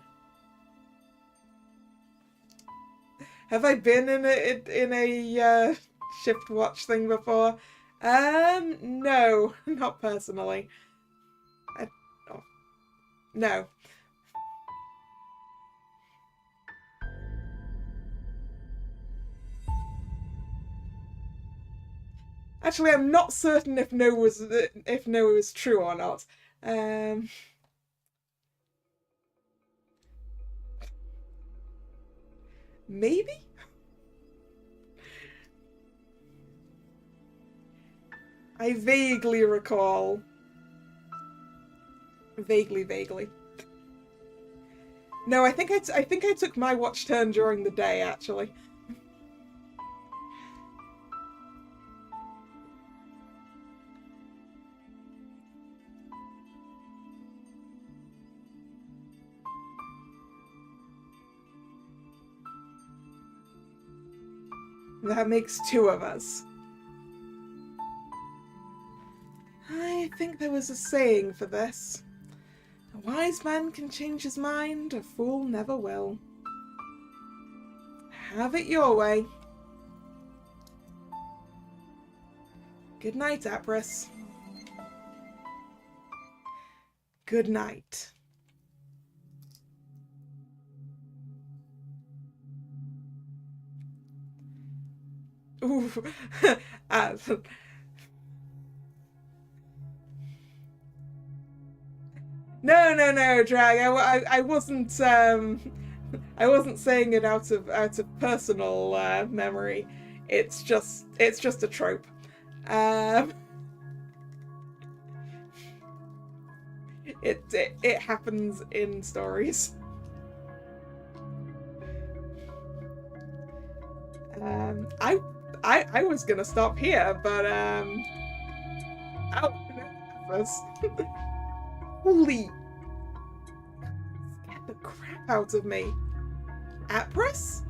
Have I been in a shift watch thing before? No, not personally. No. Actually, I'm not certain if no was true or not. Maybe? I vaguely recall. Vaguely. No, I think I took my watch turn during the day, actually. That makes two of us. I think there was a saying for this. A wise man can change his mind, a fool never will. Have it your way. Good night, Apris. Good night. Ooh. No, Drag. I wasn't saying it out of personal memory. It's just a trope. It happens in stories. I was gonna stop here, but holy, scared the crap out of me. Apris?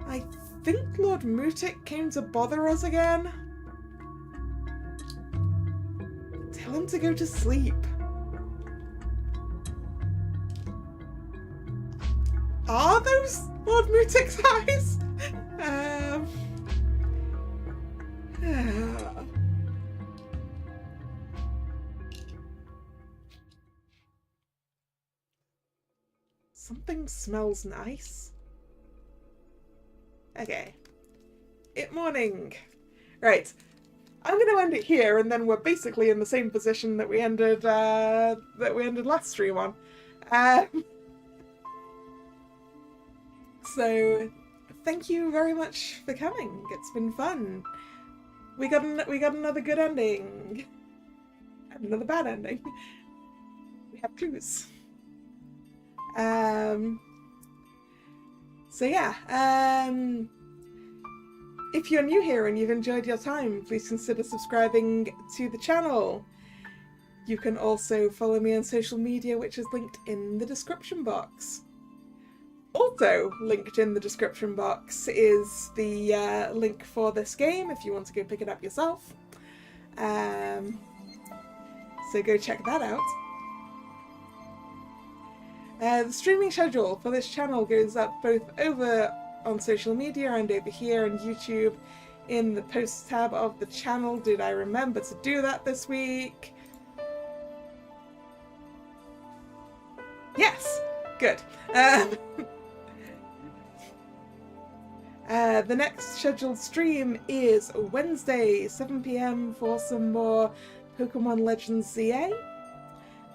I think Lord Mutik came to bother us again. Tell him to go to sleep. Are those Lord Mutik's eyes? Something smells nice. Okay. Morning. Right. I'm going to end it here, and then we're basically in the same position that we ended last stream on. So, thank you very much for coming. It's been fun. We got another good ending, and another bad ending. We have clues. So yeah. If you're new here and you've enjoyed your time, please consider subscribing to the channel. You can also follow me on social media, which is linked in the description box. Also linked in the description box is the link for this game if you want to go pick it up yourself. So go check that out. The streaming schedule for this channel goes up both over on social media and over here on YouTube in the posts tab of the channel. Did I remember to do that this week? Yes! Good. The next scheduled stream is Wednesday, 7 PM for some more Pokemon Legends ZA.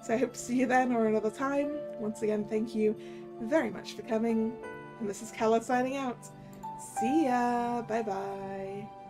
So I hope to see you then or another time. Once again, thank you very much for coming. And this is Kalla signing out. See ya! Bye bye!